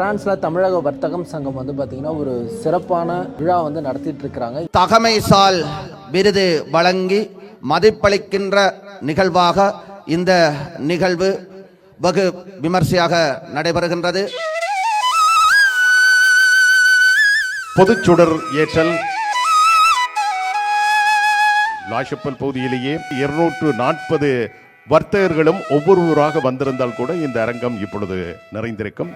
பிரான்ஸ்ல தமிழக வர்த்தகம் சங்கம் வந்து பார்த்தீங்கன்னா ஒரு சிறப்பான விழா வந்து நடத்திட்டு இருக்கிறாங்க. தகமைசால் விருது வழங்கி மதிப்பளிக்கின்ற நிகழ்வாக இந்த நிகழ்வு வெகு விமர்சையாக நடைபெறுகின்றது. பொதுச்சுடர் ஏற்றல் லாஷப்பல் பகுதியிலேயே 240 வர்த்தகர்களும் ஒவ்வொருவராக வந்திருந்தால் கூட இந்த அரங்கம் இப்பொழுது நிறைந்திருக்கும்.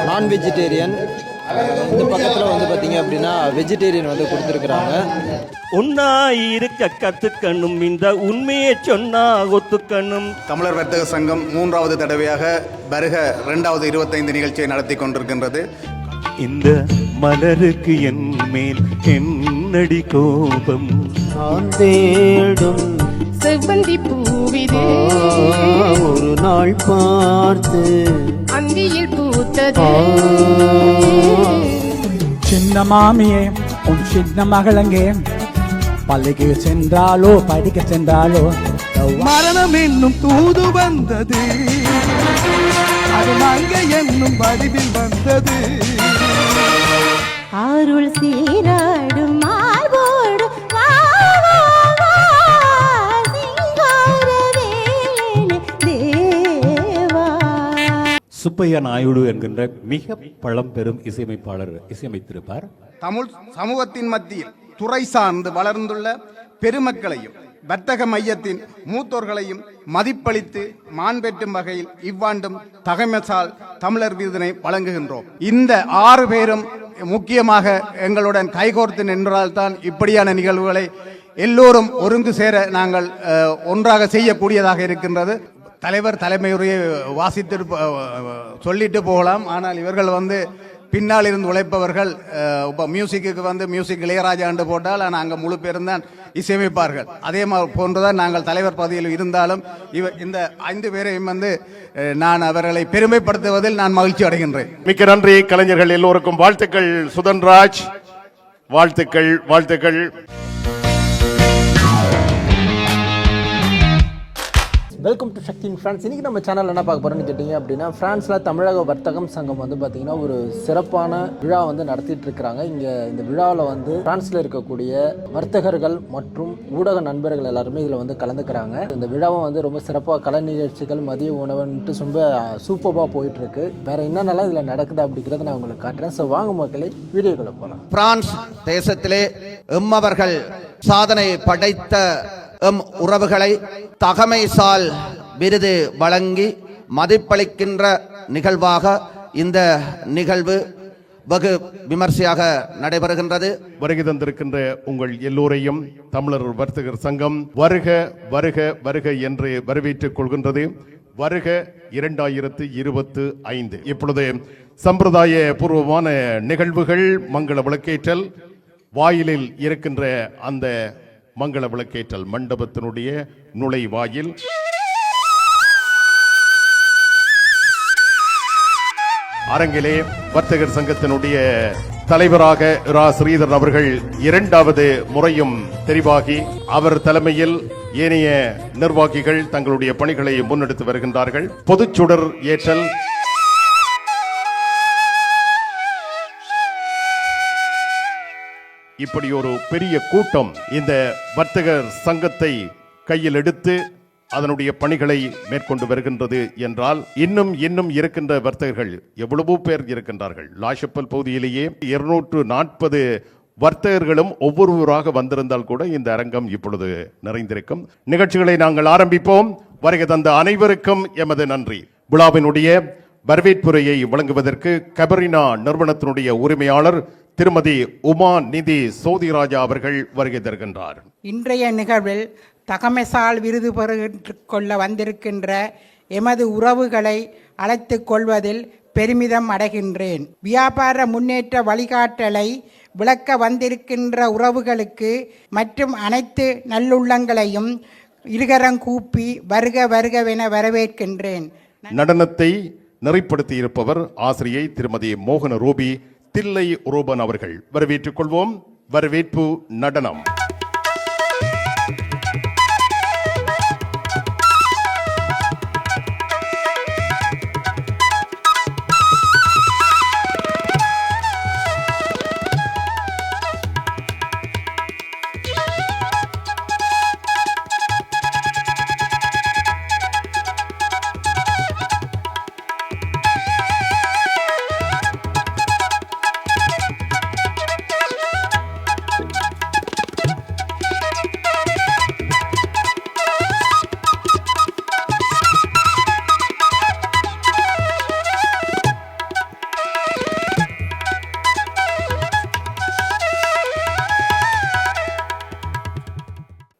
நான் வெஜிடேரியன், இந்த பக்கத்தில் வந்து பார்த்தீங்க அப்படின்னா வெஜிடேரியன் வந்து கொடுத்துருக்குறாங்க. உன்னாய் இருக்க கத்துக்கணும், இந்த உண்மையை சொன்னா ஒத்துக்கணும். தமிழர் வர்த்தக சங்கம் 3வது தடவையாக வருக 2025 நிகழ்ச்சியை நடத்தி கொண்டிருக்கின்றது. இந்த மலருக்கு என் மேல் என்னடி கோபம், தேடும் செவ்வந்தி பூவிது ஒரு நாள் பார்த்து அந்தியில் பூத்தது. சின்ன மாமியே உன் சின்ன மகளங்கே பள்ளிக்கு சென்றாலோ படிக்க சென்றாலோ மரணம் என்னும் தூது வந்தது, அது மங்கை என்னும் வடிவில் வந்தது. அருள் சீராடும் மார்போடு தேவா. சுப்பையா நாயுடு என்கின்ற மிக பழம்பெரும் இசையமைப்பாளர் இசையமைத்திருப்பார். தமிழ் சமூகத்தின் மத்தியில் துறை சார்ந்து வளர்ந்துள்ள பெருமக்களையும் வர்த்தக மையத்தின் மூத்தோர்களையும் மதிப்பளித்து மாண்பெற்றும் வகையில் இவ்வாண்டும் தகமைசால் தமிழர் விருதினை வழங்குகின்றோம். இந்த 6 பேரும் முக்கியமாக எங்களுடன் கைகோர்த்து நின்றால்தான் இப்படியான நிகழ்வுகளை எல்லோரும் ஒருங்கு சேர நாங்கள் ஒன்றாக செய்யக்கூடியதாக இருக்கின்றது. தலைவர் தலைமையுரையை வாசித்து சொல்லிட்டு போகலாம், ஆனால் இவர்கள் வந்து பின்னால் இருந்து உழைப்பவர்கள். இப்போ மியூசிக்கு வந்து மியூசிக் இளையராஜாண்டு போட்டால் ஆனால் அங்கே முழு பேரும் தான் இசையமைப்பார்கள். அதே மாதிரி போன்றுதான் நாங்கள் தலைவர் பதவியில் இருந்தாலும் இந்த 5 பேரையும் வந்து நான் அவர்களை பெருமைப்படுத்துவதில் நான் மகிழ்ச்சி அடைகின்றேன். மிக்க நன்றி கலைஞர்கள் எல்லோருக்கும் வாழ்த்துக்கள். சுதன்ராஜ் வாழ்த்துக்கள் வாழ்த்துக்கள். Welcome to Sakthi France. இன்றைக்கி நம்ம சேனல் என்ன பார்க்க போகிறோன்னு கேட்டிங்க அப்படின்னா, ஃப்ரான்ஸில் தமிழக வர்த்தகம் சங்கம் வந்து பார்த்திங்கன்னா ஒரு சிறப்பான விழா வந்து நடத்திட்டு இருக்கிறாங்க. இங்கே இந்த விழாவில் வந்து ஃப்ரான்ஸில் இருக்கக்கூடிய வர்த்தகர்கள் மற்றும் ஊடக நண்பர்கள் எல்லாருமே இதில் வந்து கலந்துக்கிறாங்க. இந்த விழாவை வந்து ரொம்ப சிறப்பாக கலை நிகழ்ச்சிகள், மதிய உணவுன்ட்டு ரொம்ப சூப்பராக போயிட்டுருக்கு. வேறு என்னென்னலாம் இதில் நடக்குது அப்படிங்கிறத நான் உங்களுக்கு காட்டுறேன். ஸோ வாங்க மக்களே, வீடியோக்குள்ளே போகலாம். பிரான்ஸ் தேசத்திலே எம்மவர்கள் சாதனை படைத்த எம் உறவுகளை தகமைசால் விருது வழங்கி மதிப்பளிக்கின்ற நிகழ்வாக இந்த நிகழ்வு வெகு விமர்சையாக நடைபெறுகின்றது. வருகை தந்திருக்கின்ற உங்கள் எல்லோரையும் தமிழர் வர்த்தகர் சங்கம் வருக வருக வருக என்று வரவேற்றுக் கொள்கின்றது. வருக 2025. இப்பொழுது சம்பிரதாய பூர்வமான நிகழ்வுகள், மங்கள விளக்கேற்றல், வாயிலில் இருக்கின்ற அந்த மங்கள விளக்கேற்றல் மண்டபத்தினுடைய நுழைவாயில். அரங்கிலே வர்த்தகர் சங்கத்தினுடைய தலைவராக ரா ஸ்ரீதரன் அவர்கள் 2வது முறையும் தெரிவாகி அவர் தலைமையில் ஏனைய நிர்வாகிகள் தங்களுடைய பணிகளை முன்னெடுத்து வருகின்றார்கள். பொதுச்சுடர் ஏற்றல் இப்படி ஒரு பெரிய கூட்டம் இந்த வர்த்தகர் சங்கத்தை கையில் எடுத்து அதனுடைய பணிகளை மேற்கொண்டு வருகின்றது என்றால் இன்னும் இருக்கின்ற வர்த்தகர்கள் எவ்வளவோ பேர் இருக்கின்றார்கள். லாஷப்பல் பகுதியிலேயே 240 வர்த்தகர்களும் ஒவ்வொருவராக வந்திருந்தால் கூட இந்த அரங்கம் இப்பொழுது நிறைந்திருக்கும். நிகழ்ச்சிகளை நாங்கள் ஆரம்பிப்போம். வருகை தந்த அனைவருக்கும் எமது நன்றி. விழாவினுடைய வரவேற்புரையை வழங்குவதற்கு கபரினா நிறுவனத்தினுடைய உரிமையாளர் திருமதி உமா நிதி சோதிராஜா அவர்கள் வருகை தருகின்றார். இன்றைய நிகழ்வில் தகமைசால் விருது பெற்றுக் கொள்ள வந்திருக்கின்ற எமது உறவுகளை அழைத்துக் கொள்வதில் பெருமிதம் அடைகின்றேன். வியாபார முன்னேற்ற வழிகாட்டலை விளக்க வந்திருக்கின்ற உறவுகளுக்கு மற்றும் அனைத்து நல்லுள்ளங்களையும் இருகரங்கூப்பி வருக வருகவென வரவேற்கின்றேன். நடனத்தை நெறிப்படுத்தி இருப்பவர் ஆசிரியை திருமதி மோகன ரூபி தில்லை ரூபன் அவர்கள். வரவேற்றுக் கொள்வோம். வரவேற்பு நடனம்.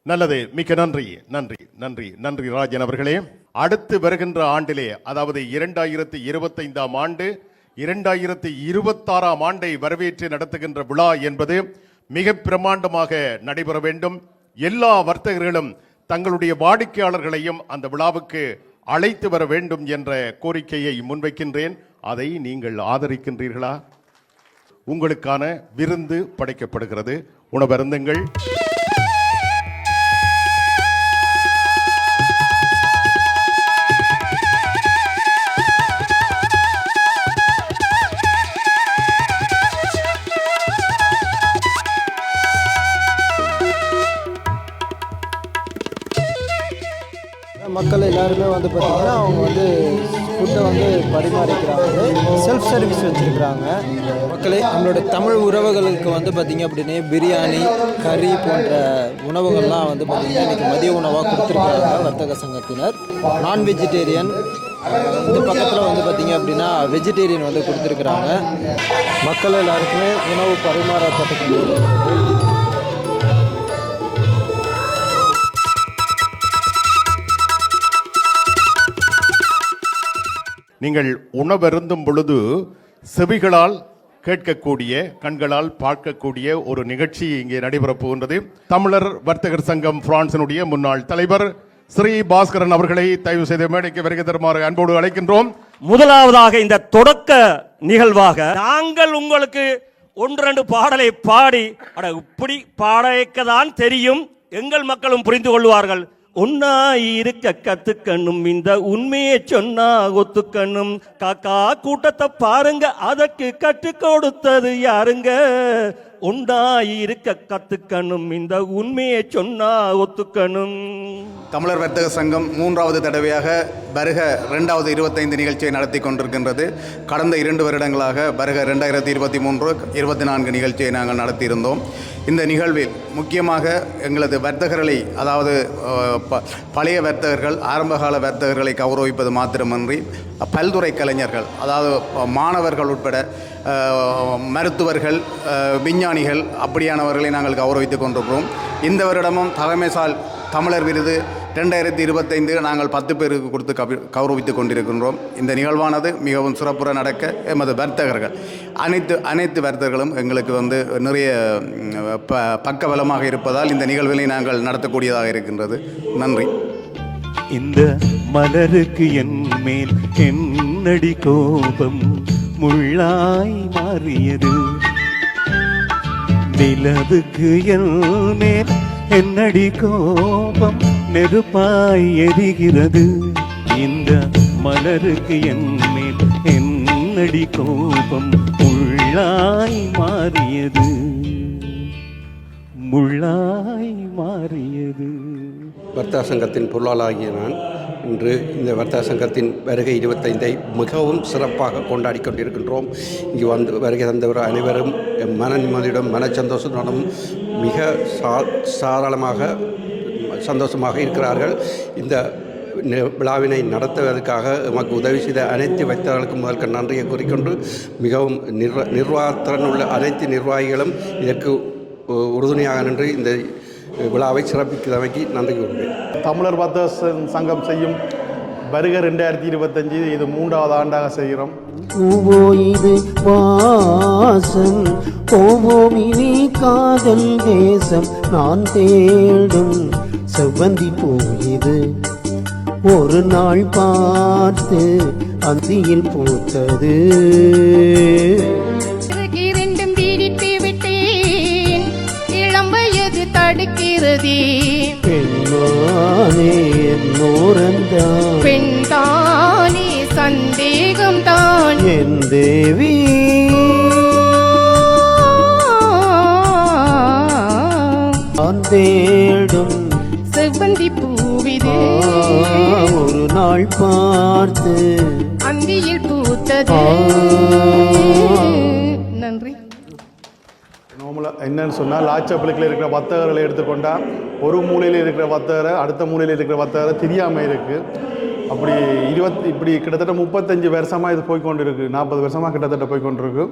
நல்லது, மிக்க நன்றி நன்றி நன்றி நன்றி ராஜன் அவர்களே. அடுத்து வருகின்ற ஆண்டிலே, அதாவது 2025ஆம் ஆண்டு 2026ஆம் ஆண்டை வரவேற்று நடத்துகின்ற விழா என்பது மிக பிரமாண்டமாக நடைபெற வேண்டும். எல்லா வர்த்தகர்களும் தங்களுடைய வாடிக்கையாளர்களையும் அந்த விழாவுக்கு அழைத்து வர வேண்டும் என்ற கோரிக்கையை முன்வைக்கின்றேன். அதை நீங்கள் ஆதரிக்கின்றீர்களா? உங்களுக்கான விருந்து படைக்கப்படுகிறது, உணவருந்துங்கள். மக்கள் எல்லாருமே வந்து பார்த்திங்கன்னா அவங்க வந்து ஃபுட்டை வந்து பரிமாறிக்கிறாங்க. செல்ஃப் சர்வீஸ் வச்சுருக்கிறாங்க. மக்களே, நம்மளோட தமிழ் உறவுகளுக்கு வந்து பார்த்திங்க அப்படின்னே பிரியாணி, கறி போன்ற உணவுகள்லாம் வந்து பார்த்திங்கன்னா இன்றைக்கி மதிய உணவாக கொடுத்துருக்காங்க வர்த்தக சங்கத்தினர். நான் வெஜிடேரியன், இந்த பக்கத்தில் வந்து பார்த்திங்க அப்படின்னா வெஜிடேரியன் வந்து கொடுத்துருக்குறாங்க. மக்கள் எல்லாருக்குமே உணவு பரிமாறப்பட்டு நீங்கள் உணவருந்தும் பொழுது செவிகளால் கேட்கக்கூடிய, கண்களால் பார்க்கக்கூடிய ஒரு நிகழ்ச்சி இங்கே நடைபெறப் போகின்றது. தமிழர் வர்த்தகர் சங்கம் பிரான்சினுடைய முன்னாள் தலைவர் ஸ்ரீ பாஸ்கரன் அவர்களை தயவு செய்து மேடைக்கு வருகை தருமாறு அன்போடு அழைக்கின்றோம். முதலாவதாக இந்த தொடக்க நிகழ்வாக நாங்கள் உங்களுக்கு 1-2 பாடலை பாடி, இப்படி பாடக்கதான் தெரியும், எங்கள் மக்களும் புரிந்து கொள்வார்கள். ஒன்னாயிருக்க கத்துக்கணும், இந்த உண்மையை சொன்னா ஒத்துக்கணும். காக்கா கூட்டத்தை பாருங்க, அதற்கு கற்றுக் கொடுத்தது யாருங்க? ஒன்னாயிருக்க கத்துக்கணும், இந்த உண்மையை சொன்னா ஒத்துக்கணும். தமிழர் வர்த்தக சங்கம் 3வது தடவையாக வருக 2025 நிகழ்ச்சியை நடத்தி கொண்டிருக்கின்றது. கடந்த 2 வருடங்களாக வருக 2023-24 நிகழ்ச்சியை நாங்கள் நடத்தியிருந்தோம். இந்த நிகழ்வில் முக்கியமாக எங்களது வர்த்தகர்களை, அதாவது பழைய வர்த்தகர்கள், ஆரம்பகால வர்த்தகர்களை கௌரவிப்பது மாத்திரமன்றி பல்துறை கலைஞர்கள், அதாவது மாணவர்கள் உட்பட மருத்துவர்கள், விஞ்ஞானிகள், அப்படியானவர்களை நாங்கள் கௌரவித்துக் கொண்டிருக்கிறோம். இந்த வருடமும் தலைமைசால் தமிழர் விருது 2025 நாங்கள் 10 பேருக்கு கொடுத்து கௌரவித்துக் கொண்டிருக்கின்றோம். இந்த நிகழ்வானது மிகவும் சிறப்புற நடக்க எமது வர்த்தகர்கள் அனைத்து வர்த்தகர்களும் எங்களுக்கு வந்து நிறைய பக்கபலமாக இருப்பதால் இந்த நிகழ்வுகளை நாங்கள் நடத்தக்கூடியதாக இருக்கின்றது. நன்றி. இந்த மலருக்கு என் மேல் என்னடி கோபம் முள்ளாய் மாறியது, நிலவுக்கு என் மேல் என்னடி கோபம் நெருப்பாய் எரிகிறது. இந்த மலருக்கு என் மேல் என்னடி கோபம் முள்ளாய் மாறியது, முள்ளாய் மாறியது. வர்த்தக சங்கத்தின் பொருளாளராகிய நான் இன்று இந்த வர்த்தக சங்கத்தின் வருகை 25ஐ மிகவும் சிறப்பாக கொண்டாடி கொண்டிருக்கின்றோம். இங்கு வருகை தந்தவர் அனைவரும் மன நிம்மதியுடன், மன சந்தோஷத்துடன் மிக சாதாரணமாக சந்தோஷமாக இருக்கிறார்கள். இந்த விழாவினை நடத்துவதற்காக எமக்கு உதவி செய்த அனைத்து வைத்தவர்களுக்கும் முதல்க நன்றியை கூறிக்கொண்டு, மிகவும் நிர்வாகத்திறன் உள்ள அனைத்து நிர்வாகிகளும் இதற்கு உறுதுணையாக நின்று இந்த விழாவை சிறப்பிக்கிறமைக்கு நன்றி கூறுகிறேன். தமிழர் வர்த்தக சங்கம் செய்யும் வருக 2025 இது 3வது ஆண்டாக செய்கிறோம். இது வாசம் போவோம் இனி காதல் தேசம், நான் தேடும் செவ்வந்தி பூ இது ஒரு நாள் பார்த்து அந்தியில் பூத்தது. தடுக்கிறதே பெண்மானே என்னோரந்தான், பெண்தானே சந்தேகம்தான் என் தேவி. நான் தேடும் செவ்வந்தி பூவிது ஒரு நாள் பார்த்து அந்தியில் பூத்தது. நன்றி. என்னன்னு சொன்னால், லாச்சப்பலுக்கில் இருக்கிற வர்த்தகர்களை எடுத்துக்கொண்டால் ஒரு மூலையில் இருக்கிற வர்த்தகரை அடுத்த மூலையில் இருக்கிற வர்த்தகரை தெரியாமல் இருக்குது. இப்படி கிட்டத்தட்ட 35 வருஷமாக இது போய்கொண்டு இருக்குது, 40 வருஷமாக கிட்டத்தட்ட போய்கொண்டிருக்கு.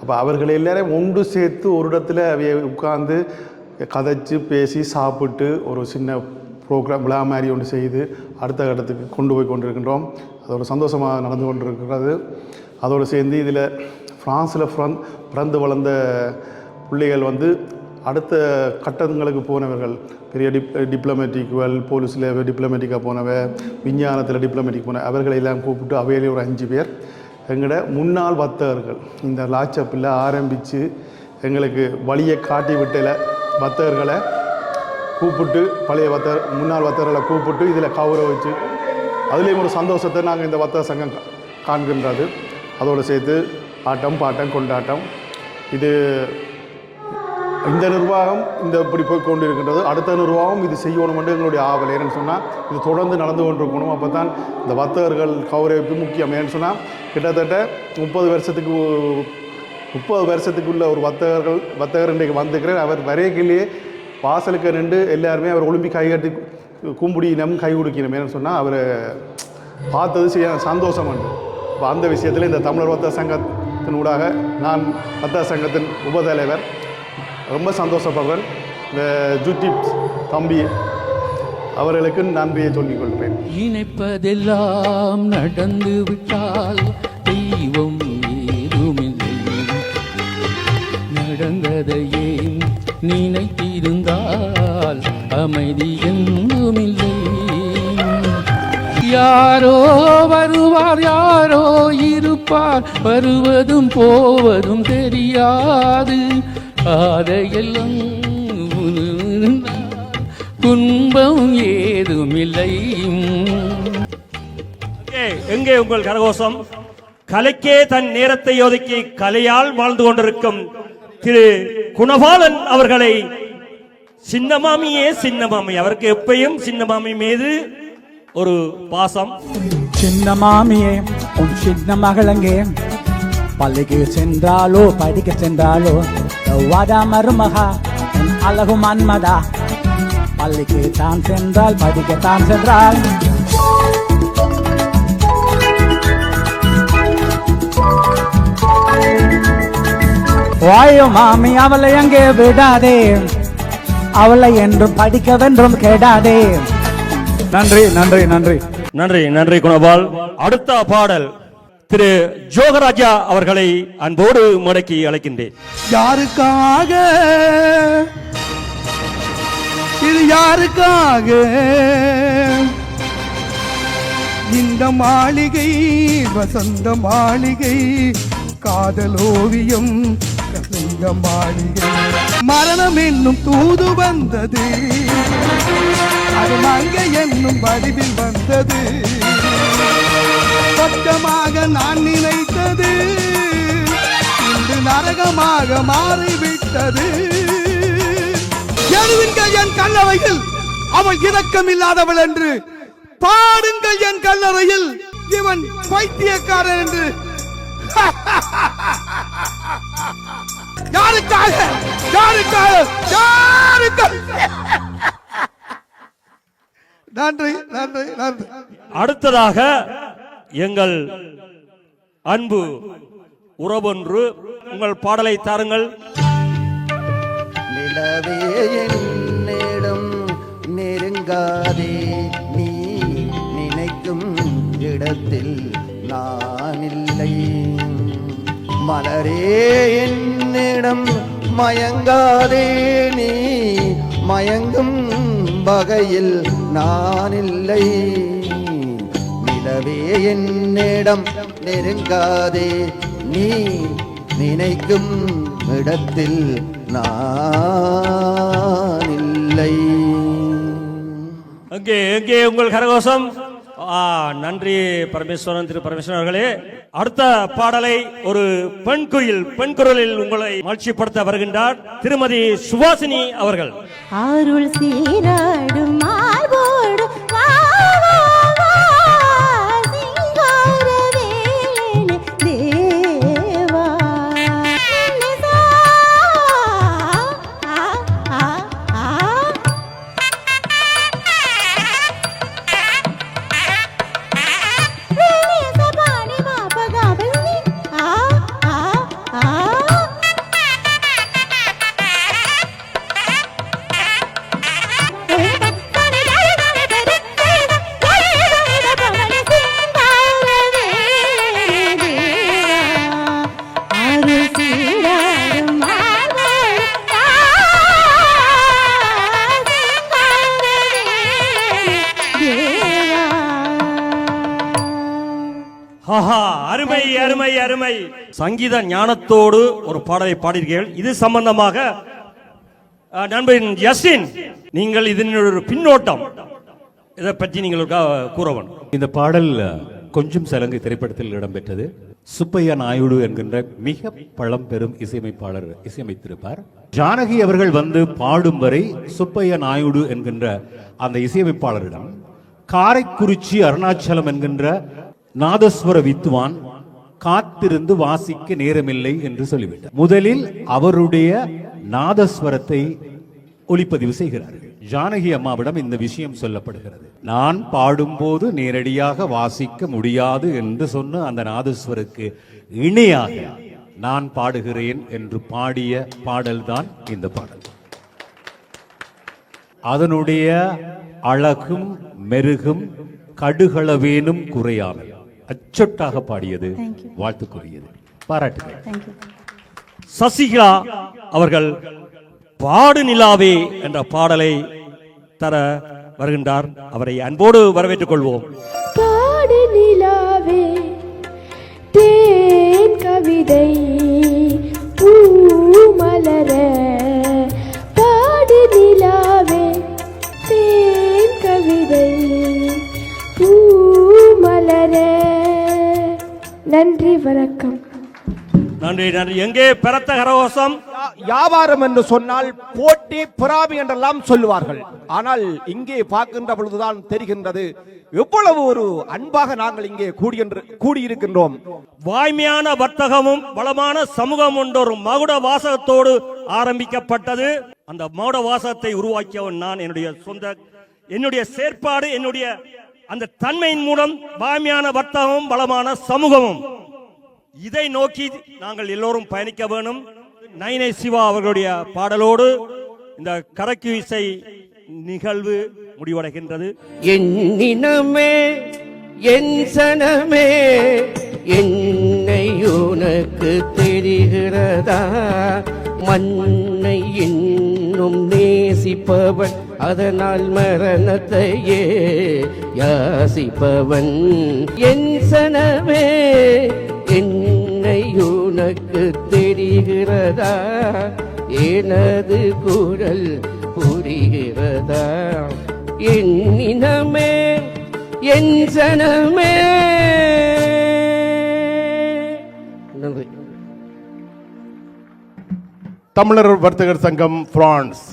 அப்போ அவர்கள் எல்லாரையும் ஒன்று சேர்த்து ஒரு இடத்துல உட்கார்ந்து கதைச்சு பேசி சாப்பிட்டு ஒரு சின்ன ப்ரோக்ராம் விழா மாதிரி ஒன்று செய்து அடுத்த கட்டத்துக்கு கொண்டு போய் கொண்டிருக்கின்றோம். அது ஒரு சந்தோஷமாக நடந்து கொண்டிருக்கிறது. அதோடு சேர்ந்து இதில் ஃப்ரான்ஸில் பிறந்து வளர்ந்த பிள்ளைகள் வந்து அடுத்த கட்டங்களுக்கு போனவர்கள், பெரிய டிப்ளமேட்டிக்குவல், போலீஸில் டிப்ளமேட்டிக்காக போனவ, விஞ்ஞானத்தில் டிப்ளமேட்டிக் போன அவர்களை எல்லாம் கூப்பிட்டு அவையிலே ஒரு 5 பேர் எங்களோட முன்னாள் வர்த்தகர்கள் இந்த லாச்சப்பில் ஆரம்பித்து எங்களுக்கு வழியை காட்டி விட்டல வர்த்தகர்களை கூப்பிட்டு, பழைய முன்னாள் வர்த்தகர்களை கூப்பிட்டு இதில் கௌரவிச்சு அதுலேயும் ஒரு சந்தோஷத்தை நாங்கள் இந்த வர்த்தக சங்கம் காண்கின்றது. அதோடு சேர்த்து ஆட்டம் பாட்டம் கொண்டாட்டம். இது இந்த நிர்வாகம் இப்படி போய் கொண்டு இருக்கின்றது. அடுத்த நிர்வாகம் இது செய்யணும் என்று எங்களுடைய ஆவல். ஏன்னு சொன்னால் இது தொடர்ந்து நடந்து கொண்டிருக்கணும். அப்போ தான் இந்த வர்த்தகர்கள் கௌரவிப்பு முக்கியம். ஏன்னு சொன்னால் கிட்டத்தட்ட 30 வருஷத்துக்குள்ள ஒரு வர்த்தகர் இன்றைக்கு வந்துக்கிறேன். அவர் வரையிலேயே வாசலுக்கு நின்று எல்லாருமே அவர் ஒலிம்பி கைகட்டி கும்பிடினம் கை கொடுக்கணும். ஏன்னு சொன்னால் அவர் பார்த்தது சந்தோஷம் உண்டு. இப்போ அந்த விஷயத்தில் இந்த தமிழர் வர்த்தக சங்கத்தினூடாக நான் வர்த்தக சங்கத்தின் உபதலைவர் ரொம்ப சந்தோஷப்படுறேன். இந்த ஜூட்டி தம்பி அவர்களுக்கு நன்றியை சொல்லிக் கொள்கிறேன். நினைப்பதெல்லாம் நடந்து விட்டால் தெய்வம் ஏதுமில்லை, நடந்ததையே நினைத்திருந்தால் அமைதி எங்குமில்லை. யாரோ வருவார், யாரோ இருப்பார், வருவதும் போவதும் தெரியாது. அதையெல்லாம் துன்பம் ஏதுமில்லை. எங்கே உங்கள் கரகோஷம்? கலைக்கே தன் நேரத்தை ஒதுக்கி கலையால் வாழ்ந்து கொண்டிருக்கும் திரு குணபாலன் அவர்களை சின்னமாமியே சின்னமாமி, அவருக்கு எப்பயும் சின்னமாமி மீது ஒரு பாசம். சின்ன மாமியே உன் சின்ன மகளங்கே, பள்ளிக்கு சென்றாலோ படிக்க சென்றாலோ வாடா மருமகா என் அழகு மன்மதா, பள்ளிக்கு தான் சென்றால் படிக்கத்தான் சென்றால். வாயோ மாமி அவளை எங்கே விடாதே, அவளை என்றும் படிக்கவென்றும் கேடாதே. நன்றி நன்றி நன்றி நன்றி நன்றி குணபால். அடுத்த பாடல் திரு ஜோகராஜா அவர்களை அன்போடு முடக்கி அழைக்கின்றேன். யாருக்காக இது யாருக்காக இந்த மாளிகை வசந்த மாளிகை, காதல் ஓவியம் கசந்த மாளிகை. மரணம் என்னும் தூது வந்தது, அது மங்கை என்னும் வடிவில் வந்தது. சொந்தமாக நான் நினைத்தது இன்று நரகமாக மாறிவிட்டது. எழுதுங்கள் என் கல்லறையில் அவள் இரக்கம் இல்லாதவள் என்று, பாடுங்கள் என் கல்லறையில் இவன் பைத்தியக்காரன் என்று. யாருக்காக யாருக்காக யாருக்காக? நன்றி நன்றி நன்றி. அடுத்ததாக எங்கள் அன்பு உறவொன்று, உங்கள் பாடலை தாருங்கள். நிலவே என்னிடம் நெருங்காதே, நீ நினைக்கும் இடத்தில் நான் இல்லை. மலரே என்னிடம் மயங்காதே, நீ மயங்கும் வகையில் நான் இல்லை. நிலவே என்னிடம் நெருங்காதே, நீ நினைக்கும் இடத்தில் நான் இல்லை. எங்கே எங்கே உங்கள் கரகோஷம்? நன்றி பரமேஸ்வரன், திரு பரமேஸ்வரன் அவர்களே. அடுத்த பாடலை ஒரு பெண் குயில், பெண் குரலில் உங்களை மகிழ்ச்சிப்படுத்த வருகின்றார் திருமதி சுவாசினி அவர்கள். அருள் சீராடும் மார்போடு ஆஹா, அருமை அருமை அருமை. சங்கீத ஞானத்தோடு ஒரு பாடலை பாடியிருக்கீர்கள். இது சம்பந்தமாக நண்பன் யஸ்டின், நீங்கள் இதன் ஒரு பின்னோட்டம் இதை பற்றி நீங்கள் கூறவன். இந்த பாடல் கொஞ்சம் சலங்கை திரைப்படத்தில் இடம்பெற்றது. சுப்பையா நாயுடு என்கின்ற மிக பழம்பெரும் இசையமைப்பாளர் இசையமைத்திருப்பார். ஜானகி அவர்கள் வந்து பாடும் வரை சுப்பையா நாயுடு என்கின்ற அந்த இசையமைப்பாளரிடம் காரைக்குறிச்சி அருணாச்சலம் என்கின்ற நாதஸ்வர வித்வான் காத்திருந்து வாசிக்க நேரமில்லை என்று சொல்லிவிட்டார். முதலில் அவருடைய நாதஸ்வரத்தை ஒளிப்பதிவு செய்கிறார்கள். ஜானகி அம்மாவிடம் இந்த விஷயம் சொல்லப்படுகிறது. நான் பாடும்போது நேரடியாக வாசிக்க முடியாது என்று சொன்ன அந்த நாதஸ்வருக்கு இணையாக நான் பாடுகிறேன் என்று பாடிய பாடல்தான் இந்த பாடல். அதனுடைய அழகும் மெருகும் கடுகளவேனும் குறையாமல் அச்சொட்டாக பாடியது வாழ்த்துக்குரியது, பாராட்டுகள். சசிகலா அவர்கள் பாடு நிலாவே என்ற பாடலை தர வருகின்றார். அவரை அன்போடு வரவேற்றுக் கொள்வோம். பாடு நிலாவே தேன் கவிதை பூ மலர, பாடு நிலாவே தேன் கவிதை பூ மலர. நன்றி, வணக்கம். நன்றி நன்றி. எங்கே பெறத்த கரகோஷம்? வியாபாரம் என்று சொன்னால் போட்டி பொறாமை என்றெல்லாம் சொல்லுவார்கள். ஆனால் இங்கே பார்க்கின்ற பொழுதுதான் தெரிகின்றது எவ்வளவு ஒரு அன்பாக நாங்கள் இங்கே கூடியிருக்கின்றோம். வாய்மையான வர்த்தகமும் வளமான சமூகம் என்ற ஒரு மகுட வாசகத்தோடு ஆரம்பிக்கப்பட்டது. அந்த மகுட வாசகத்தை உருவாக்கியவன் நான். என்னுடைய செயற்பாடு, என்னுடைய அந்த தன்மையின் மூலம் வாய்மையான வர்த்தகமும் வளமான சமூகமும், இதை நோக்கி நாங்கள் எல்லோரும் பயணிக்க வேணும். நைனை சிவா அவர்களுடைய பாடலோடு இந்த கரக்கு இசை நிகழ்வு முடிவடைகின்றது. என்னினமே என் சனமே என்னை உனக்கு தெரிகிறதா, மண்ணை இன்னும் நேசிப்பவன் அதனால் மரணத்தையே யாசிப்பவன். என் சனமே என்னை உனக்கு தெரிகிறதா, எனது குரல் புரிகிறதா, என்னினமே என் சனமே. நன்றி. தமிழர் வர்த்தகர் சங்கம் பிரான்ஸ்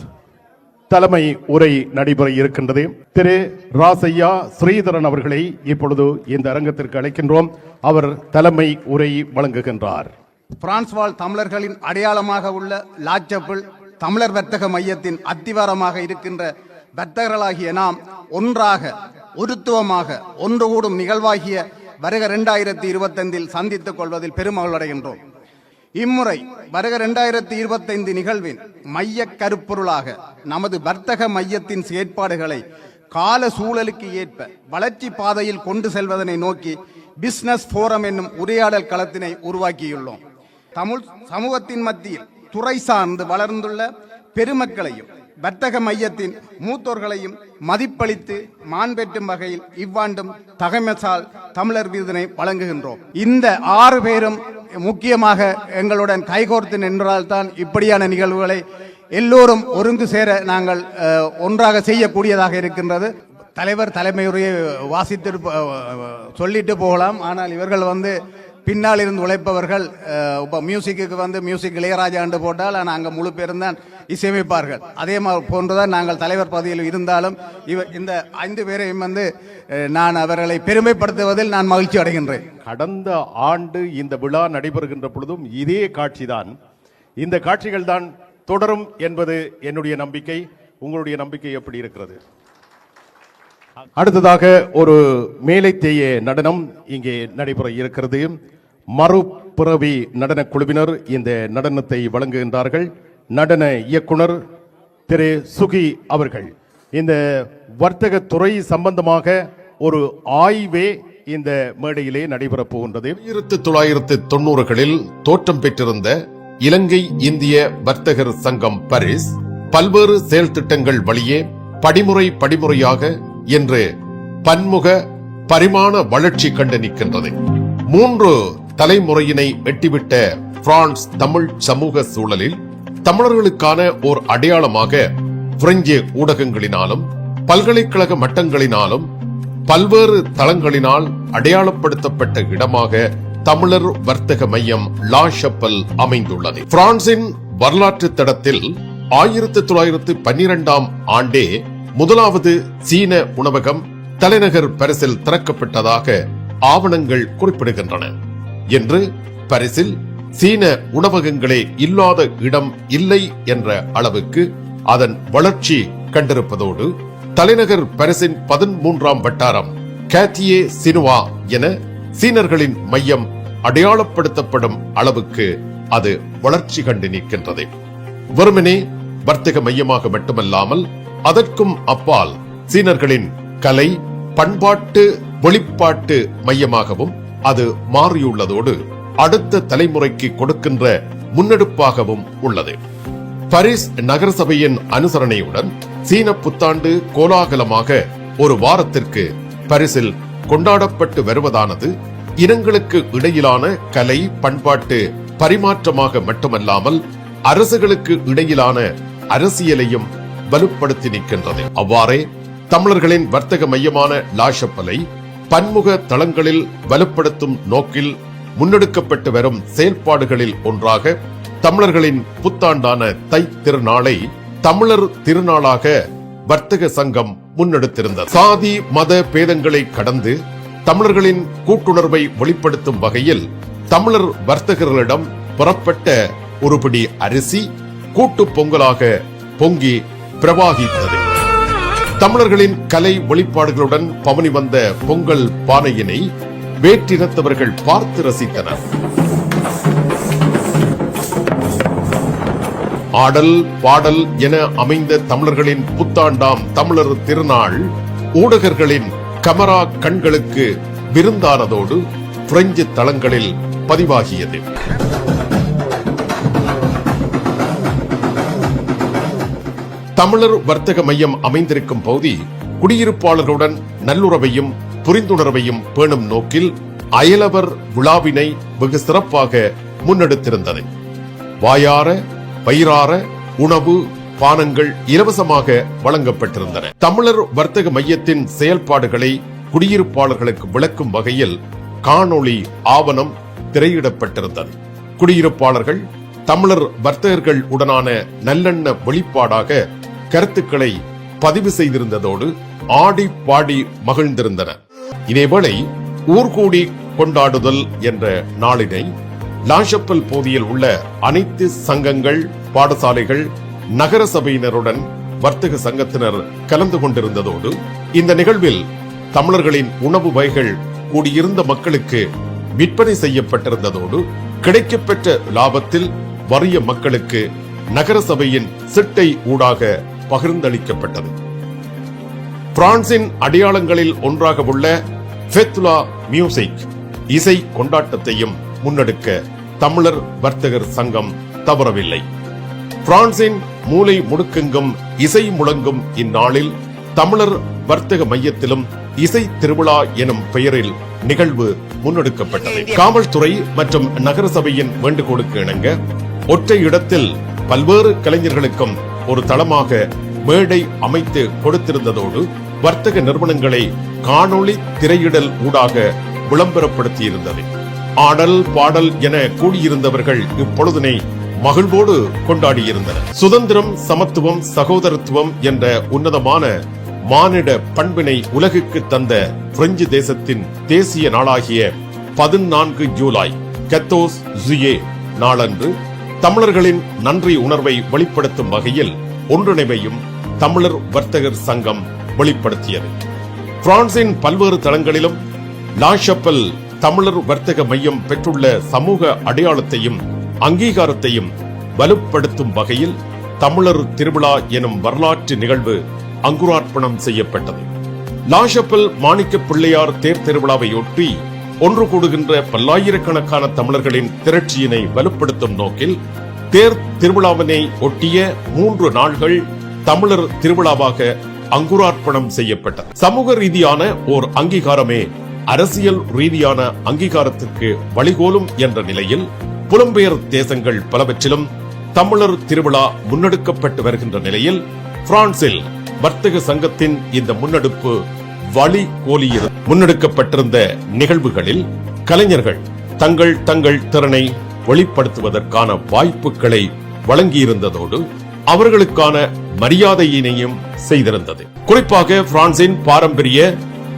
தலைமை உரை நடைபெற இருக்கின்றது. திரு ராசையா ஸ்ரீதரன் அவர்களை இப்பொழுது இந்த அரங்கத்திற்கு அழைக்கின்றோம். அவர் தலைமை உரை வழங்குகின்றார். பிரான்ஸ் வாழ் தமிழர்களின் அடையாளமாக உள்ள லாச்சப்பிள் தமிழர் வர்த்தக மையத்தின் அத்திவாரமாக இருக்கின்ற வர்த்தகர்களாகிய நாம் ஒன்றாக ஒருத்துவமாக ஒன்று கூடும் நிகழ்வாகிய வருக 2025 சந்தித்துக் கொள்வதில் பெருமகிழ்வடைகின்றோம். இம்முறை வருக 2025 நிகழ்வின் மைய கருப்பொருளாக நமது வர்த்தக மையத்தின் செயற்பாடுகளை கால சூழலுக்கு ஏற்ப வளர்ச்சி பாதையில் கொண்டு செல்வதனை நோக்கி பிசினஸ் போரம் என்னும் உரையாடல் களத்தினை உருவாக்கியுள்ளோம். தமிழ் சமூகத்தின் மத்தியில் துறை சார்ந்து வளர்ந்துள்ள பெருமக்களையும் வர்த்தக மையத்தின் மூத்தோர்களையும் மதிப்பளித்து மாண்பெற்றும் வகையில் இவ்வாண்டும் தகமைசால் தமிழர் விருதினை வழங்குகின்றோம். இந்த 6 பேரும் முக்கியமாக எங்களுடன் கைகோர்த்து நின்றால்தான் இப்படியான நிகழ்வுகளை எல்லோரும் ஒருங்கு சேர நாங்கள் ஒன்றாக செய்யக்கூடியதாக இருக்கின்றது. தலைவர் தலைமையுரையை வாசித்து சொல்லிட்டு போகலாம். ஆனால் இவர்கள் பின்னால் இருந்து உழைப்பவர்கள். இப்போ மியூசிக்கு மியூசிக் இளையராஜாண்டு போட்டால் ஆனால் அங்கே முழு பேரும் தான் இசையமைப்பார்கள். அதே மாதிரி போன்றுதான் நாங்கள் தலைவர் பதவியில் இருந்தாலும் இந்த 5 பேரையும் நான் அவர்களை பெருமைப்படுத்துவதில் நான் மகிழ்ச்சி அடைகின்றேன். கடந்த ஆண்டு இந்த விழா நடைபெறுகின்ற பொழுதும் இதே காட்சிதான், இந்த காட்சிகள் தான் தொடரும் என்பது என்னுடைய நம்பிக்கை. உங்களுடைய நம்பிக்கை எப்படி இருக்கிறது? அடுத்ததாக ஒரு மேலைத்தேய நடனம் இங்கே நடைபெற இருக்கிறது. மறுபிறவி நடன குழுவினர் இந்த நடனத்தை வழங்குகின்றார்கள். நடன இயக்குனர் திரு சுகி அவர்கள் இந்த வர்த்தக துறை சம்பந்தமாக ஒரு ஆய்வே இந்த மேடையிலே நடைபெறப் போகின்றது. 1990களில் தோற்றம் பெற்றிருந்த இலங்கை இந்திய வர்த்தகர் சங்கம் பாரிஸ் பல்வேறு செயல் திட்டங்கள் வழியே படிமுறையாக என்று பன்முக பரிமாண வளர்ச்சி கண்டு நிற்கின்றது. 3 தலைமுறையினை எட்டிவிட்ட பிரான்ஸ் தமிழ் சமூக சூழலில் தமிழர்களுக்கான ஓர் அடையாளமாக பிரெஞ்சு ஊடகங்களினாலும் பல்கலைக்கழக மட்டங்களினாலும் பல்வேறு தளங்களினால் அடையாளப்படுத்தப்பட்ட இடமாக தமிழர் வர்த்தக மையம் லா ஷப்பல் அமைந்துள்ளது. பிரான்சின் வரலாற்று தடத்தில் 1912ஆம் ஆண்டே முதலாவது சீன உணவகம் தலைநகர் பாரிஸில் திறக்கப்பட்டதாக ஆவணங்கள் குறிப்பிடுகின்றன. என்று பாரிஸில் சீன உணவகங்களே இல்லாத இடம் இல்லை என்ற அளவுக்கு அதன் வளர்ச்சி கண்டிருப்பதோடு தலைநகர் பாரிஸின் 13ஆம் வட்டாரம் கேத்தியே சினுவா என சீனர்களின் மையம் அடையாளப்படுத்தப்படும் அளவுக்கு அது வளர்ச்சி கண்டு நிற்கின்றது. வெறுமனே வர்த்தக மையமாக மட்டுமல்லாமல் அதற்கும் அப்பால் சீனர்களின் கலை பண்பாட்டு வெளிப்பாட்டு மையமாகவும் அது மாறியுள்ளதோடு அடுத்த தலைமுறைக்கு கொடுக்கின்ற முன்னெடுப்பாகவும் உள்ளது. பாரிஸ் நகரசபையின் அனுசரணையுடன் சீன புத்தாண்டு கோலாகலமாக ஒரு வாரத்திற்கு பாரிஸில் கொண்டாடப்பட்டு வருவதானது இனங்களுக்கு இடையிலான கலை பண்பாட்டு பரிமாற்றமாக மட்டுமல்லாமல் அரசுகளுக்கு இடையிலான அரசியலையும் வலுப்படுத்தி நிற்கின்றது. அவ்வாறே தமிழர்களின் வர்த்தக மையமான லா ஷப்பலை பன்முக தளங்களில் வலுப்படுத்தும் நோக்கில் முன்னெடுக்கப்பட்டு வரும் செயல்பாடுகளில் ஒன்றாக தமிழர்களின் புத்தாண்டான தை திருநாளை தமிழர் திருநாளாக வர்த்தக சங்கம் முன்னெடுத்திருந்தது. சாதி மத பேதங்களை கடந்து தமிழர்களின் கூட்டுணர்வை வெளிப்படுத்தும் வகையில் தமிழர் வர்த்தகர்களிடம் புறப்பட்ட ஒருபடி அரிசி கூட்டு பொங்கலாக பொங்கி பிரவாகித்தது. தமிழர்களின் கலை வெளிப்பாடுகளுடன் பவனி வந்த பொங்கல் பானையினை வேற்றினத்தவர்கள் பார்த்து ரசித்தனர். ஆடல் பாடல் என அமைந்த தமிழர்களின் புத்தாண்டாம் தமிழர் திருநாள் ஊடகர்களின் கமரா கண்களுக்கு விருந்தானதோடு பிரெஞ்சு தளங்களில் பதிவாகியது. தமிழர் வர்த்தக மையம் அமைந்திருக்கும் பகுதி குடியிருப்பாளர்களுடன் நல்லுறவையும் புரிந்துணர்வையும் பேணும் நோக்கில் அயலவர் விழாவினை வெகு சிறப்பாக முன்னெடுத்திருந்தது. வாயார வயிறார உணவு பானங்கள் இலவசமாக வழங்கப்பட்டிருந்தன. தமிழர் வர்த்தக மையத்தின் செயல்பாடுகளை குடியிருப்பாளர்களுக்கு விளக்கும் வகையில் காணொளி ஆவணம் திரையிடப்பட்டிருந்தது. குடியிருப்பாளர்கள் தமிழர் வர்த்தகர்கள் உடனான நல்லெண்ண வெளிப்பாடாக கருத்துக்களை பதிவு செய்திருந்ததோடு ஆடி பாடி மகிழ்ந்திருந்தனர். இதேவேளை ஊர்கூடி கொண்டாடுதல் என்ற நாளினை லா ஷப்பல் பகுதியில் உள்ள அனைத்து சங்கங்கள் பாடசாலைகள் நகர சபையினருடன் வர்த்தக சங்கத்தினர் கலந்து கொண்டிருந்ததோடு இந்த நிகழ்வில் தமிழர்களின் உணவு வகைகள் கூடியிருந்த மக்களுக்கு விற்பனை செய்யப்பட்டிருந்ததோடு கிடைக்கப்பெற்ற லாபத்தில் வறிய மக்களுக்கு நகர சபையின் சிட்டை ஊடாக பகிர்ந்தளிக்கப்பட்டது. பிரான்சின் அடையாளங்களில் ஒன்றாக உள்ள ஃபெத்துலா மியூசிக் இசை கொண்டாட்டத்தையும் முன்னெடுக்க தமிழர் வர்த்தகர் சங்கம் தவறவில்லை. பிரான்சின் மூலை முடுக்கெங்கும் இசை முழங்கும் இந்நாளில் தமிழர் வர்த்தக மையத்திலும் இசை திருவிழா எனும் பெயரில் நிகழ்வு முன்னெடுக்கப்பட்டது. காவல்துறை மற்றும் நகர சபையின் வேண்டுகோளுக்கு இணங்க ஒற்றை இடத்தில் பல்வேறு கலைஞர்களுக்கும் ஒரு தளமாக மேடை அமைத்து கொடுத்திருந்ததோடு வர்த்தக நிறுவனங்களை காணொளி திரையிடல் ஊடாக விளம்பரப்படுத்தியிருந்தது. ஆடல் பாடல் என கூடியிருந்தவர்கள் இப்பொழுதினை மகிழ்வோடு கொண்டாடியிருந்தனர். சுதந்திரம் சமத்துவம் சகோதரத்துவம் என்ற உன்னதமான மானிட பண்பினை உலகுக்கு தந்த பிரெஞ்சு தேசத்தின் தேசிய நாளாகிய 14 ஜூலை கத்தோஸ் ஜுயே நாளன்று தமிழர்களின் நன்றி உணர்வை வெளிப்படுத்தும் வகையில் ஒன்றிணைவையும் தமிழர் வர்த்தகர் சங்கம் வெளிப்படுத்தியது. பிரான்சின் பல்வேறு தளங்களிலும் லா ஷப்பல் தமிழர் வர்த்தக மையம் பெற்றுள்ள சமூக அடையாளத்தையும் அங்கீகாரத்தையும் வலுப்படுத்தும் வகையில் தமிழர் திருவிழா எனும் வரலாற்று நிகழ்வு அங்குரார்ப்பணம் செய்யப்பட்டது. லா ஷப்பல் மாணிக்க பிள்ளையார் தேர் திருவிழாவையொட்டி ஒன்று கூடுகின்ற பல்லாயிரக்கணக்கான தமிழர்களின் திரட்சியினை வலுப்படுத்தும் நோக்கில் தேர் திருவிழாவினை ஒட்டிய 3 நாள்கள் தமிழர் திருவிழாவாக அங்குரார்ப்பணம் செய்யப்பட்டது. சமூக ரீதியான ஓர் அங்கீகாரமே அரசியல் ரீதியான அங்கீகாரத்திற்கு வழிகோலும் என்ற நிலையில் புலம்பெயர் தேசங்கள் பலவற்றிலும் தமிழர் திருவிழா முன்னெடுக்கப்பட்டு வருகின்ற நிலையில் பிரான்சில் வர்த்தக சங்கத்தின் இந்த முன்னெடுப்பு வழிகோலியில் முன்னெடுக்கப்பட்டிருந்த நிகழ்வுகளில் கலைஞர்கள் தங்கள் திறனை வெளிப்படுத்துவதற்கான வாய்ப்புகளை வழங்கியிருந்ததோடு அவர்களுக்கான மரியாதையினையும் செய்திருந்தது. குறிப்பாக பிரான்சின் பாரம்பரிய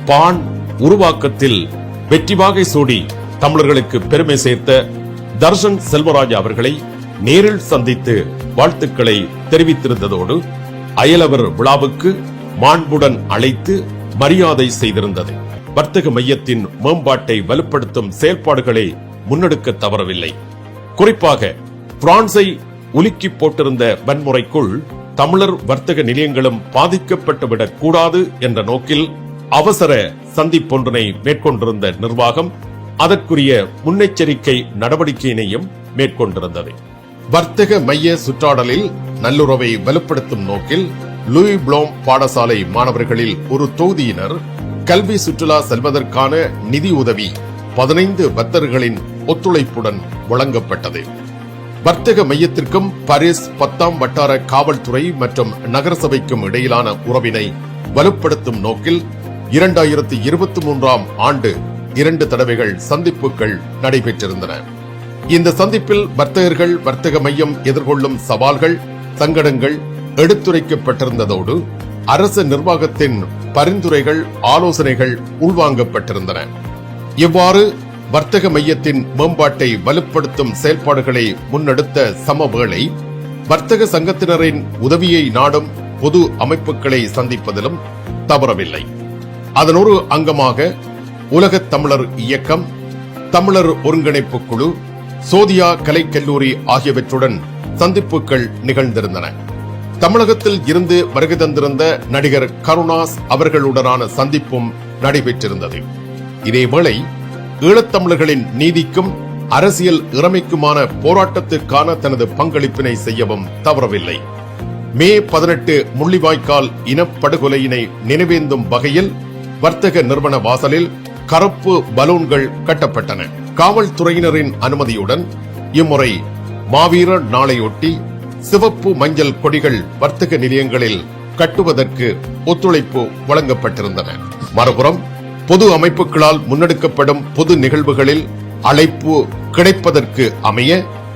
பான் உருவாக்கத்தில் வெற்றி வாகை சூடி தமிழர்களுக்கு பெருமை சேர்த்த தர்ஷன் செல்வராஜ் அவர்களை நேரில் சந்தித்து வாழ்த்துக்களை தெரிவித்திருந்ததோடு அயலவர் விழாவுக்கு மாண்புடன் அழைத்து மரியாதை செய்திருந்தது. வர்த்தக மையத்தின் மேம்பாட்டை வலுப்படுத்தும் செயல்பாடுகளை முன்னெடுக்க தவறவில்லை. குறிப்பாக பிரான்சை உலுக்கி போட்டிருந்த வன்முறைக்குள் தமிழர் வர்த்தக நிலையங்களும் பாதிக்கப்பட்டுவிடக் கூடாது என்ற நோக்கில் அவசர சந்திப்பொன்றினை மேற்கொண்டிருந்த நிர்வாகம் அதற்குரிய முன்னெச்சரிக்கை நடவடிக்கையினையும் மேற்கொண்டிருந்தது. வர்த்தக மைய சுற்றாடலில் நல்லுறவை வலுப்படுத்தும் நோக்கில் லூயி ப்ளோம் பாடசாலை மாணவர்களில் ஒரு தொகுதியினர் கல்வி சுற்றுலா செல்வதற்கான நிதி உதவி 15 வர்த்தகர்களின் ஒத்துழைப்புடன் வழங்கப்பட்டது. வர்த்தக மையத்திற்கும் பாரிஸ் 10ஆம் வட்டார காவல்துறை மற்றும் நகரசபைக்கும் இடையிலான உறவினை வலுப்படுத்தும் நோக்கில் 2023ஆம் ஆண்டு 2 தடவைகள் சந்திப்புகள் நடைபெற்றிருந்தன. இந்த சந்திப்பில் வர்த்தகர்கள் வர்த்தக மையம் எதிர்கொள்ளும் சவால்கள் சங்கடங்கள் எடுத்துரைக்கப்பட்டிருந்ததோடு அரசு நிர்வாகத்தின் பரிந்துரைகள் ஆலோசனைகள் உள்வாங்கப்பட்டிருந்தன. இவ்வாறு வர்த்தக மையத்தின் மேம்பாட்டை வலுப்படுத்தும் செயல்பாடுகளை முன்னெடுத்த சமவேளை வர்த்தக சங்கத்தினரின் உதவியை நாடும் பொது அமைப்புகளை சந்திப்பதிலும் தவறவில்லை. அதன் ஒரு அங்கமாக உலகத் தமிழர் இயக்கம், தமிழர் ஒருங்கிணைப்பு குழு, சோதியா கலைக்கல்லூரி ஆகியவற்றுடன் சந்திப்புகள் நிகழ்ந்திருந்தன. தமிழகத்தில் இருந்து வருகை தந்திருந்த நடிகர் கருணாஸ் அவர்களுடனான சந்திப்பும் நடைபெற்றிருந்தது. இதேவேளை ஈழத்தமிழர்களின் நீதிக்கும் அரசியல் இறமைக்குமான போராட்டத்திற்கான தனது பங்களிப்பினை செய்யவும் தவறவில்லை. மே 18 முள்ளிவாய்க்கால் இனப்படுகொலையினை நினைவேந்தும் வகையில் வர்த்தக நிறுவன வாசலில் கருப்பு பலூன்கள் கட்டப்பட்டன. காவல்துறையினரின் அனுமதியுடன் இம்முறை மாவீரர் நாளையொட்டி சிவப்பு மஞ்சள் கொடிகள் வர்த்தக நிலையங்களில் கட்டுவதற்கு ஒத்துழைப்பு வழங்கப்பட்டிருந்தன. மறுபுறம் பொது அமைப்புகளால் முன்னெடுக்கப்படும் பொது நிகழ்வுகளில் அழைப்பு கிடைப்பதற்கு அமைய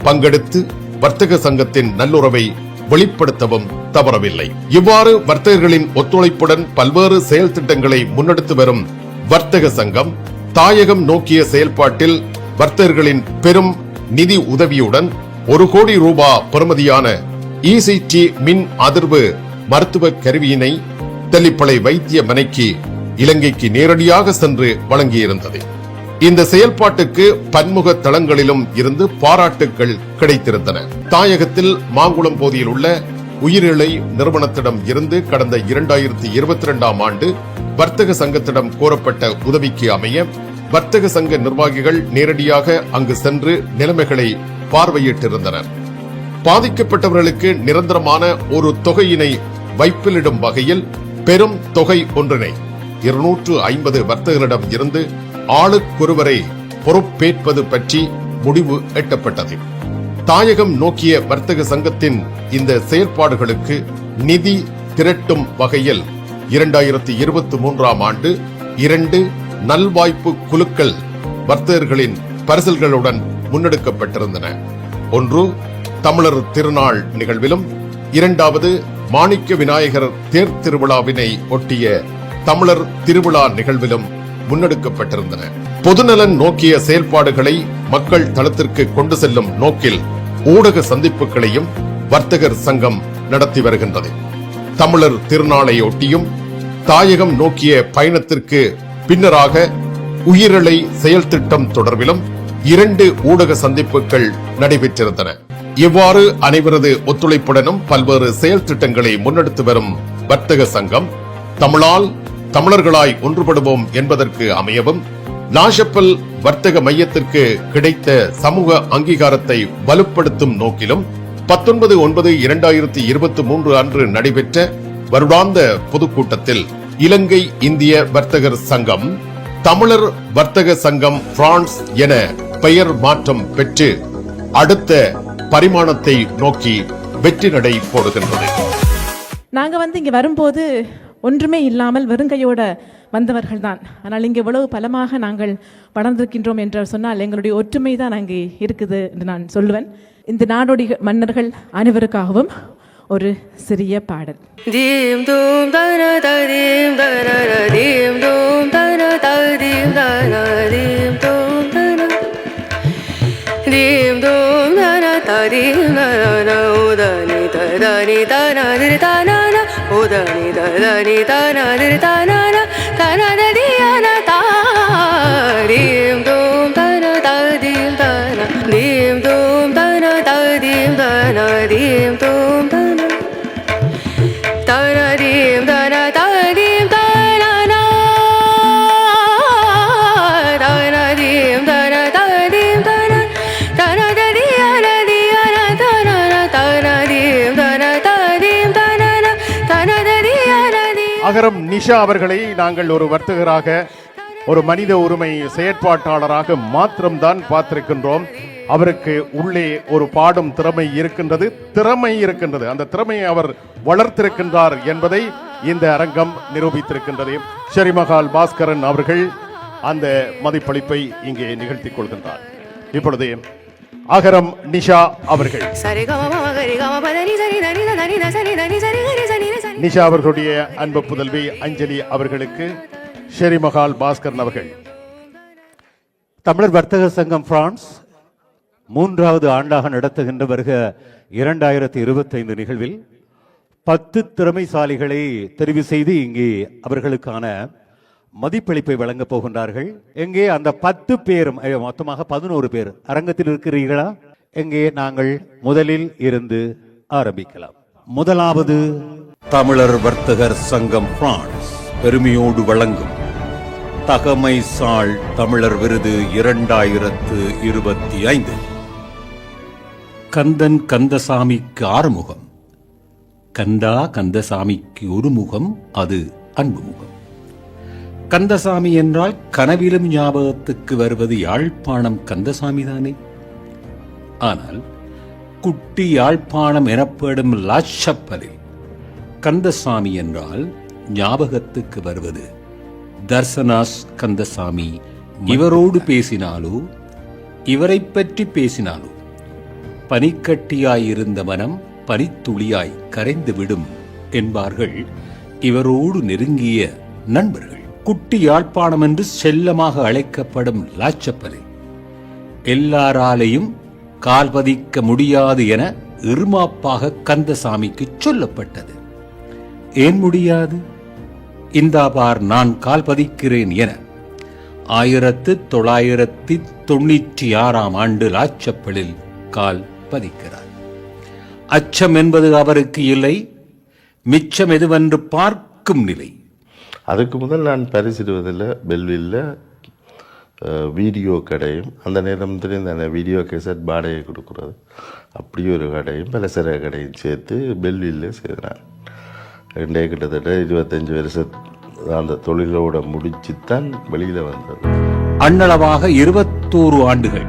பங்கெடுத்து வர்த்தக சங்கத்தின் நல்லுறவை வெளிப்படுத்தவும் தவறவில்லை. இவ்வாறு வர்த்தகர்களின் ஒத்துழைப்புடன் பல்வேறு செயல் திட்டங்களை முன்னெடுத்து வரும் வர்த்தக சங்கம் தாயகம் நோக்கிய செயல்பாட்டில் வர்த்தகர்களின் பெரும் நிதி உதவியுடன் 1 கோடி ரூபாய் பெறுமதியான ECT மின் அதிர்வு மருத்துவ கருவியினை தெல்லிப்பளை வைத்தியமனைக்கு இலங்கைக்கு நேரடியாக சென்று வழங்கியிருந்தது. இந்த செயல்பாட்டுக்கு பன்முக தளங்களிலும் இருந்து பாராட்டுகள் கிடைத்திருந்தன. தாயகத்தில் மாங்குளம் பகுதியில் உள்ள உயிரிழை நிறுவனத்திடம் இருந்து கடந்த 2022ஆம் ஆண்டு வர்த்தக சங்கத்திடம் கோரப்பட்ட உதவிக்கு அமைய வர்த்தக சங்க நிர்வாகிகள் நேரடியாக அங்கு சென்று நிலைமைகளை பார்வையிட்டிருந்தனர். பாதிக்கப்பட்டவர்களுக்கு நிரந்தரமான ஒரு தொகையினை வைப்பிலிடும் வகையில் பெரும் தொகை ஒன்றினை 250 வர்த்தகர்களிடம் இருந்து ஆளுக்கொருவரை பொறுப்பேற்பது பற்றி முடிவு எட்டப்பட்டது. தாயகம் நோக்கிய வர்த்தக சங்கத்தின் இந்த செயற்பாடுகளுக்கு நிதி திரட்டும் வகையில் 2023ஆம் ஆண்டு 2 நல்வாய்ப்பு குழுக்கள் வர்த்தகர்களின் பரிசல்களுடன் முன்னெடுக்கப்பட்டிருந்தன. ஒன்று தமிழர் திருநாள் நிகழ்விலும், இரண்டாவது மாணிக்க விநாயகர் தேர் திருவிழாவினை ஒட்டிய தமிழர் திருவிழா நிகழ்விலும் முன்னெடுக்கப்பட்டிருந்தன. பொதுநலன் நோக்கிய செயல்பாடுகளை மக்கள் தளத்திற்கு கொண்டு செல்லும் நோக்கில் ஊடக சந்திப்புகளையும் வர்த்தகர் சங்கம் நடத்தி வருகின்றது. தமிழர் திருநாளை ஒட்டியும் தாயகம் நோக்கிய பயணத்திற்கு பின்னராக உயிரிழை செயல் திட்டம் தொடர்பிலும் 2 ஊடக சந்திப்புகள் நடைபெற்றிருந்தன. இவ்வாறு அனைவரது ஒத்துழைப்புடனும் பல்வேறு செயல் திட்டங்களை முன்னெடுத்து வரும் வர்த்தக சங்கம் தமிழால் தமிழர்களாய் ஒன்றுபடுவோம் என்பதற்கு அமையவும் நாஷப்பல் வர்த்தக மையத்திற்கு கிடைத்த சமூக அங்கீகாரத்தை வலுப்படுத்தும் நோக்கிலும் 19/9/2023 அன்று நடைபெற்ற வருடாந்த பொதுக்கூட்டத்தில் இலங்கை இந்திய வர்த்தகர் சங்கம் தமிழர் வர்த்தக சங்கம் பிரான்ஸ் என பெயர் மாற்றம் பெற்று அடுத்த பரிமாணத்தை நோக்கி வெற்றி நடை போடுகின்றது. நாங்க இங்க வரும்போது ஒன்றுமே இல்லாமல் வெறுங்கையோட வந்தவர்கள் தான். ஆனால் இங்கே இவ்வளவு பலமாக நாங்கள் வளர்ந்திருக்கின்றோம் என்று சொன்னால் எங்களுடைய ஒற்றுமை தான் அங்கே இருக்குது என்று நான் சொல்லுவேன். இந்த நாடோடி மன்னர்கள் அனைவருக்காகவும் ஒரு சிறிய பாடல். தீம் தூம் தன ததீம் தன தீம் தூம் தன ததீம் தன தீம் தூம் தன தீம் தூம் தன ததீம் தன உதனி ததனி தனதிர் தனன உதனி ததனி தனதிர் தனன தனததியன தாரீம் தூம் தன ததீம் தன தீம் தூம் தன ததீம் தன தீம் தூம் தன தனதீம் தன ததீம் தனன தனதீம் தன ததீம் தன தனததியன தியன தனன தனதீம் தன ததீம் தனன தனததியன அகரம் நிஷா அவர்களை நாங்கள் ஒரு வர்த்தகராக, ஒரு மனித உரிமை செயற்பாட்டாளராக மாத்திரம்தான் பார்த்திருக்கின்றோம். அவருக்கு உள்ளே ஒரு பாடும் திறமை இருக்கின்றது. அந்த திறமையை அவர் வளர்த்திருக்கின்றார் என்பதை இந்த அரங்கம் நிரூபித்திருக்கின்றது. ஷெரிமஹால் பாஸ்கரன் அவர்கள் அந்த மதிப்பளிப்பை இங்கே நிகழ்த்திக் கொள்கின்றார். இப்பொழுது அகரம் நிஷா அவர்கள், நிஷா அவர்களுடைய அன்பு புதல்வி அஞ்சலி அவர்களுக்கு ஷெரிமஹால் பாஸ்கரன் அவர்கள். தமிழர் வர்த்தக சங்கம் பிரான்ஸ் 3வது ஆண்டாக நடத்துகின்ற வருக 2025 நிகழ்வில் 10 திறமைசாலிகளை தெரிவு செய்து இங்கே அவர்களுக்கான மதிப்பளிப்பை வழங்கப் போகின்றார்கள். எங்கே அந்த 10 பேரும், மொத்தமாக 11 பேர் அரங்கத்தில் இருக்கிறீர்களா? எங்கே நாங்கள் முதலில் இருந்து ஆரம்பிக்கலாம். முதலாவது தமிழர் வர்த்தகர் சங்கம் பிரான்ஸ் பெருமையோடு வழங்கும் தகமை சால் தமிழர் விருது 2025. கந்தன் கந்தசாமிக்கு ஆறுமுகம், கந்தா கந்தசாமிக்கு ஒரு முகம், அது அன்பு முகம். கந்தசாமி என்றால் கனவிலும் ஞாபகத்துக்கு வருவது யாழ்ப்பாணம் கந்தசாமி தானே. ஆனால் குட்டி யாழ்ப்பாணம் எனப்படும் லாச்சப்பலில் கந்தசாமி என்றால் ஞாபகத்துக்கு வருவது தர்சனாஸ் கந்தசாமி. இவரோடு பேசினாலோ இவரை பற்றி பேசினாலோ பனிக்கட்டியாயிருந்த மனம் பனித்துளியாய் கரைந்து விடும் என்பார்கள் இவரோடு நெருங்கிய நண்பர்கள். குட்டி யாழ்ப்பாணம் என்று செல்லமாக அழைக்கப்படும் லாச்சப்பலை எல்லாராலையும் கால்பதிக்க முடியாது என இருமாப்பாக கந்தசாமிக்கு சொல்லப்பட்டது. ஏன் முடியாது? இந்தாபார் நான் கால் பதிக்கிறேன் என 1996 ஆண்டு லாச்சப்பலில் கால் பதிக்கிறார். அச்சம் என்பது அவருக்கு இல்லை, மிச்சம் எதுவென்று பார்க்கும் நிலை. அதுக்கு முதல் நான் பரிசிடுவதில் பெல்வில்ல வீடியோ கடையும், அந்த நேரத்தில் இந்த வீடியோ கேசட் வாடகை கொடுக்குறது அப்படி ஒரு கடையும் பலசர கடையும் சேர்த்து பெல்வில்ல செய்கிறான். ரெண்டே கிட்டத்தட்ட 25 வருஷம் அந்த தொழிலோட முடிச்சுத்தான் வெளியில் வந்தது. அண்ணளவாக 21 ஆண்டுகள்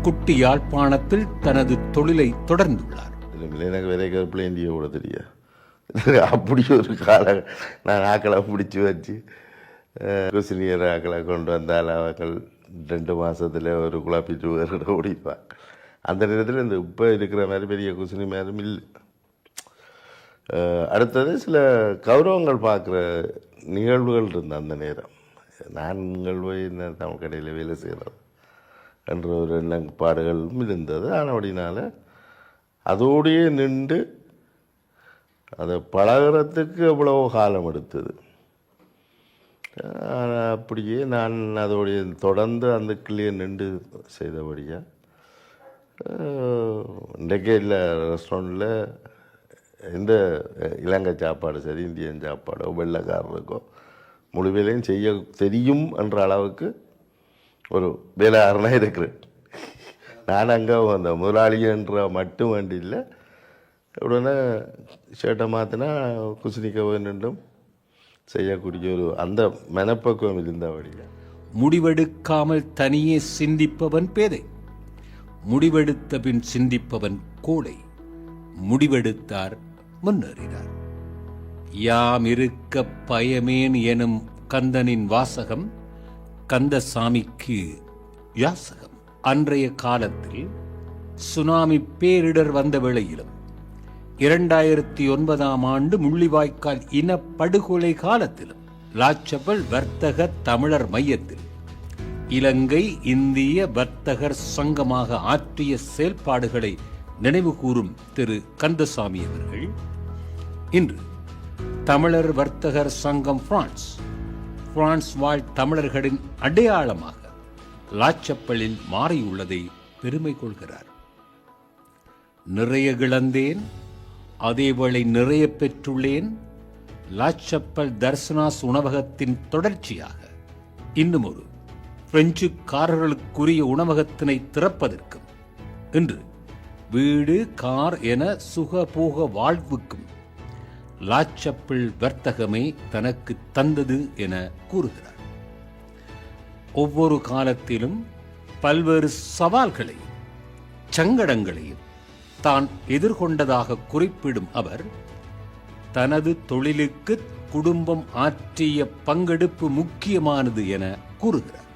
குட்டி யாழ்ப்பாணத்தில் தனது தொழிலை தொடர்ந்துள்ளார். எனக்கு வேற கருப்பில் இந்தியா கூட தெரியாது. அப்படி ஒரு கால நான் ஆக்களை பிடிச்சி வச்சு குசினியர் ஆக்களை கொண்டு வந்தால் அவர்கள் 2 மாதத்தில் ஒரு குழப்பிட்டு வேறு ஓடிப்பாங்க. அந்த நேரத்தில் இந்த இப்போ இருக்கிற மாதிரி பெரிய குசினி மாதிரியும் இல்லை. அடுத்தது சில கௌரவங்கள் பார்க்குற நிகழ்வுகள் இருந்த அந்த நேரம். நாங்கள் போய் இந்த தமிழ் கடையில் வேலை செய்கிறது என்ற ஒரு எண்ணப்பாடுகளும் இருந்தது. ஆனால் அப்படினால அதோடையே நின்று அதை பழகிறதுக்கு எவ்வளவோ காலம் எடுத்தது. அப்படியே நான் அதோடைய தொடர்ந்து அந்த கிளியை நின்று செய்தபடியாக இன்றைக்கே இல்லை ரெஸ்டாரண்ட்டில் எந்த இலங்கை சாப்பாடு சரி, இந்தியன் சாப்பாடோ வெள்ளைக்காரருக்கோ முழு வேலையும் செய்ய தெரியும் என்ற அளவுக்கு ஒரு வேலைக்காரனாக இருக்கிறேன். நான் அங்கே அந்த முதலாளின்ற மட்டும் வேண்டி இல்லை, உடனே ஷர்ட்டை மாற்றினா குசினிக்க வேண்டும் செய்யக்கூடிய ஒரு அந்த மனப்பக்குவம் இருந்தபடியாக முடிவெடுக்காமல் தனியே சிந்திப்பவன் பேதை, முடிவெடுத்த பின் சிந்திப்பவன் கோடை. முடிவெடுத்தார், முன்னேறினார். யாம் இருக்க பயமேன் எனும் கந்தனின் வாசகம் கந்தசாமிக்கு யாசகம். அன்றைய காலத்தில் சுனாமி பேரிடர் வந்த வேளையிலும் 2009ஆம் ஆண்டு முள்ளிவாய்க்கால் இனப்படுகொலை காலத்திலும் லாச்சப்பல் வர்த்தக தமிழர் மையத்தில் இலங்கை இந்திய வர்த்தகர் சங்கமாக ஆற்றிய செயல்பாடுகளை நினைவு கூறும் திரு கந்தசாமி அவர்கள் இன்று தமிழர் வர்த்தகர் சங்கம் பிரான்ஸ் வாழ் தமிழர்களின் அடையாளமாக லாச்சப்பலில் மாறியுள்ளதை பெருமை கொள்கிறார். நிறைய இழந்தேன், அதேவேளை நிறைய பெற்றுள்ளேன். லாச்சப்பல் தர்சனாஸ் உணவகத்தின் தொடர்ச்சியாக இன்னும் ஒரு பிரெஞ்சுக்காரர்களுக்குரிய உணவகத்தினை திறப்பதற்கும் இன்று வீடு கார் என சுகபோக வாழ்வுக்கும் லாச்சப்பல் வர்த்தகமே தனக்கு தந்தது என கூறுகிறார். ஒவ்வொரு காலத்திலும் பல்வேறு சவால்களையும் சங்கடங்களையும் தான் எதிர்கொண்டதாக குறிப்பிடும் அவர் தனது தொழிலுக்கு குடும்பம் ஆற்றிய பங்கெடுப்பு முக்கியமானது என கூறுகிறார்.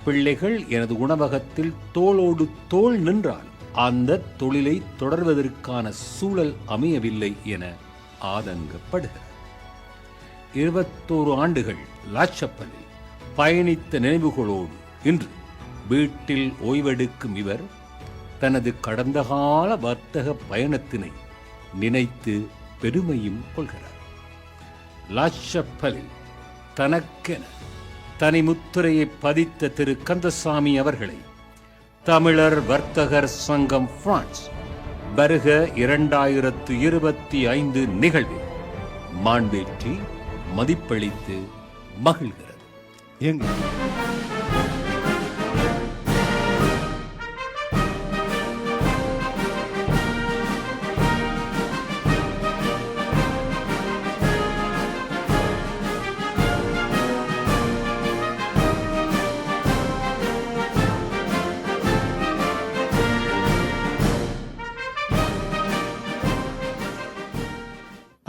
பிள்ளைகள் எனது உணவகத்தில் தோளோடு தோள் நின்றால் அந்த தொழிலை தொடர்வதற்கான சூழல் அமையவில்லை என ஆதங்கப்படுகிறார். 21 ஆண்டுகள் லாச்சப்பலில் பயணித்த நினைவுகளோடு இன்று வீட்டில் ஓய்வெடுக்கும் இவர் தனது கடந்த கால வர்த்தக பயணத்தினை நினைத்து பெருமையும் கொள்கிறார். லாச்சப்பலில் தனக்கென தனிமுத்திரையை பதித்த திரு கந்தசாமி அவர்களை தமிழர் வர்த்தகர் சங்கம் பிரான்ஸ் வருக 2025 நிகழ்வில் மாண்பேற்றி மதிப்பளித்து மகிழ்கிறது.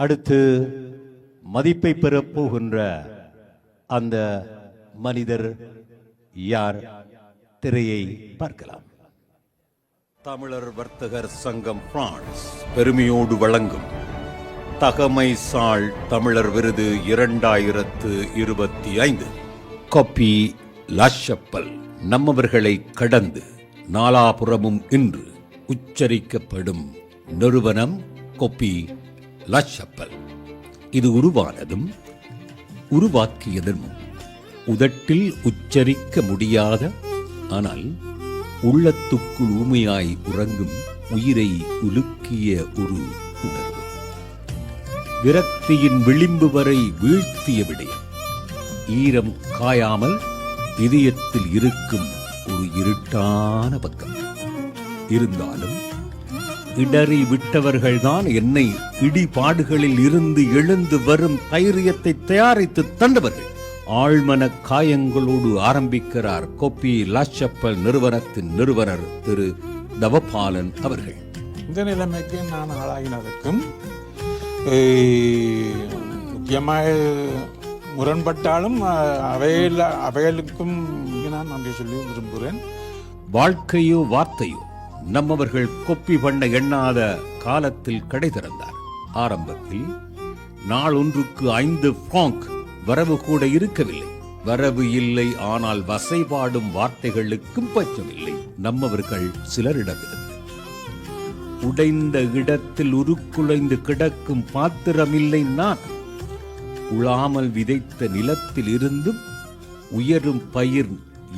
அடுத்து மதிப்பை பெறப் போகின்ற அந்த மனிதர் யார்? திரையை பார்க்கலாம். தமிழர் வர்த்தகர் சங்கம் பிரான்ஸ் பெருமையோடு வழங்கும் தகமை சால் தமிழர் விருது 2025 கொப்பி லாச்சப்பல் நம்மவர்களை கடந்து நாலாபுறமும் இன்று உச்சரிக்கப்படும் நிறுவனம் கொப்பி லாச்சப்பல். இது உருவானதும் உருவாக்கியதும் உதட்டில் உச்சரிக்க முடியாத ஆனால் உள்ளத்துக்குள் ஊமையாய் உறங்கும் உயிரை உலுக்கிய ஒரு உணர்வு. விரக்தியின் விளிம்பு வரை வீழ்த்திய விடயம் ஈரம் காயாமல் இதயத்தில் இருக்கும் ஒரு இருட்டான பக்கம். இருந்தாலும் இடறி விட்டவர்கள்தான் என்னை இடிபாடுகளில் இருந்து எழுந்து வரும் தைரியத்தை தயாரித்து தந்தவர்கள். ஆழ்மன காயங்களோடு ஆரம்பிக்கிறார் கொப்பி லாச்சப்பல் நிறுவனத்தின் நிறுவனர் திரு தவபாலன் அவர்கள். இந்த நிலைமைக்கு நான் ஆளாகினதற்கும் முக்கியமாக முரண்பட்டாலும் அவைகளுக்கும் நான் நன்றி சொல்லி விரும்புகிறேன். வாழ்க்கையோ வார்த்தையோ நம்மவர்கள் கொப்பி பண்ண எண்ணாத காலத்தில் கடை திறந்தார். ஆரம்பத்தில் நாள் ஒன்றுக்கு 5 பிராங்க் வரவு கூட இருக்கவில்லை. வரவு இல்லை, ஆனால் வசைபாடும் வார்த்தைகளுக்கும் பச்சமில்லை நம்மவர்கள் சிலரிடமிருந்து. உடைந்த இடத்தில் உருக்குலைந்து கிடக்கும் பாத்திரமில்லை நான். உழாமல் விதைத்த நிலத்தில் இருந்தும் உயரும் பயிர்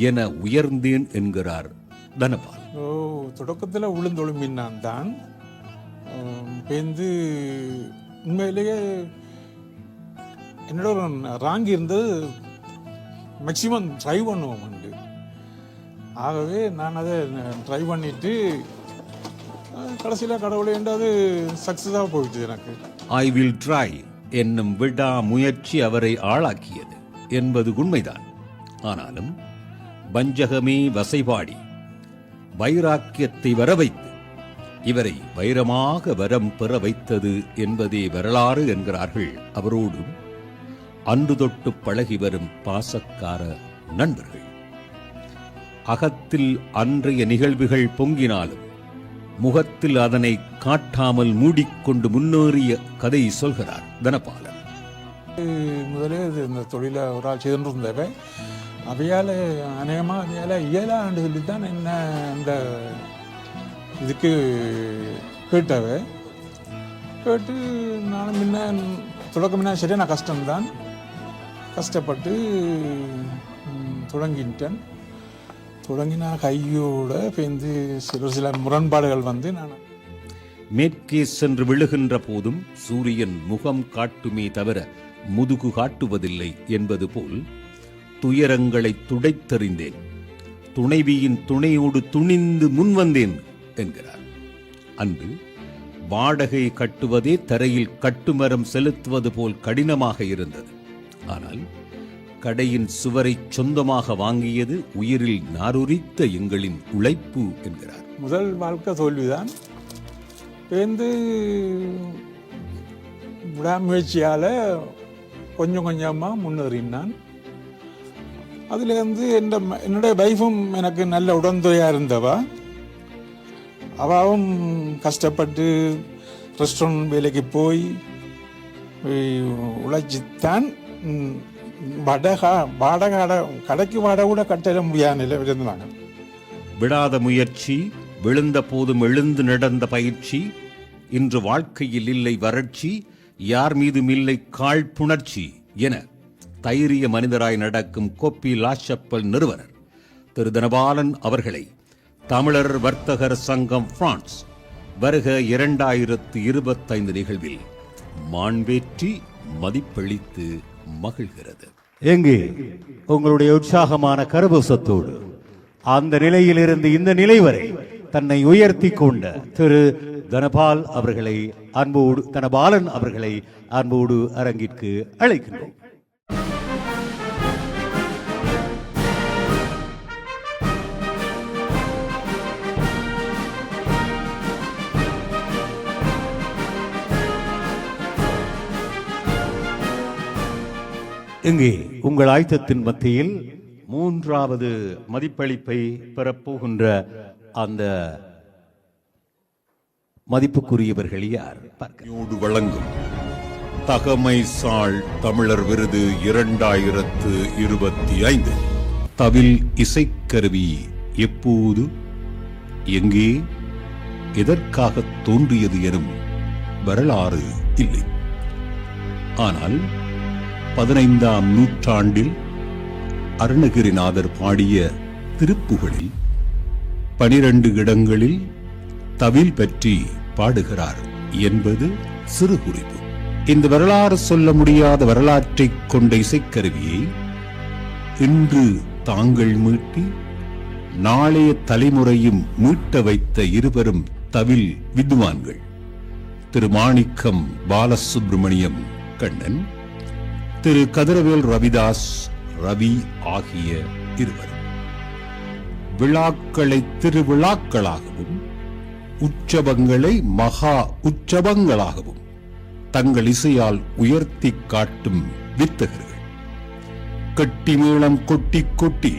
என உயர்ந்தேன் என்கிறார் தனபால். தொடக்கத்தில் உளுந்தொழும்பின் நான் தான் பேருந்து உண்மையிலேயே என்னோட ஒரு ராங்கி இருந்தது. மேக்சிமம் ட்ரை பண்ணுவோம் உண்டு. ஆகவே நான் அதை ட்ரை பண்ணிட்டு கடைசியில் கடவுளை என்றது சக்ஸஸாக போயிடுச்சு எனக்கு. ஐ வில் ட்ரை என்னும் விடா முயற்சி அவரை ஆளாக்கியது என்பது உண்மைதான். ஆனாலும் வஞ்சகமே வசைபாடி வைராக்கியத்தை வரவைத்து இவரை வைரமாக வரம் பெற வைத்தது என்பதே வரலாறு என்கிறார்கள் அவரோடு அன்று தொட்டு பழகி வரும் பாசக்கார நண்பர்கள். அகத்தில் அன்றைய நிகழ்வுகள் பொங்கினாலும் முகத்தில் அதனை காட்டாமல் மூடிக்கொண்டு முன்னேறிய கதை சொல்கிறார் தனபாலன். முதலே இந்த தொழிலை ஒரு ஆள் செய்திருந்தவை அவையால் அநேகமாக அவையால் இயலாண்டு சொல்லித்தான் என்ன இந்த இதுக்கு கேட்டவை கேட்டு நானும் முன்ன தொடக்கம்னா சரியான கஷ்டம்தான். கஷ்டப்பட்டு தொடங்கினா கையோட பேந்து சில முரண்பாடுகள் வந்து நான் மேற்கே சென்று விழுகின்ற போதும் சூரியன் முகம் காட்டுமே தவிர முதுகு காட்டுவதில்லை என்பது போல் துயரங்களை துடைத்தெறிந்தேன், துணைவியின் துணையோடு துணிந்து முன்வந்தேன் என்கிறார். அன்று வாடகை கட்டுவதே தரையில் கட்டுமரம் செலுத்துவது போல் கடினமாக இருந்தது. ஆனால் கடையின் சுவரை சொந்தமாக வாங்கியது உயிரில் நாருரித்த எங்களின் உழைப்பு என்கிறார். முதல் வாழ்க்கை தோல்விதான். பேருந்து விடாமுயற்சியால் கொஞ்சம் கொஞ்சமாக முன்னேறினான். அதுலேருந்து என்னுடைய வைஃபும் எனக்கு நல்ல உடன்துறையாக இருந்தவா. அவாவும் கஷ்டப்பட்டு ரெஸ்டாரண்ட் வேலைக்கு போய் உழைச்சித்தான் கடைக்கு வாடகை கூட கட்ட முடியாத நிலை இருந்தாங்க. விடாத முயற்சி, விழுந்த போதும் எழுந்து நடந்த பயிற்சி, இன்று வாழ்க்கையில் இல்லை வறட்சி, யார் மீதும் இல்லை காழ்ப்புணர்ச்சி என தைரிய மனிதராய் நடக்கும் கோப்பி லாஷப்பல் நிறுவனர் திரு தனபாலன் அவர்களை தமிழர் வர்த்தகர் சங்கம் பிரான்ஸ் வருக 2025 நிகழ்வில் மாண்பேற்றி மதிப்பளித்து மகிழ்கிறது. எங்கே உங்களுடைய உற்சாகமான கரபூசத்தோடு அந்த நிலையிலிருந்து இந்த நிலை வரை தன்னை உயர்த்தி கொண்ட திரு தனபாலன் அவர்களை அன்போடு அரங்கிற்கு அழைக்கின்றோம். இங்கே உங்கள் ஆயத்தத்தின் மத்தியில் மூன்றாவது மதிப்பளிப்பை பெறப்போகின்ற அந்த மதிப்புக்குரியவர்கள் யார்? வழங்கும் தகமை சால் தமிழர் விருது 2025. தவில் இசைக்கருவி எப்போது, எங்கே, எதற்காக தோன்றியது எனும் வரலாறு இல்லை. ஆனால் 15ஆம் நூற்றாண்டில் அருணகிரிநாதர் பாடிய திருப்புகழில் 12 இடங்களில் தவில் பற்றி பாடுகிறார் என்பது சிறு குறிப்பு. இந்த வரலாறு சொல்ல முடியாத வரலாற்றை கொண்ட இசைக்கருவியை இன்று தாங்கள் மீட்டி நாளைய தலைமுறையும் மீட்ட வைத்த இருவரும் தவில் வித்வான்கள் திரு மாணிக்கம் பாலசுப்ரமணியம் கண்ணன், திரு கதிரவேல் ரவிதாஸ் ரவி ஆகிய இருவரும் விழாக்களை திருவிழாக்களாகவும் உற்சவங்களை மகா உற்சவங்களாகவும் தங்கள் இசையால் உயர்த்தி காட்டும் வித்தகர்கள். கட்டி மேளம் கொட்டி கொட்டி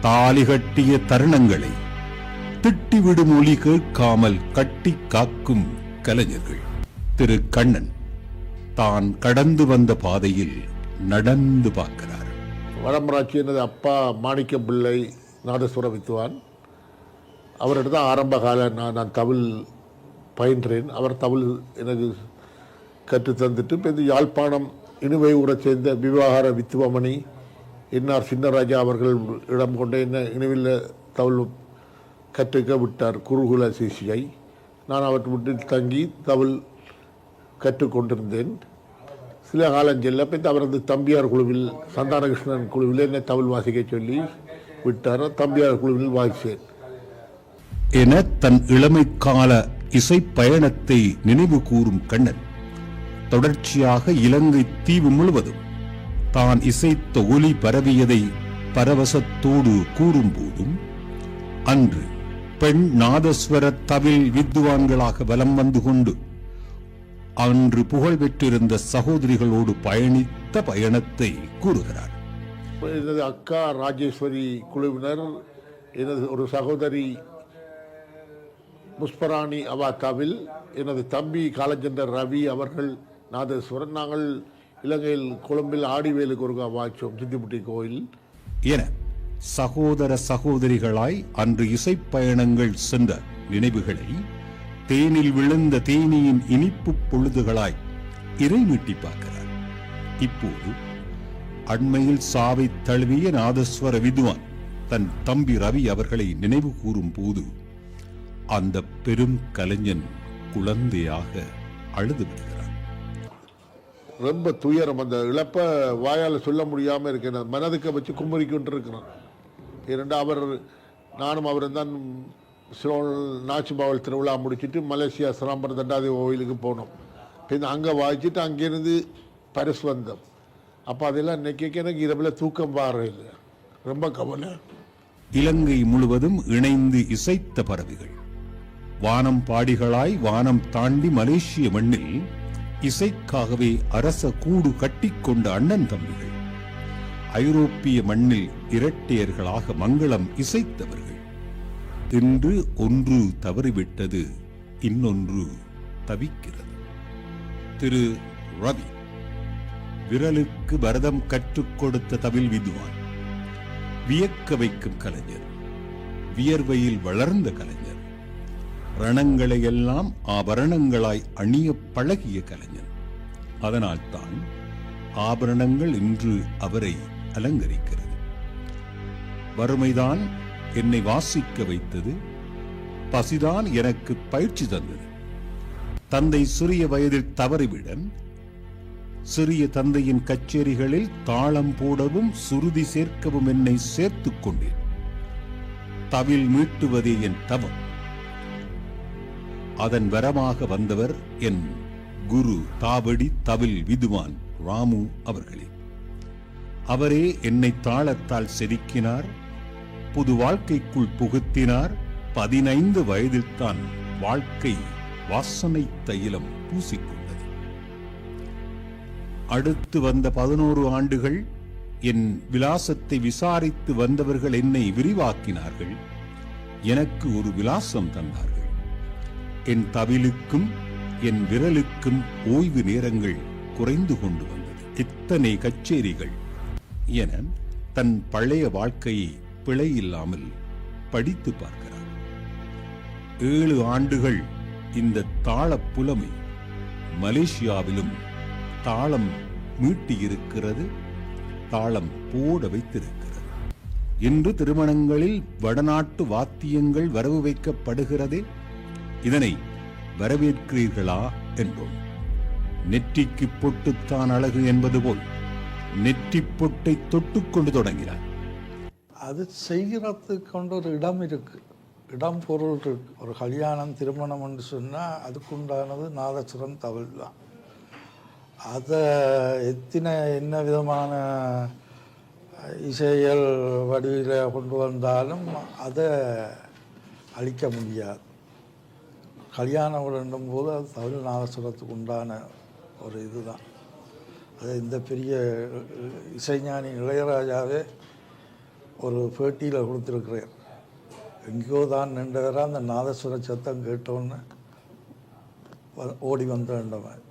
தாலி கட்டிய தருணங்களை திட்டிவிடும் ஒலி கேட்காமல் கட்டி காக்கும் கலைஞர்கள். திரு கண்ணன் தான் கடந்து வந்த பாதையில் நடந்து பார்க்கிறார். வடமராட்சி எனது அப்பா மாணிக்கம் பிள்ளை நாதஸ்வர வித்துவான். அவரிடம் தான் ஆரம்ப கால நான் தமிழ் பயின்றேன். அவர் தமிழ் எனக்கு கற்றுத்தந்துட்டு இப்போ இந்த யாழ்ப்பாணம் இணுவை ஊரை சேர்ந்த விவகார வித்துவமணி என்ஆர் சின்னராஜா அவர்கள் இடம் கொண்ட என்ன இணுவில் தமிழ் கற்றுக்க விட்டார் குருகுல சிசியை. நான் அவற்றை வீட்டில் தங்கி தமிழ் கற்றுக்கொண்டிருந்தேன். சில காலம் செல்ல பின் அவரது தம்பியார் குழுவில் சந்தானகிருஷ்ணன் குழுவில் என்னை தமிழ் வாசிக்க சொல்லி விட்டார். தம்பியார் குழுவில் வாசித்தேன் என தன் இளமை கால இசை பயணத்தை நினைவு கூறும் கண்ணன் தொடர்ச்சியாக இலங்கை தீவு முழுவதும் தான் இசைத்த ஒலி பரவியதை பரவசத்தோடு கூறும்போதும் அன்று பெண் நாதஸ்வர தவில் வித்வான்களாக வலம் வந்து கொண்டு அன்று புகழ் பெற்றிருந்த சகோதரிகளோடு பயணித்த பயணத்தை கூறுகிறார். எனது அக்கா ராஜேஸ்வரி குழுவினர், எனது ஒரு சகோதரி புஷ்பராணி அவா தவில், எனது தம்பி காலஞ்சென்ற ரவி அவர்கள் நாதஸ்வரன். நாங்கள் இலங்கையில் கொழும்பில் ஆடிவேலுக்கு ஒரு வாய்ச்சோம் சித்திமுட்டி கோயில் என சகோதர சகோதரிகளாய் அன்று இசைப்பயணங்கள் சென்ற நினைவுகளை தேனில் விழுந்த தேனியின் இனிப்பு பொழுதுகளாய் இறைமீட்டி பார்க்கிறார். இப்போது அண்மையில் சாவை தழுவிய நாதஸ்வர வித்வான் தன் தம்பி ரவி அவர்களை நினைவு கூறும் போது அந்த பெரும் கலைஞன் குழந்தையாக அழுது விடுகிறார். ரொம்ப துயரம், அந்த இழப்ப வாயால் சொல்ல முடியாம இருக்கிற மனதுக்கு வச்சு கும்பரி கொண்டு இருக்கிறான். இரண்டு அவர் நானும் அவரும் தான் நாச்சிபாவல் திருவிழா முடிச்சுட்டு மலேசியா சிராம்பரம் தண்டாதி கோயிலுக்கு போனோம். பின் அங்கே வாய்ச்சிட்டு அங்கேருந்து பரிசு வந்தோம். அப்போ அதெல்லாம் இன்னைக்கு எனக்கு இரவில் தூக்கம் பாரு இல்லை, ரொம்ப கவலை. இலங்கை முழுவதும் இணைந்து இசைத்த பறவைகள், வானம் பாடிகளாய் வானம் தாண்டி மலேசிய மண்ணில் இசைக்காகவே அரச கூடு கட்டிக்கொண்ட அண்ணன் தம்பிகள், ஐரோப்பிய மண்ணில் இரட்டையர்களாக மங்களம் இசைத்தவர்கள். இன்று ஒன்று தவறிவிட்டது, இன்னொன்று தவிக்கிறது. திரு ரவி விரலுக்கு பரதம் கற்றுக் கொடுத்த தவில் வித்வான், வியக்க வைக்கும் கலைஞர், வியர்வையில் வளர்ந்த கலைஞர், ரணங்களை எல்லாம் ஆபரணங்களாய் அணிய பழகிய கலைஞர். அதனால்தான் ஆபரணங்கள் இன்று அவரை அலங்கரிக்கிறது. வறுமைதான் என்னை வாசிக்க வைத்தது, பசிதான் எனக்கு பயிற்சி தந்தது. தந்தை சிறிய வயதில் தவறிவிட சிறிய தந்தையின் கச்சேரிகளில் தாளம் போடவும் சுருதி சேர்க்கவும் என்னை சேர்த்துக் கொண்டேன். தவில் மீட்டுவதே என் தவம். அதன் வரமாக வந்தவர் என் குரு தாவடி தவில் வித்வான் ராமு அவர்களே. அவரே என்னை தாளத்தால் செதுக்கினார், புது வாழ்க்கைக்குள் புகுத்தினார். 15 வயதில் தான் வாழ்க்கை வாசனை தைலம் பூசிக்கொண்டது. அடுத்து வந்த 11 ஆண்டுகள் என் விலாசத்தை விசாரித்து வந்தவர்கள் என்னை விரிவாக்கினார்கள். எனக்கு ஒரு விலாசம் தந்தார்கள். என் தவிலுக்கும் என் விரலுக்கும் ஓய்வு நேரங்கள் குறைந்து கொண்டு வந்தது. இத்தனை கச்சேரிகள் என தன் பழைய வாழ்க்கையை பிழை இல்லாமல் படித்து பார்க்கிறார். 7 ஆண்டுகள் இந்த தாள புலமை மலேசியாவிலும் தாளம் மீட்டியிருக்கிறது, தாளம் போட வைத்திருக்கிறது. இன்று திருமணங்களில் வடநாட்டு வாத்தியங்கள் வரவு வைக்கப்படுகிறது. இதனை வரவேற்கிறீர்களா என்றோம். நெற்றிக்கு பொட்டுத்தான் அழகு என்பது போல் நெற்றி பொட்டை தொட்டுக்கொண்டு தொடங்கினார். அது செய்கிறதுக்கு கொண்டு ஒரு இடம் இருக்கு, இடம் பொருள் இருக்கு. ஒரு கல்யாணம் திருமணம் என்று சொன்னால் அதுக்குண்டானது நாதசுரம் தவில் தான். அதை என்ன விதமான இசையல் வடிவில் கொண்டு வந்தாலும் அதை அழிக்க முடியாது. கல்யாணம் விளண்டும் போது அது தவில் நாதசுரத்துக்கு உண்டான ஒரு இதுதான். அது இந்த பெரிய இசைஞானி இளையராஜாவே ஒரு பேட்டியில் கொடுத்துருக்கிறார். எங்கேயோ தான் நின்றவரா அந்த நாதசுர சத்தம் கேட்டோன்னு ஓடி வந்த வேண்டவன்.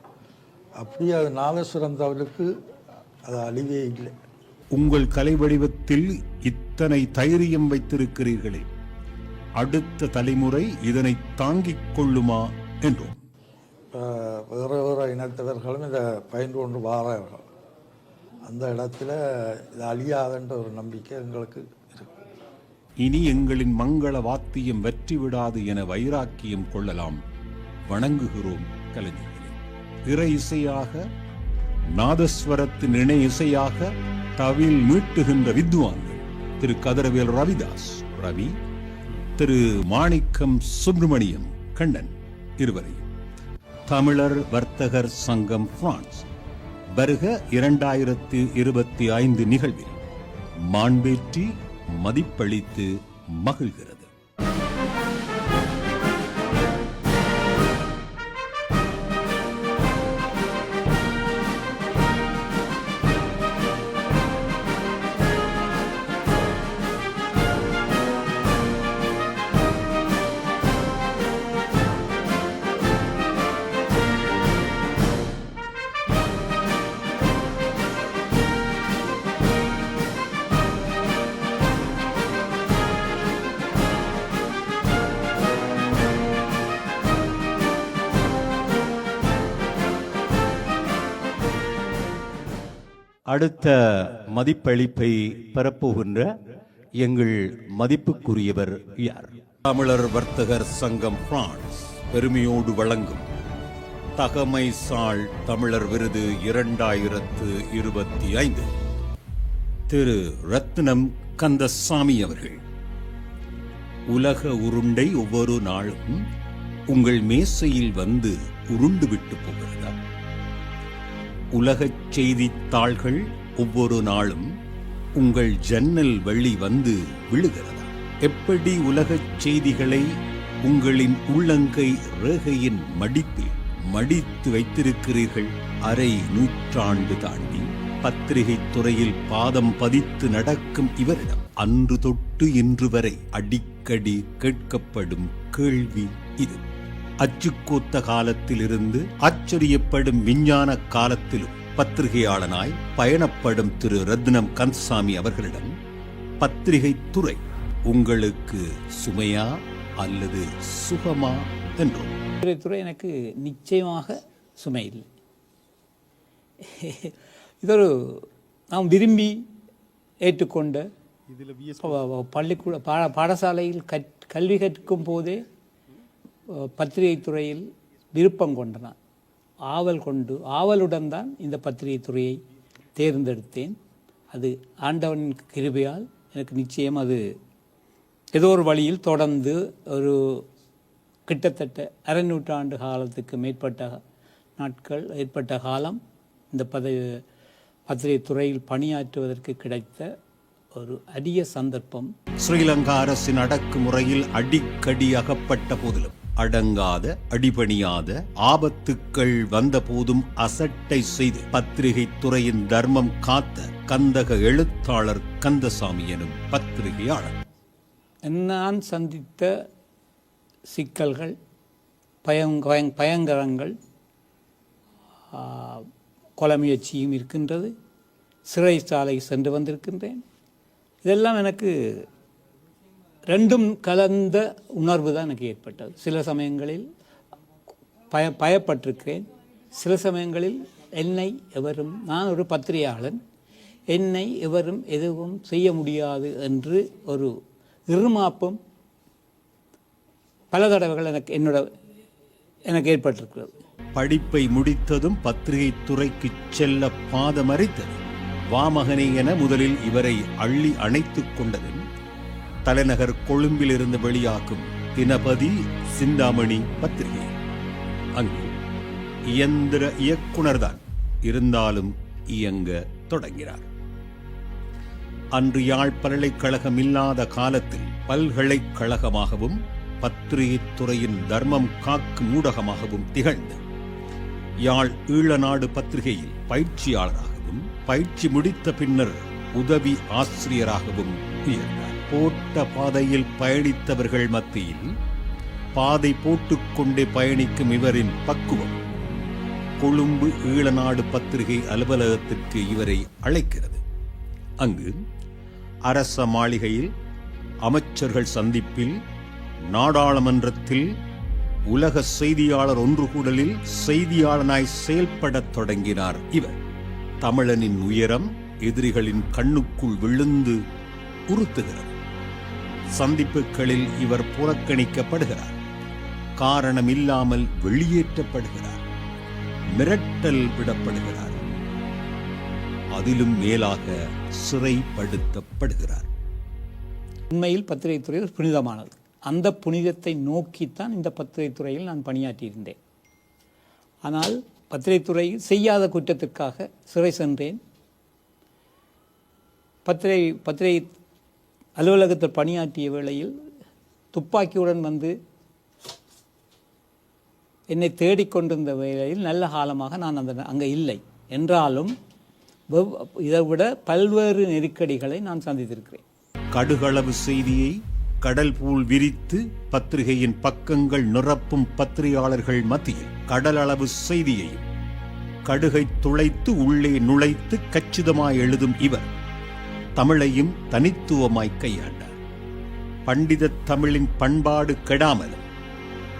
அப்படியே அது நாதசுரம் தவிலுக்கு அது அழிவே இல்லை. உங்கள் கலை வடிவத்தில் இத்தனை தைரியம் வைத்திருக்கிறீர்களே, அடுத்த தலைமுறை இதனை தாங்கிக் கொள்ளுமா என்றோம். வேறு வேறு இனத்தவர்களும் இதை பயின்று கொண்டு வாரார்கள். அந்த இடத்துல இது அழியாதுன்ற ஒரு நம்பிக்கை எங்களுக்கு இருக்கு. இனி எங்களின் மங்கள வாத்தியம் வெற்றி விடாது என வைராக்கியம் கொள்ளலாம். வணங்குகிறோம் கலைஞர்களே. இறை இசையாக, நாதஸ்வரத்தின் இணை இசையாக தவில் மீட்டுகின்ற வித்வான்கள் திரு கதிரவேல் ரவிதாஸ் ரவி, திரு மாணிக்கம் சுப்பிரமணியம் கண்ணன் இருவரையும் தமிழர் வர்த்தகர் சங்கம் பிரான்ஸ் வருக 2025 நிகழ்வில் மாண்பேற்றி மதிப்பளித்து மகிழ்கிறது. அடுத்த மதிப்பளிப்பை பெறப்போகின்ற எங்கள் மதிப்புக்குரியவர் யார்? தமிழர் வர்த்தகர் சங்கம் பிரான்ஸ் பெருமையோடு வழங்கும் தகமை சால் தமிழர் விருது 2025 திரு ரத்னம் கந்தசாமி அவர்கள். உலக உருண்டை ஒவ்வொரு நாளும் உங்கள் மேசையில் வந்து உருண்டு விட்டு போகிறதா? உலகச் செய்தித்தாள்கள் ஒவ்வொரு நாளும் உங்கள் ஜன்னல் வழி வந்து விழுகிறதா? எப்படி உலகச் செய்திகளை உங்களின் உள்ளங்கை ரேகையின் மடிப்பில் மடித்து வைத்திருக்கிறீர்கள்? அரை நூற்றாண்டு தாண்டி பத்திரிகை துறையில் பாதம் பதித்து நடக்கும் இவரிடம் அன்று தொட்டு இன்று வரை அடிக்கடி கேட்கப்படும் கேள்வி இது. அச்சுக்கோத்த காலத்திலிருந்து ஆச்சரியப்படும் விஞ்ஞான காலத்திலும் பத்திரிகையாளனாய் பயணப்படும் திரு ரத்னம் கந்தசாமி அவர்களிடம் பத்திரிகை துறை உங்களுக்கு சுமையா அல்லது சுகமா என்றோம். துறை எனக்கு நிச்சயமாக சுமை இல்லை. இதொரு நாம் விரும்பி ஏற்றுக்கொண்ட பள்ளிக்கூட பாடசாலையில் கல்வி கற்கும் போதே பத்திரிகை துறையில் விருப்பம் கொண்டனான். ஆவலுடன் தான் இந்த பத்திரிகை துறையை தேர்ந்தெடுத்தேன். அது ஆண்டவனின் கிருபையால் எனக்கு நிச்சயம் அது ஏதோ ஒரு வழியில் தொடர்ந்து ஒரு கிட்டத்தட்ட அரை நூற்றாண்டு காலத்துக்கு மேற்பட்ட நாட்கள் ஏற்பட்ட காலம் இந்த பத்திரிகை துறையில் பணியாற்றுவதற்கு கிடைத்த ஒரு அரிய சந்தர்ப்பம். ஸ்ரீலங்கா அரசின் அடக்குமுறையில் அடிக்கடி அகப்பட்ட போதிலும் அடங்காத அடிபணியாத ஆபத்துக்கள் வந்த போதும் அசட்டை செய்து பத்திரிகை துறையின் தர்மம் காத்த கந்தக எழுத்தாளர் கந்தசாமி எனும் பத்திரிகையாளர். நான் சந்தித்த சிக்கல்கள், பயங்கரங்கள், கொலை முயற்சியும் இருக்கின்றது. சிறைச்சாலை சென்று வந்திருக்கின்றேன். இதெல்லாம் எனக்கு ரெண்டும் கலந்த உணர்வு தான் எனக்கு ஏற்பட்டது. சில சமயங்களில் பயப்பட்டிருக்கிறேன். சில சமயங்களில் என்னை எவரும், நான் ஒரு பத்திரிகையாளன், என்னை எவரும் எதுவும் செய்ய முடியாது என்று ஒரு இருமாப்பும் பல தடவைகள் எனக்கு ஏற்பட்டிருக்கிறது. படிப்பை முடித்ததும் பத்திரிகை துறைக்கு செல்ல பாதமறித்தது. வாமகனே என முதலில் இவரை அள்ளி அணைத்துக் கொண்டது தலைநகர் கொழும்பில் இருந்து வெளியாகும் தினபதி சிந்தாமணி பத்திரிகை. அங்கு இயந்திர இயக்குனர்தான் இருந்தாலும் இயங்க தொடங்கினார். அன்று யாழ் பல்கலைக்கழகம் இல்லாத காலத்தில் பல்கலைக்கழகமாகவும் பத்திரிகை துறையின் தர்மம் காக்கும் ஊடகமாகவும் திகழ்ந்த யாழ் ஈழநாடு பத்திரிகையில் பயிற்சியாளராகவும் பயிற்சி முடித்த பின்னர் உதவி ஆசிரியராகவும் உயர்ந்தார். போட்ட பாதையில் பயணித்தவர்கள் மத்தியில் பாதை போட்டுக்கொண்டே பயணிக்கும் இவரின் பக்குவம் கொழும்பு ஈழநாடு பத்திரிகை அலுவலகத்திற்கு இவரை அழைக்கிறது. அங்கு அரச மாளிகையில் அமைச்சர்கள் சந்திப்பில், நாடாளுமன்றத்தில், உலக செய்தியாளர் ஒன்றுகூடலில் செய்தியாளனாய் செயல்படத் தொடங்கினார் இவர். தமிழனின் உயரம் எதிரிகளின் கண்ணுக்குள் விழுந்து உறுத்துகிறது. சந்திப்புகளில் இவர் புறக்கணிக்கப்படுகிறார். காரணம் இல்லாமல் வெளியேற்றப்படுகிறார். மிரட்டல் விடப்படுகிறார். அதிலும் மேலாக சிறைப்படுத்தப்படுகிறார். உண்மையில் பத்திரிகை துறை புனிதமானது. அந்த புனிதத்தை நோக்கித்தான் இந்த பத்திரிகை துறையில் நான் பணியாற்றியிருந்தேன். ஆனால் பத்திரிகை துறையில் செய்யாத குற்றத்திற்காக சிறை சென்றேன். பத்திரை அலுவலகத்தில் பணியாற்றிய வேளையில் துப்பாக்கியுடன் வந்து என்னை தேடிக்கொண்டிருந்த வேளையில் நல்ல காலமாக நான் அங்கே இல்லை என்றாலும் இதை விட பல்வேறு நெருக்கடிகளை நான் சந்தித்திருக்கிறேன். கடுகளவு செய்தியை கடல் போல் விரித்து பத்திரிகையின் பக்கங்கள் நிரப்பும் பத்திரிகையாளர்கள் மத்தியில் கடலளவு செய்தியையும் கடுகை துளைத்து உள்ளே நுழைத்து கச்சிதமாய் எழுதும் இவர் தமிழையும் தனித்துவமாய் கையாண்டார். பண்டித தமிழின் பண்பாடு கெடாமலும்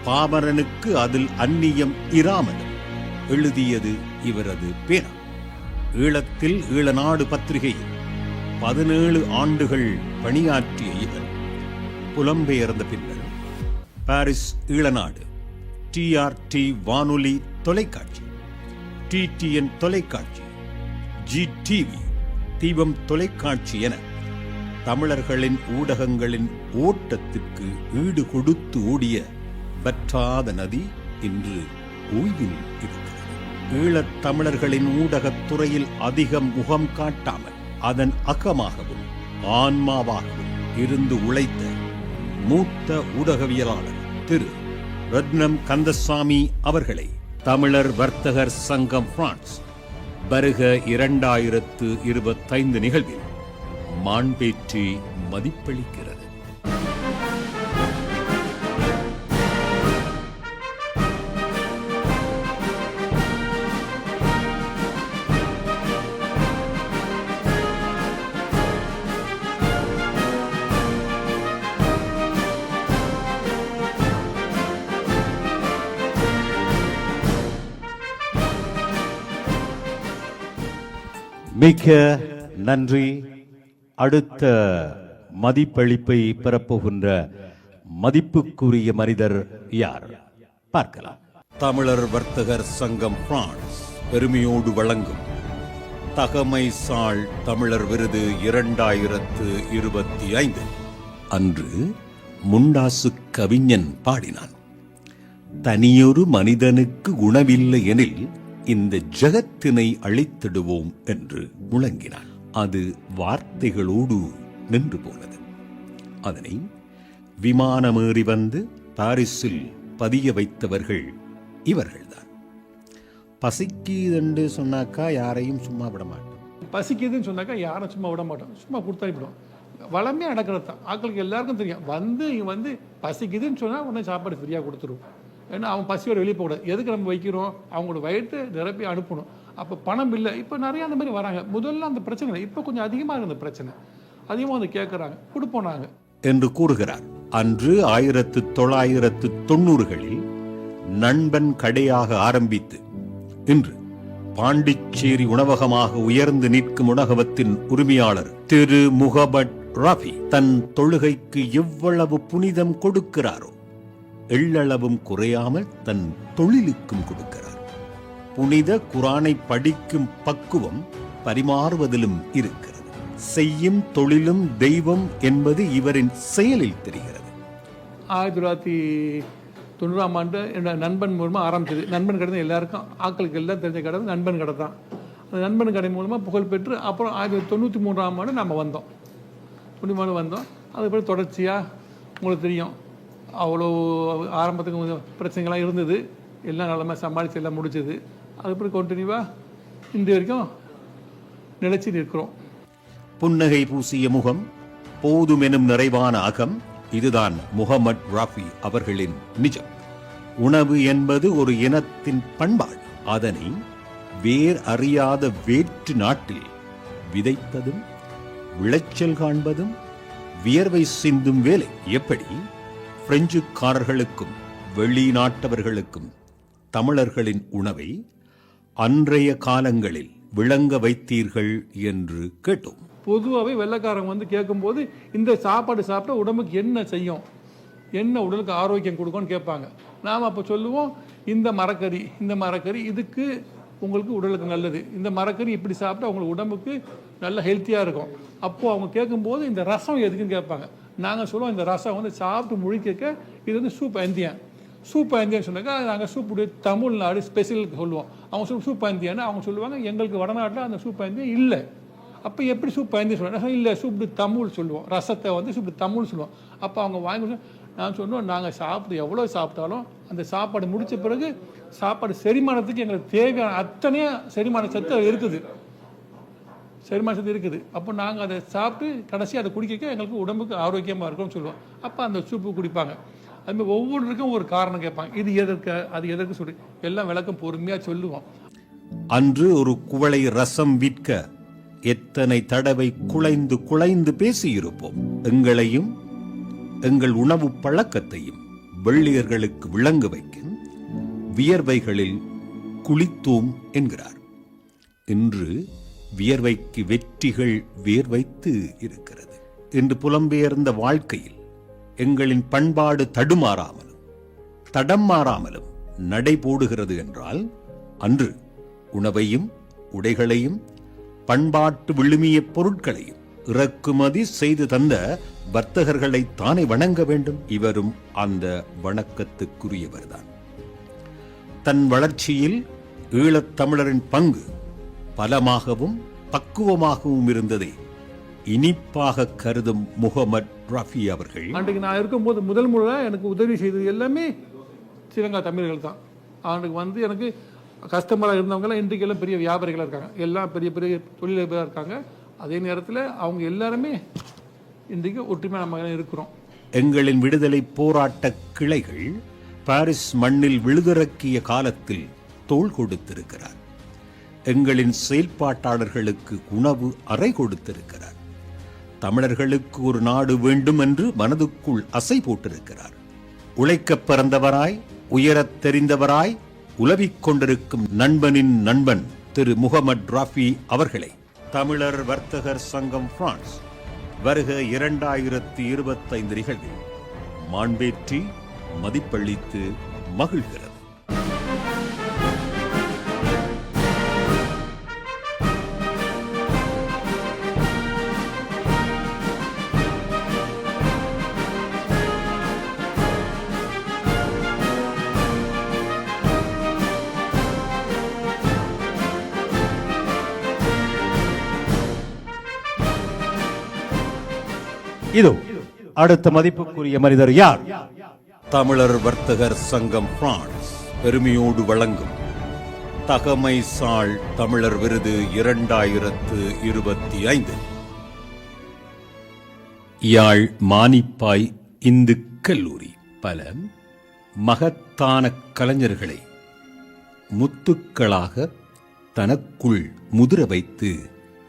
பாமரனுக்கு அதில் அந்நியம் இராமலும் எழுதியது இவரது பேனா. ஈழத்தில் ஈழநாடு பத்திரிகையில் 17 ஆண்டுகள் பணியாற்றிய இவர் புலம்பெயர்ந்த பின்னர் பாரிஸ் ஈழநாடு, டிஆர்டி வானொலி தொலைக்காட்சி, டிடிஎன் தொலைக்காட்சி, ஜிடிவி, தீபம் தொலைக்காட்சி என தமிழர்களின் ஊடகங்களின் ஓட்டத்துக்கு ஈடு கொடுத்து ஓடிய வற்றாத நதி இன்று ஓய்வில் இருக்கிறது. ஈழத் தமிழர்களின் ஊடகத் துறையில் அதிகம் முகம் காட்டாமல் அதன் அகமாகவும் ஆன்மாவாகவும் இருந்து உழைத்த மூத்த ஊடகவியலாளர் திரு ரத்னம் கந்தசாமி அவர்களை தமிழர் வர்த்தகர் சங்கம் பிரான்ஸ் வருக 2025 நிகழ்வில் மாண்பேற்றி மதிப்பளிக்கிறது. மிக்க நன்றி. அடுத்த மதிப்பளிப்பை பெறப்போகின்ற மதிப்புக்குரிய மனிதர் யார் பார்க்கலாம். தமிழர் வர்த்தகர் சங்கம் பிரான்ஸ் பெருமையோடு வழங்கும் தகமை சால் தமிழர் விருது 2025. அன்று முண்டாசு கவிஞன் பாடினான், தனியொரு மனிதனுக்கு குணமில்லை எனில் இந்த ஜகத்தினை அழித்திடுவோம் என்று முழங்கினான். அது வார்த்தைகளோடு நின்று போனது. அதனை விமானமேறி வந்து பாரிஸில் பதிய வைத்தவர்கள் இவர்கள்தான். பசிக்குதுன்னு சொன்னாக்கா யாரையும் சும்மா விட மாட்டோம். பசிக்குதுன்னு சொன்னாக்கா யாரும் சும்மா விட மாட்டோம், சும்மா கொடுத்தாடிவிடும். வளமே நடக்கிறது தான். ஆட்களுக்கு எல்லாருக்கும் தெரியும். இங்கே வந்து பசிக்குதுன்னு சொன்னால் உடனே சாப்பாடு ஃப்ரீயாக கொடுத்துருவோம். ஏன்னா அவன் பசியோட வெளியே போகக்கூடாது. எதுக்கு நம்ம வைக்கிறோம்? அவங்களோட வயிற்று நிரப்பி அனுப்பணும். அப்போ பணம் இல்லை. இப்போ நிறைய அந்த மாதிரி வராங்க. முதல்ல அந்த பிரச்சனை இல்லை, இப்போ கொஞ்சம் அதிகமாக இருந்த பிரச்சனை அதிகமாக வந்து கேட்குறாங்க, கொடுப்போம் நாங்கள் என்று கூறுகிறார். அன்று 1990களில் நண்பன் கடையாக ஆரம்பித்து இன்று பாண்டிச்சேரி உணவகமாக உயர்ந்து நிற்கும் உணவகத்தின் உரிமையாளர் திரு முகமட் ரஃபி தன் தொழுகைக்கு எவ்வளவு புனிதம் கொடுக்கிறாரோ எள்ளளவும் குறையாமல் தன் தொழிலுக்கும் கொடுக்கிறார். புனித குரானை படிக்கும் பக்குவம் பரிமாறுவதிலும் இருக்கிறது. செய்யும் தொழிலும் தெய்வம் என்பது இவரின் செயலில் தெரிகிறது. 1990ஆம் ஆண்டு என்னோட நண்பன் மூலமாக ஆரம்பிச்சது. நண்பன் கடை எல்லாருக்கும் ஆட்களுக்கு எல்லாம் தெரிஞ்ச கடை நண்பன் கடை தான். அந்த நண்பன் கடை மூலமாக புகழ்பெற்று அப்புறம் 1993ஆம் ஆண்டு நம்ம வந்தோம். அதுக்கப்புறம் தொடர்ச்சியாக உங்களுக்கு தெரியும் அவ்வளோ ஆரம்பத்துக்கு கொஞ்சம் பிரச்சனைகள்லாம் இருந்தது. எல்லாம் நல்லமாக சமாளித்து எல்லாம் முடிச்சது. அதுக்கப்புறம் கண்டினியூவாக இந்த வரைக்கும் நிலைச்சி நிற்கிறோம். புன்னகை பூசிய முகம், போதுமெனும் நிறைவான அகம், இதுதான் முகமட் ரஃபி அவர்களின் நிஜம். உணவு என்பது ஒரு இனத்தின் பண்பாடு. அதனை வேர் அறியாத வேற்று நாட்டில் விதைப்பதும் விளைச்சல் காண்பதும் வியர்வை சிந்தும் வேலை. எப்படி பிரெஞ்சுக்காரர்களுக்கும் வெளிநாட்டவர்களுக்கும் தமிழர்களின் உணவை அன்றைய காலங்களில் விளங்க வைத்தீர்கள் என்று கேட்டோம். பொதுவாகவே வெள்ளைக்காரங்க வந்து கேட்கும்போது இந்த சாப்பாடு சாப்பிட்டா உடம்புக்கு என்ன செய்யும், என்ன உடலுக்கு ஆரோக்கியம் கொடுக்கும்னு கேட்பாங்க. நாம் அப்போ சொல்லுவோம், இந்த மரக்கறி இதுக்கு உங்களுக்கு உடலுக்கு நல்லது, இந்த மரக்கறி இப்படி சாப்பிட்டா உங்களுக்கு உடம்புக்கு நல்ல ஹெல்த்தியாக இருக்கும். அப்போது அவங்க கேட்கும்போது இந்த ரசம் எதுக்குன்னு கேட்பாங்க. நாங்கள் சொல்லுவோம், இந்த ரசம் வந்து சாப்பிட்டு முழிக்க இது வந்து சூப் அந்தியன். சூப் அந்தியன்னு சொன்னாக்கா நாங்கள் சூப்புடைய தமிழ்நாடு ஸ்பெஷல் சொல்லுவோம். அவங்க சூப் அந்தியான்னு அவங்க சொல்லுவாங்க. எங்களுக்கு வடநாட்டில் அந்த சூப் அந்தியம் இல்லை. அப்போ எப்படி சூப் பயந்து சொல்லுவாங்க, இல்லை சூப்பு தமிழ் சொல்லுவோம், ரசத்தை வந்து சூப்பு தமிழ் சொல்லுவோம். அப்போ அவங்க வாங்கி நான் சொன்னோம், நாங்கள் எவ்வளோ சாப்பிட்டாலும் அந்த சாப்பாடு முடித்த பிறகு சாப்பாடு செரிமானத்துக்கு எங்களுக்கு தேவையான அத்தனையும் செரிமான சத்து இருக்குது, செரிமான சத்து இருக்குது. அப்போ நாங்கள் அதை சாப்பிட்டு கடைசி அதை குடிக்க எங்களுக்கு உடம்புக்கு ஆரோக்கியமாக இருக்கும்னு சொல்லுவோம். அப்போ அந்த சூப்பு குடிப்பாங்க. அதுமாதிரி ஒவ்வொருக்கும் ஒரு காரணம் கேட்பாங்க, இது எதற்கு அது எதற்கு சொல்லி எல்லாம் விளக்கம் பொறுமையாக சொல்லுவோம். அன்று ஒரு குவளை ரசம் விற்க எத்தனை தடவை குலைந்து குலைந்து பேசியிருப்போம். எங்களையும் எங்கள் உணவு பழக்கத்தையும் வெள்ளியர்களுக்கு விளங்க வைக்கும் வியர்வைகளில் குளித்தோம் என்கிறார். இன்று வியர்வைக்கு வெற்றிகள் வியர்வைத்து இருக்கிறது. இன்று புலம்பெயர்ந்த வாழ்க்கையில் எங்களின் பண்பாடு தடுமாறாமலும் தடம் மாறாமலும் நடைபோடுகிறது என்றால், அன்று உணவையும் உடைகளையும் பண்பாட்டு விழுமிய பொருட்களையும் இறக்குமதி செய்து தந்த வர்த்தகர்களை தானே வணங்க வேண்டும். இவரும் அந்த வணக்கத்துக்குரியவர்தான். தன் வளர்ச்சியில் ஈழத் தமிழரின் பங்கு பலமாகவும் பக்குவமாகவும் இருந்ததை இனிப்பாக கருதும் முகமது ரஃபி அவர்கள், அன்றைக்கு நான் இருக்கும்போது முதல் முறையாக எனக்கு உதவி செய்தது எல்லாமே ஸ்ரீலங்கா தமிழர்கள் தான். அவனுக்கு வந்து எனக்கு கஸ்டமராக இருந்தவங்கலாம் இன்றைக்கு எல்லாம் பெரிய வியாபாரிகளாக இருக்காங்க, எல்லாம் பெரிய பெரிய தொழிலதிபராக இருக்காங்க. அதே நேரத்தில் அவங்க எல்லாருமே இன்றைக்கு ஒற்றுமை நம்ம இருக்கிறோம். எங்களின் விடுதலை போராட்ட கிளைகள் பாரிஸ் மண்ணில் விழுதிறக்கிய காலத்தில் தோள் கொடுத்திருக்கிறார். எங்களின் செயல்பாட்டாளர்களுக்கு உணவு அறை கொடுத்திருக்கிறார். தமிழர்களுக்கு ஒரு நாடு வேண்டும் என்று மனதுக்குள் அசை போட்டிருக்கிறார். உழைக்கப் பிறந்தவராய் உயரத் தெரிந்தவராய் உலவிக் கொண்டிருக்கும் நண்பனின் நண்பன் திரு முகமது ரஃபி அவர்களை தமிழர் வர்த்தகர் சங்கம் பிரான்ஸ் வருக 2025 நிகழ்வில் மாண்பேற்றி மதிப்பளித்து மகிழ்கிறது. இதோ அடுத்த மதிப்புக்குரிய மனிதர் யார்? தமிழர் வர்த்தகர் சங்கம் பிரான்ஸ் பெருமையோடு வழங்கும் தகமை சால் தமிழர் விருது 2025. யாழ் மானிப்பாய் இந்து கல்லூரி பல மகத்தான கலைஞர்களை முத்துக்களாக தனக்குள் முதிர வைத்து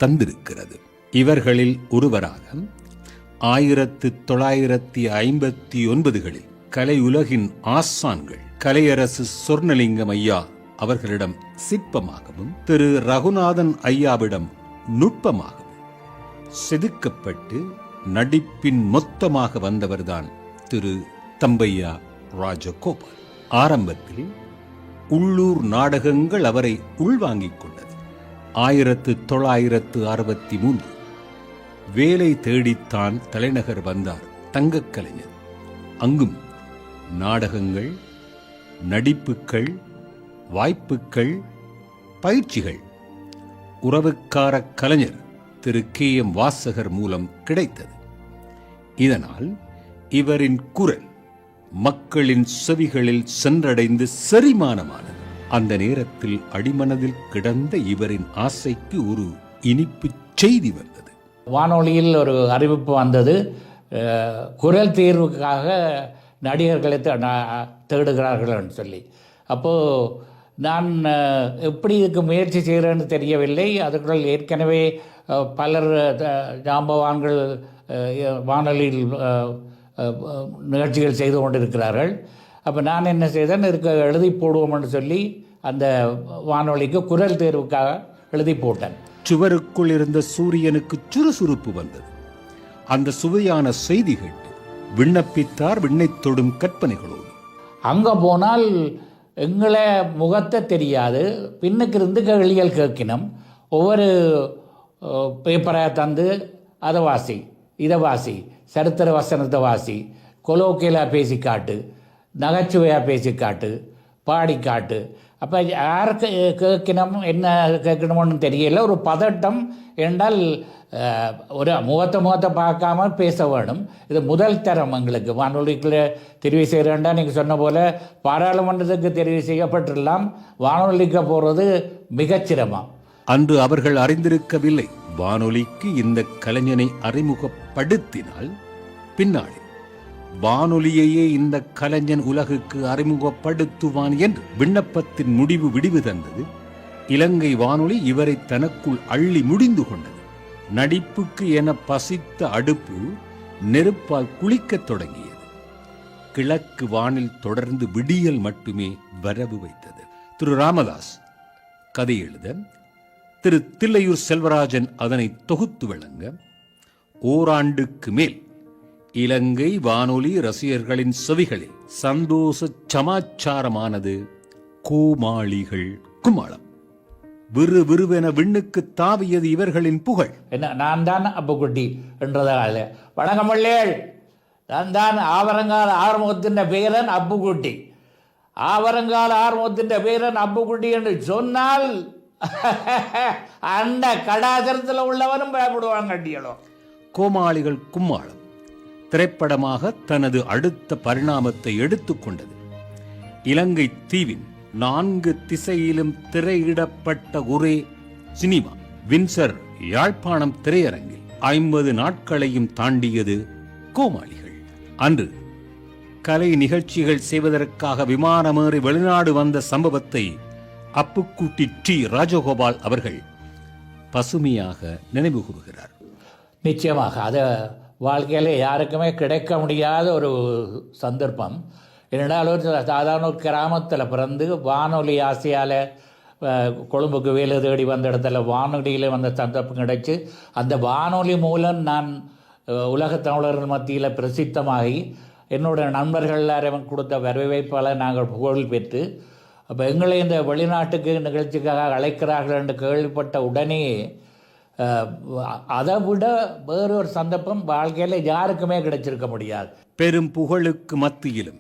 தந்திருக்கிறது. இவர்களில் ஒருவராக 1959களில் கலையுலகின் ஆசான்கள் கலையரசு சொர்ணலிங்கம் ஐயா அவர்களிடம் சிற்பமாகவும் திரு ரகுநாதன் ஐயாவிடம் நுட்பமாகவும் செதுக்கப்பட்டு நடிப்பின் மொத்தமாக வந்தவர்தான் திரு தம்பையா ராஜகோபால். ஆரம்பத்தில் உள்ளூர் நாடகங்கள் அவரை உள்வாங்கிக் கொண்டது. 1963 வேலை தேடித்தான் தலைநகர் வந்தார் தங்கக் கலைஞர். அங்கும் நாடகங்கள், நடிப்புகள், வாய்ப்புகள், பயிற்சிகள் உறவுக்கார கலைஞர் திரு KM வாசகர் மூலம் கிடைத்தது. இதனால் இவரின் குரல் மக்களின் செவிகளில் சென்றடைந்து செரிமானமானது. அந்த நேரத்தில் அடிமனதில் கிடந்த இவரின் ஆசைக்கு ஒரு இனிப்பு செய்தி வந்தது. வானொலியில் ஒரு அறிவிப்பு வந்தது, குரல் தேர்வுக்காக நடிகர்களை தேடுகிறார்கள் சொல்லி. அப்போது நான் எப்படி இதுக்கு முயற்சி செய்கிறேன்னு தெரியவில்லை. அதுக்குள் ஏற்கனவே பலர் ஜாம்பவான்கள் வானொலியில் நிகழ்ச்சிகள் செய்து கொண்டிருக்கிறார்கள். அப்போ நான் என்ன செய்தேன், இதுக்கு எழுதி போடுவோம்னு சொல்லி அந்த வானொலிக்கு குரல் தேர்வுக்காக எழுதி போட்டேன். சுவருக்குள் இருந்த சூரியனுக்கு சுறுசுறுப்பு வந்தது. அந்த சுவையான செய்தி கேட்டு விண்ணப்பித்தார் விண்ணை தொடும் கற்பனைகளோடு. அங்கே போனால் எங்களை முகத்தை தெரியாது, பின்னுக்கு இருந்து கேள்விகள் கேட்கினோம். ஒவ்வொரு பேப்பரை தந்து அதை வாசி, இதை வாசி, சரித்திர வசனத்தை வாசி, கொலோக்கியலாக பேசி காட்டு, நகைச்சுவையாக பேசி காட்டு, பாடி காட்டு. அப்போ யாருக்கு கேட்கணும் என்ன கேட்கணும்னு தெரியல, ஒரு பதட்டம் என்றால் ஒரு முகத்தை பார்க்காம பேச வேணும். இது முதல் தரம் எங்களுக்கு வானொலிக்குள்ள தெரிவு செய்கிறேன்டா. நீங்கள் சொன்ன போல் பாராளுமன்றத்துக்கு தெரிவு செய்யப்பட்டிடலாம், வானொலிக்கு போகிறது மிகச்சிரமம். அன்று அவர்கள் அறிந்திருக்கவில்லை வானொலிக்கு இந்த கலைஞனை அறிமுகப்படுத்தினால் பின்னாடி வானொலியையே இந்த கலைஞன் உலகுக்கு அறிமுகப்படுத்துவான் என்று. விண்ணப்பத்தின் விடிவு தந்தது. இலங்கை வானொலி இவரை தனக்குள் அள்ளி முடிந்து கொண்டது. நடிப்புக்கு என பசித்த அடுப்பு நெருப்பால் குளிக்கத் தொடங்கியது. கிழக்கு வானில் தொடர்ந்து விடியல் மட்டுமே வரவு வைத்தது. திரு ராமதாஸ் கதை எழுத, திரு தில்லையூர் செல்வராஜன் அதனை தொகுத்து வழங்க, ஓராண்டுக்கு மேல் இலங்கை வானொலி ரசிகர்களின் செவிகளில் சந்தோஷ சமாச்சாரமானது கோமாளிகள் கும்மாளம். விறுவிறுவென விண்ணுக்கு தாவியது இவர்களின் புகழ். என்ன, நான் தான் அப்புக்குட்டி என்றதால வணக்கம் பிள்ளைகள், நான் தான் ஆவரங்கால ஆறுமுகத்தின் பேரன் அப்புக்குட்டி. ஆவரங்கால ஆறுமுகத்தின் பேரன் அப்புக்குட்டி என்று சொன்னால் அந்த கடாச்சரத்தில் உள்ளவனும் பயப்படுவாங்க. அடியலோ கோமாளிகள் கும்மாளம் திரைப்படமாக தனது அடுத்த பரிணாமத்தை எடுத்துக்கொண்டது. இலங்கை தீவின் 4 திசையிலும் திரையிடப்பட்ட ஒரே சினிமா வின்சர் யாழ்ப்பாணம் திரையரங்கில் 50 நாட்களையும் தாண்டியது கோமாளிகள். அன்று கலை நிகழ்ச்சிகள் செய்வதற்காக விமானமேறி வெளிநாடு வந்த சம்பவத்தை அப்புக்குட்டி டி ராஜகோபால் அவர்கள் பசுமையாக நினைவு கூறுகிறார். நிச்சயமாக அது வாழ்க்கையில் யாருக்குமே கிடைக்க முடியாத ஒரு சந்தர்ப்பம். என்னென்னால் ஒரு சாதாரண ஒரு கிராமத்தில் பிறந்து வானொலி ஆசையால் கொழும்புக்கு வேலை தேடி வந்த இடத்துல வானொலியில் வந்த சந்தர்ப்பம் கிடைச்சி, அந்த வானொலி மூலம் நான் உலகத் தமிழர்கள் மத்தியில் பிரசித்தமாகி என்னோட நண்பர்கள் எல்லாரும் கொடுத்த வரவேற்பால் நாங்கள் புகழ் பெற்று, அப்போ எங்களை இந்த வெளிநாட்டுக்கு நிகழ்ச்சிக்காக அழைக்கிறார்கள் என்று கேள்விப்பட்ட உடனே அதை விட வேறொரு சந்தர்ப்பம் வாழ்க்கையில் யாருக்குமே கிடைச்சிருக்க முடியாது. பெரும் புகழுக்கு மத்தியிலும்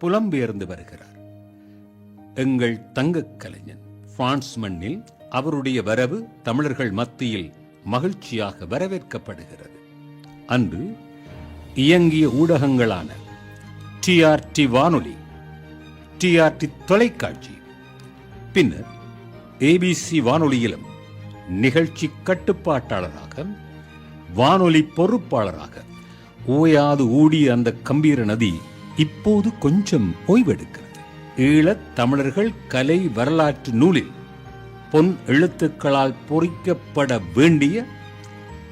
புலம்பெயர்ந்து வருகிறார் எங்கள் தங்க கலைஞன். பிரான்ஸ் மண்ணில் அவருடைய வரவு தமிழர்கள் மத்தியில் மகிழ்ச்சியாக வரவேற்கப்படுகிறது. அன்று இயங்கிய ஊடகங்களான டிஆர்டி வானொலி, டிஆர்டி தொலைக்காட்சி, பின்னர் ஏபிசி வானொலியிலும் நிகழ்ச்சி கட்டுப்பாட்டாளராக, வானொலி பொறுப்பாளராக ஓயாது ஓடிய அந்த கம்பீர நதி இப்போது கொஞ்சம் ஓய்வெடுக்கிறது. ஈழத் தமிழர்கள் கலை வரலாற்று நூலில் பொன் எழுத்துக்களால் பொறிக்கப்பட வேண்டிய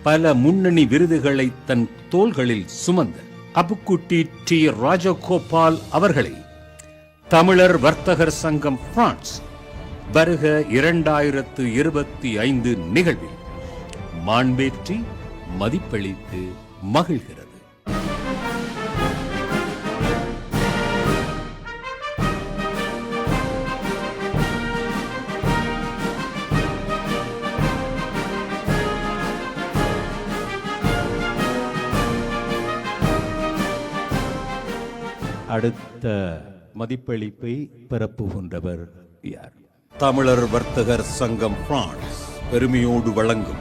பல முன்னணி விருதுகளை தன் தோள்களில் சுமந்த அப்புக்குட்டி டி ராஜகோபால் அவர்களை தமிழர் வர்த்தகர் சங்கம் பிரான்ஸ் வருக 2025 நிகழ்வில் மாண்பேற்றி மதிப்பளித்து மகிழ்கிறது. அடுத்த மதிப்பளிப்பை பெறப்புகின்றவர் யார்? தமிழர் வர்த்தகர் சங்கம் பிரான்ஸ் பெருமையோடு வழங்கும்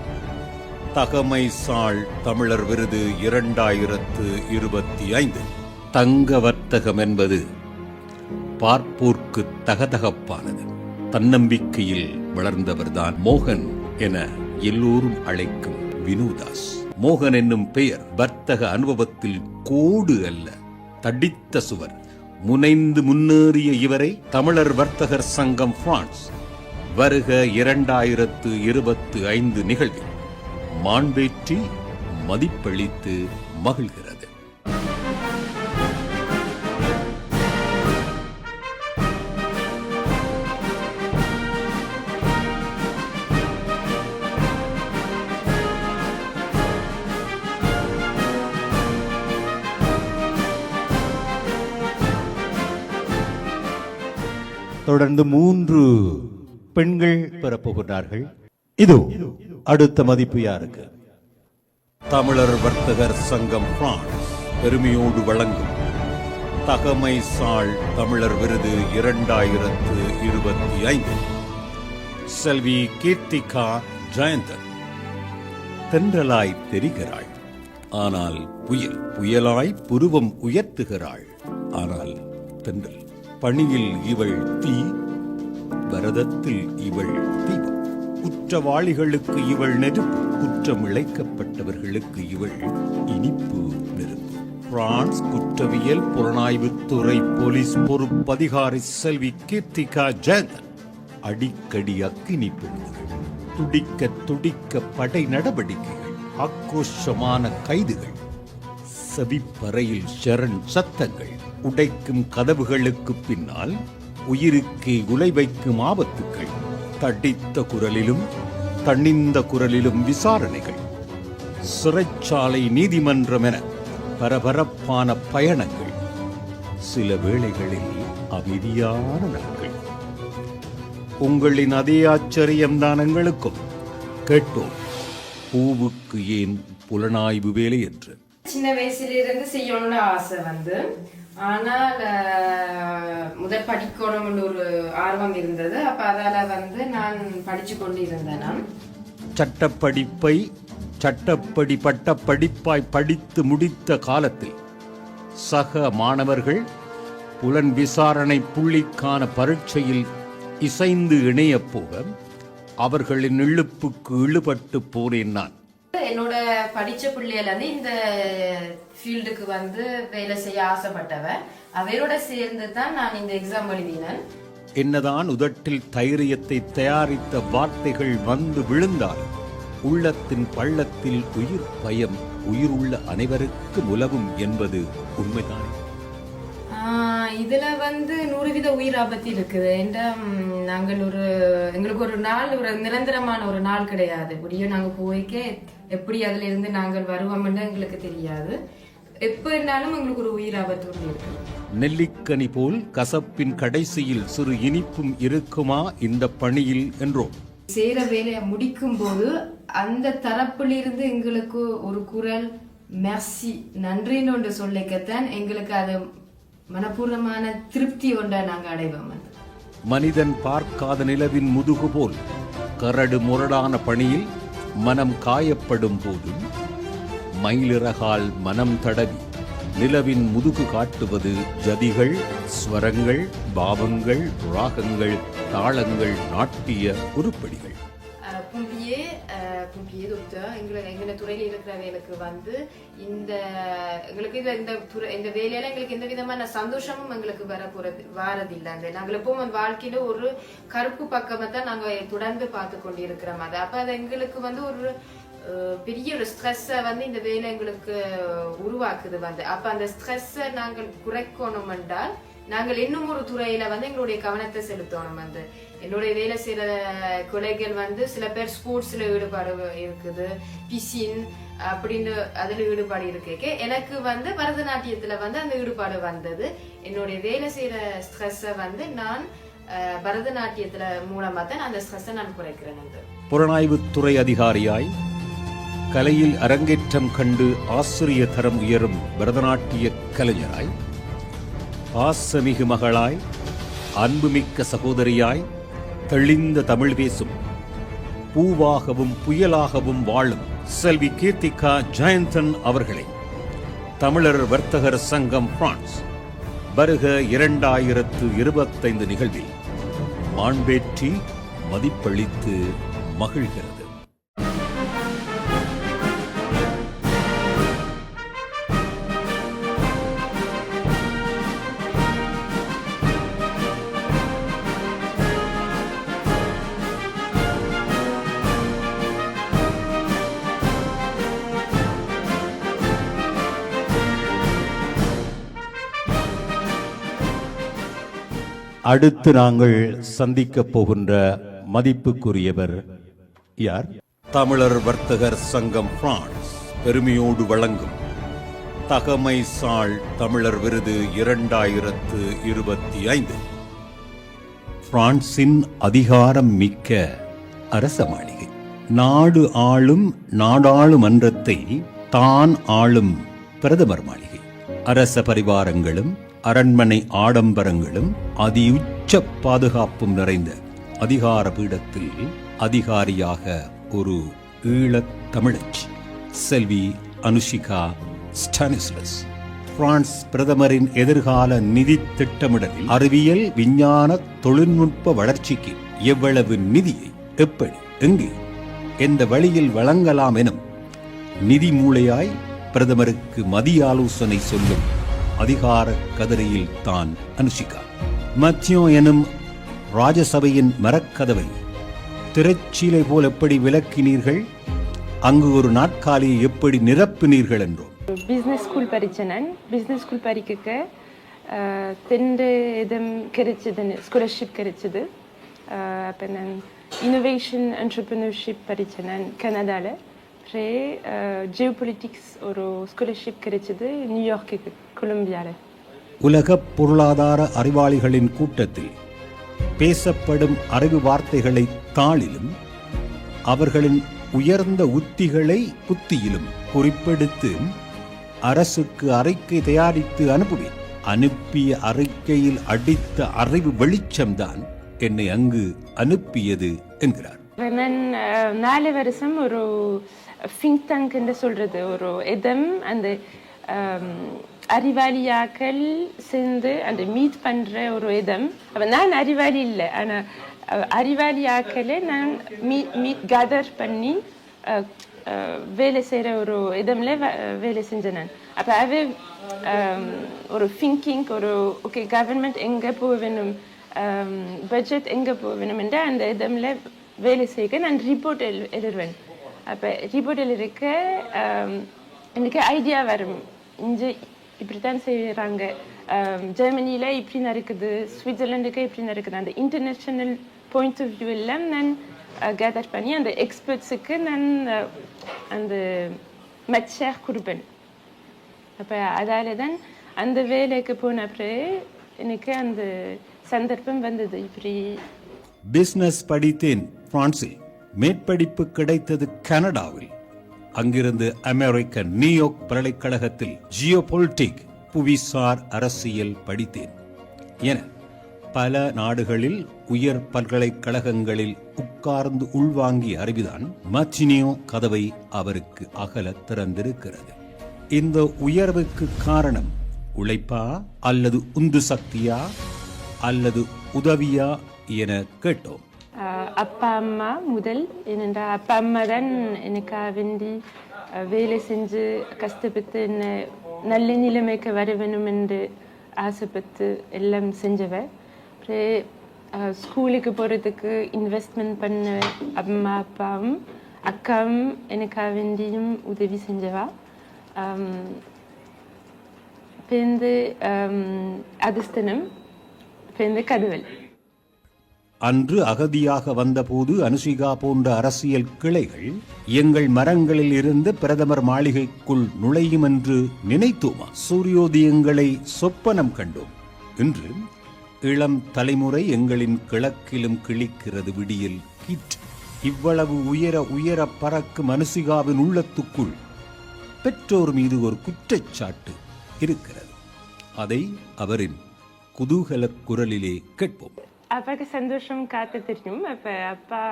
தகமை சால் தமிழர் விருது 2025. தங்க வர்த்தகம் என்பது பார்ப்போர்க்கு தகதகப்பானது. தன்னம்பிக்கையில் வளர்ந்தவர்தான் மோகன் என எல்லோரும் அழைக்கும் வினுதாஸ். மோகன் என்னும் பெயர் வர்த்தக அனுபவத்தில் கோடு அல்ல, தடித்த சுவர். முனைந்து முன்னேறிய இவரை தமிழர் வர்த்தகர் சங்கம் பிரான்ஸ் வருக 2025 நிகழ்வில் மாண்பேற்றி மதிப்பளித்து மகிழ்கிறது. தொடர்ந்து 3 பெண்கள் பெறப்போகிறார்கள். இதோ அடுத்த மதிப்பு யாருக்கு? தமிழர் வர்த்தகர் சங்கம் பிரான்ஸ் பெருமையோடு வழங்கும் தகமை சால் தமிழர் விருது 2025 செல்வி கீர்த்திகா ஜெயந்தன். தென்றலாய் தெரிகிறாள், ஆனால் புயலாய் புருவம் உயர்த்துகிறாள், ஆனால் தென்றல். பணியில் இவள் தீ, பரதத்தில் இவள் தீபம். குற்றவாளிகளுக்கு இவள் நெருப்பு, குற்றம் இழைக்கப்பட்டவர்களுக்கு இவள் இனிப்பு நெருப்பு. பிரான்ஸ் குற்றவியல் புலனாய்வுத்துறை போலீஸ் பொறுப்பதிகாரி செல்வி கீர்த்திகா ஜெயந்தன். அடிக்கடி அக்கினி பொழுதுகள், துடிக்க துடிக்க படை நடவடிக்கைகள், ஆக்ரோஷமான கைதுகள், செவிப்பறையில் ஷரண் சத்தங்கள், உடைக்கும் கதவுகளுக்கு பின்னால் உயிருக்கே உலை வைக்கும் ஆபத்துக்கள், தடித்த குரலிலும் தணிந்த குரலிலும் விசாரணைகள், சிறைச்சாலை நீதிமன்றம் என பரபரப்பான பயணங்கள், சில வேளைகளில் அமைதியான நாட்கள். உங்களின் அதே ஆச்சரியம்தான் எங்களுக்கும். கேட்டோம், பூவுக்கு ஏன் புலனாய்வு வேலை என்று. சின்ன வயசுலிருந்து செய்யணும்னு ஆசை வந்து, ஆனால் முதல் படிக்கணும்னு ஒரு ஆர்வம் இருந்தது. அப்ப அதால வந்து நான் படிச்சு கொண்டு இருந்தேன். சட்டப்படி பட்ட படிப்பாய் படித்து முடித்த காலத்தில் சக மாணவர்கள் புலன் விசாரணை புள்ளிக்கான பரீட்சையில் இசைந்து இணைய போக அவர்களின் இழுப்புக்கு இழுபட்டு போனேன் நான். என்னோட படிச்ச பிள்ளையில இருந்து இந்த ஃபீல்டுக்கு வந்து வேலை செய்ய ஆசைப்பட்டவ. அவையோட சேர்ந்து தான் நான் இந்த எக்ஸாம் எழுதினேன். என்னதான் உதட்டில் தைரியத்தை தயாரித்த வார்த்தைகள் வந்து விழுந்தால் உள்ளத்தின் பள்ளத்தில் உயிர் பயம் உயிருள்ள அனைவருக்கும் உலவும் என்பது உண்மைதான். இதுல வந்து 100% உயிர் ஆபத்து இருக்குது. எங்களுக்கு ஒரு நாள், ஒரு நிரந்தரமான ஒரு நாள் கிடையாது. எப்படியும் நாங்க போய்க்கே எப்படி அதுல இருந்து நாங்கள் வருவோம்னு எங்களுக்கு தெரியாது. எப்ப இருந்தாலும் எங்களுக்கு ஒரு உயிர் ஆபத்து இருக்கு. நெல்லிக்கனி போல் கசப்பின் கடைசியில் சிறு இனிப்பும் இருக்குமா இந்த பணியில் என்றோம். சேர வேலையை முடிக்கும் போது அந்த தரப்பிலிருந்து எங்களுக்கு ஒரு குரல் மெர்சி, நன்றின்னு ஒன்று சொல்லிக்கத்தான் எங்களுக்கு அது மனப்பூர்வமான திருப்தி ஒன்றை நாங்கள் அடைவோம். மனிதன் பார்க்காத நிலவின் முதுகு போல் கரடு முரடான பணியில் மனம் காயப்படும் போதும் மயிலிறகால் மனம் தடவி நிலவின் முதுகு காட்டுவது ஜதிகள், ஸ்வரங்கள், பாவங்கள், ராகங்கள், தாளங்கள், நாட்டிய உருப்படிகள். எங்க துறையில இருக்கிறவங்களுக்கு வந்து எங்களுக்கு இந்த வேலையால எங்களுக்கு எந்த விதமான சந்தோஷமும் எங்களுக்கு வாரதில்லை. நாங்கள் எப்பவும் வாழ்க்கையில ஒரு கருப்பு பக்கமா தான் நாங்க தொடர்ந்து பார்த்து கொண்டு இருக்கிறோம். அது அப்ப அது எங்களுக்கு வந்து ஒரு பெரிய ஒரு ஸ்ட்ரெஸ்ஸை வந்து இந்த வேலை எங்களுக்கு உருவாக்குது வந்து. அப்ப அந்த ஸ்ட்ரெஸ்ஸை நாங்கள் குறைக்கணும் என்றால் நாங்கள் இன்னும் ஒரு துறையில வந்து எங்களுடைய கவனத்தை செலுத்தணும். வந்து என்னுடைய வேலை செய்யற கொலைகள் வந்து சில பேர் ஸ்போர்ட்ஸ்ல ஈடுபாடு இருக்குது, பிசின் அப்படின்னு அதுல ஈடுபாடு இருக்கு. எனக்கு வந்து பரதநாட்டியத்துல வந்து அந்த ஈடுபாடு வந்தது. என்னுடைய வேலை செய்யற ஸ்ட்ரெஸ்ஸை வந்து நான் பரதநாட்டியத்துல மூலமா தான் அந்த ஸ்ட்ரெஸ்ஸை நான் குறைக்கிறேன். புலனாய்வுத்துறை அதிகாரியாய் கலையில் அரங்கேற்றம் கண்டு ஆசிரிய தரம் உயரும் பரதநாட்டிய கலைஞராய், ஆசமிகு மகளாய், அன்புமிக்க சகோதரியாய், தெளிந்த தமிழ் பேசும் பூவாகவும் புயலாகவும் வாழும் செல்வி கீர்த்திகா ஜெயந்தன் அவர்களை தமிழர் வர்த்தகர் சங்கம் பிரான்ஸ் வருக 2025 நிகழ்வில் மாண்பேற்றி மதிப்பளித்து மகிழ்கிறது. அடுத்து நாங்கள் சந்திக்க போகின்ற மதிப்புக்குரியவர் யார்? தமிழர் வர்த்தகர் சங்கம் பிரான்ஸ் பெருமையோடு வழங்கும் தகமை சால் தமிழர் விருது 2025. பிரான்சின் அதிகாரம் மிக்க அரச மாளிகை, நாடு ஆளும் நாடாளுமன்றத்தை தான் ஆளும் பிரதமர் மாளிகை, அரச பரிவாரங்களும் அரண்மனை ஆடம்பரங்களும் அதியுச்ச பாதுகாப்பும் நிறைந்த அதிகார பீடத்தில் அதிகாரியாக ஒரு ஈழத் தமிழச்சி செல்வி அனுஷிகா ஸ்டானிஸ்லஸ். பிரான்ஸ் பிரதமரின் எதிர்கால நிதி திட்டமிடலில் அறிவியல் விஞ்ஞான தொழில்நுட்ப வளர்ச்சிக்கு எவ்வளவு நிதியை எப்படி எங்கே எந்த வழியில் வழங்கலாம் எனும் நிதி மூளையாய் பிரதமருக்கு மதிய ஆலோசனை சொல்லும் அதிகார கதிரையில் தான் அனுஷிகா. மத்தியோ எனும் ராஜசபையின் மரக்கதவை திரைச்சீலை போல் எப்படி விளக்கினீர்கள், அங்கு ஒரு நாட்காலியை எப்படி நிரப்பினீர்கள் என்றோ. பிஸ்னஸ் ஸ்கூல் படித்தேன். பிஸ்னஸ் ஸ்கூல் படிக்க தெண்டு இதம் கிடைச்சதுன்னு ஸ்காலர்ஷிப் கிடைச்சது. அப்போ நான் இன்னோவேஷன் என்டர்பிரினர்ஷிப் படித்தேன் கனடாவில். ஜியோ பொலிட்டிக்ஸ் ஒரு ஸ்காலர்ஷிப் கிடைச்சது நியூயார்க்கு கொலம்பியாவில். உலக பொருளாதார அறிவாளிகளின் கூட்டத்தில் பேசப்படும் அறிவு வார்த்தைகளை தாளிலும் அவர்களின் உயர்ந்த உத்திகளை புத்தியிலும் குறிப்பெடுத்து அரசுக்கு அறிக்கை தயாரித்து அனுப்புவேன். அனுப்பிய அறிக்கையில் அடித்த அறிவு வெளிச்சம்தான் என்னை அங்கு அனுப்பியது என்கிறார். நான் 4 வருஷம் ஒரு திங்க் டேங்க் என்று சொல்றது ஒரு இடம், அந்த அறிவாளியாக்கள் சேர்ந்து அந்த மீட் பண்ற ஒரு இடம். அப்ப நான் அறிவாளி இல்லை, ஆனால் அறிவாளியாக்களை நான் மீட் கேதர் பண்ணி வேலை செய்கிற ஒரு இடம்ல வேலை செஞ்சேன் நான். அப்போ அவே ஒரு திங்கிங், ஒரு ஓகே கவர்மெண்ட் எங்கே போக வேணும், பட்ஜெட் எங்கே போக வேணும் என்ற அந்த இடம்ல வேலை செய்ய நான் ரிப்போர்ட் எழுதுவேன். அப்போ ரிப்போர்ட் எழுதிக்க எனக்கு ஐடியா வரும், இங்கே இப்படித்தான் செய்கிறாங்க, ஜெர்மனியில் இப்படி நடக்குது, சுவிட்சர்லாண்டுக்கு இப்படி நடக்குது. அந்த இன்டர்நேஷ்னல் பாயிண்ட் ஆஃப் வியூ எல்லாம் நான் கேதர் பண்ணி அந்த எக்ஸ்பர்ட்ஸுக்கு நான் அந்த மெச்சர் கொடுப்பேன். அப்போ அதால தான் அந்த வேலைக்கு போன பிறகு எனக்கு அந்த சந்தர்ப்பம் வந்தது. இப்படி பிசினஸ் படித்தேன் பிரான்சில், மேற்படிப்பு கிடைத்தது கனடாவில், அங்கிருந்து அமெரிக்க நியூயார்க் பல்கலைக்கழகத்தில் ஜியோபொலிட்டிக் புவிசார் அரசியல் படித்தேன் என பல நாடுகளில் உயர் பல்கலைக்கழகங்களில் உட்கார்ந்து உள்வாங்கிய அறிவுதான் மச்சினியோ கதவை அவருக்கு அகல திறந்திருக்கிறது. இந்த உயர்வுக்கு காரணம் உழைப்பா அல்லது உந்து சக்தியா அல்லது உதவியா என கேட்டோம். அப்பா அம்மா முதல், ஏனென்றால் அப்பா அம்மா தான் எனக்காக வேண்டி வேலை செஞ்சு கஷ்டப்பட்டு என்ன நல்ல நிலைமைக்கு வர வேணும் என்று ஆசைப்பட்டு எல்லாம் செஞ்சவ. ஸ்கூலுக்கு போகிறதுக்கு இன்வெஸ்ட்மெண்ட் பண்ண அம்மா அப்பாவும் அக்காவும் எனக்காக வேண்டியும் உதவி செஞ்சவா. பேருந்து அதிர்ஷ்டனம், பேருந்து கடவுள். அன்று அகதியாக வந்தபோது அனுஷிகா போன்ற அரசியல் கிளைகள் எங்கள் மரங்களில் இருந்து பிரதமர் மாளிகைக்குள் நுழையும் என்று நினைத்தோமா? சூரியோதயங்களை சொப்பனம் கண்டோம். இன்று இளம் தலைமுறை எங்களின் கிழக்கிலும் கிழிக்கிறது விடியல் கீற்று. இவ்வளவு உயர உயர பறக்கும் அனுஷிகாவின் உள்ளத்துக்குள் பெற்றோர் மீது ஒரு குற்றச்சாட்டு இருக்கிறது. அதை அவரின் குதூகல குரலிலே கேட்போம். அப்பாவுக்கு சந்தோஷம் காத்து தெரியும். அப்போ அப்பா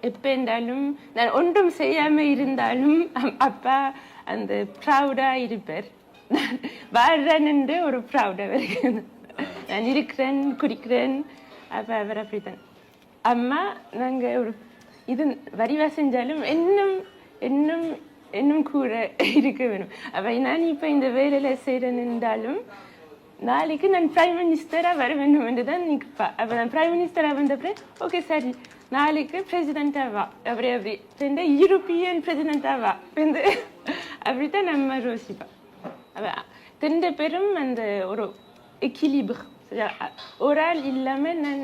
எப்போ இருந்தாலும் நான் ஒன்றும் செய்யாமல் இருந்தாலும் அப்பா அந்த ப்ரௌடாக இருப்பார். நான் வாழ்றேன்னு ஒரு ப்ரௌடாக வருகிறேன். நான் இருக்கிறேன், குடிக்கிறேன். அப்போ அவர் அப்படித்தான். அம்மா நாங்கள் ஒரு இது வரிவா செஞ்சாலும் இன்னும் இன்னும் இன்னும் கூட இருக்க வேணும். அப்போ நான் இப்போ இந்த வேலையில் செய்கிறேன் என்றாலும் நாளைக்கு நான் பிரைம் மினிஸ்டராக வர வேண்டும் என்று தான் நிற்பா. அப்போ நான் பிரைம் மினிஸ்டராக வந்தப்போ ஓகே சரி நாளைக்கு பிரசிடெண்ட்டாக வா, அப்படி யூரோப்பியன் பிரசிடெண்ட்டாக வா வந்து அப்படித்தான் நம்ம யோசிப்பா. அப்போ 2 பேரும் அந்த ஒரு எக்லிபிர், ஒரு ஆள் இல்லாமல் நான்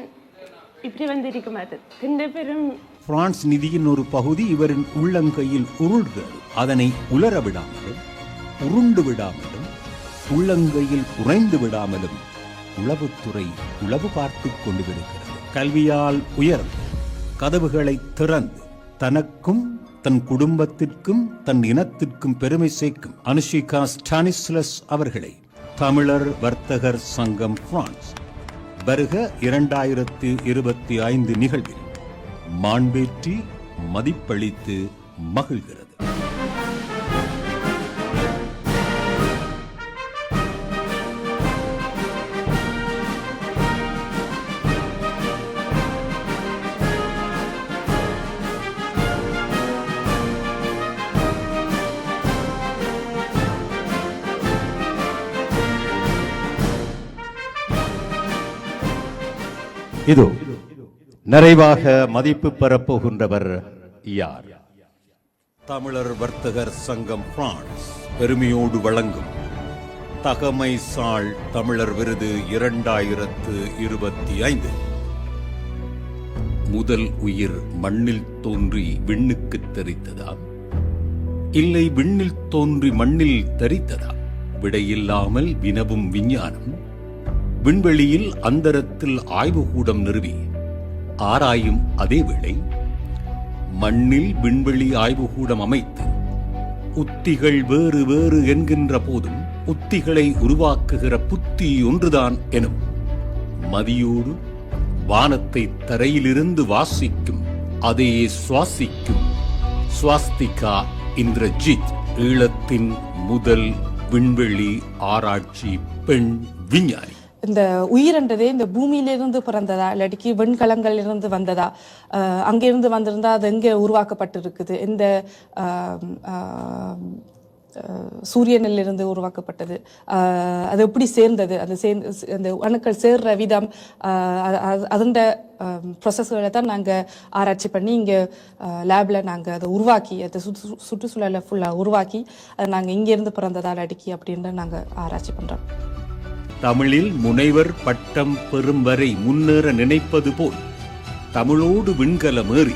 இப்படி வந்து இருக்க மாட்டேன். 2 பேரும். பிரான்ஸ் நிதியின் ஒரு பகுதி இவரின் உள்ளங்கையில் உருள்கிறது. அதனை உலர விடாமலும் உருண்டு விடாமலும் உள்ளங்கையில் உறைந்து விடாமலும் உளவுத்துறை உளவு பார்த்துக் கொண்டு வருகிறது. கல்வியால் உயர்ந்து கதவுகளை திறந்து தனக்கும் தன் குடும்பத்திற்கும் தன் இனத்திற்கும் பெருமை சேர்க்கும் அனுஷிகா ஸ்டானிஸ்லஸ் அவர்களை தமிழர் வர்த்தகர் சங்கம் பிரான்ஸ் வருக 2025 நிகழ்வில் மாண்பேற்றி மதிப்பளித்து மகிழ்கிறது. இதோ நிறைவாக மதிப்பு பெறப்போகின்றவர் யார்? தமிழர் வர்த்தகர் சங்கம் பிரான்ஸ் பெருமையோடு வழங்கும் தகமை சால் தமிழர் விருது 2025. முதல் உயிர் மண்ணில் தோன்றி விண்ணுக்கு தெரித்ததா, இல்லை விண்ணில் தோன்றி மண்ணில் தரித்ததா? விடையில்லாமல் வினவும் விஞ்ஞானம் விண்வெளியில் அந்தரத்தில் ஆய்வுகூடம் நிறுவி ஆராயும் அதேவேளை மண்ணில் விண்வெளி ஆய்வுகூடம் அமைத்து உத்திகள் வேறு வேறு என்கின்ற போதும் உத்திகளை உருவாக்குகிற புத்தி ஒன்றுதான் எனும் மதியோடு வானத்தை தரையிலிருந்து வாசிக்கும் அதே சுவாசிக்கும் ஸ்வாஸ்திகா இந்திரஜித் ஈழத்தின் முதல் விண்வெளி ஆராய்ச்சி பெண் விஞ்ஞானி. இந்த உயிர்ன்றதே இந்த பூமியிலிருந்து பிறந்ததா இல்லாட்டிக்கு வெண்கலங்கள் இருந்து வந்ததா, அங்கிருந்து வந்திருந்தா அது எங்கே உருவாக்கப்பட்டிருக்குது, இந்த சூரியனில் இருந்து உருவாக்கப்பட்டது, அது எப்படி சேர்ந்தது, அந்த அணுக்கள் சேர்ற விதம், அதோட ப்ரொசஸ்களை தான் நாங்கள் ஆராய்ச்சி பண்ணி இங்கே லேபில் நாங்கள் அதை உருவாக்கி அதை சுற்றுச்சூழலை ஃபுல்லாக உருவாக்கி அதை நாங்கள் இங்கேருந்து பிறந்ததா இல்லாட்டிக்கு அப்படின்னு நாங்கள் ஆராய்ச்சி பண்ணுறோம். தமிழில் முனைவர் பட்டம் பெறும் வரை முன்னேற நினைப்பது போல் தமிழோடு விண்கலமேறி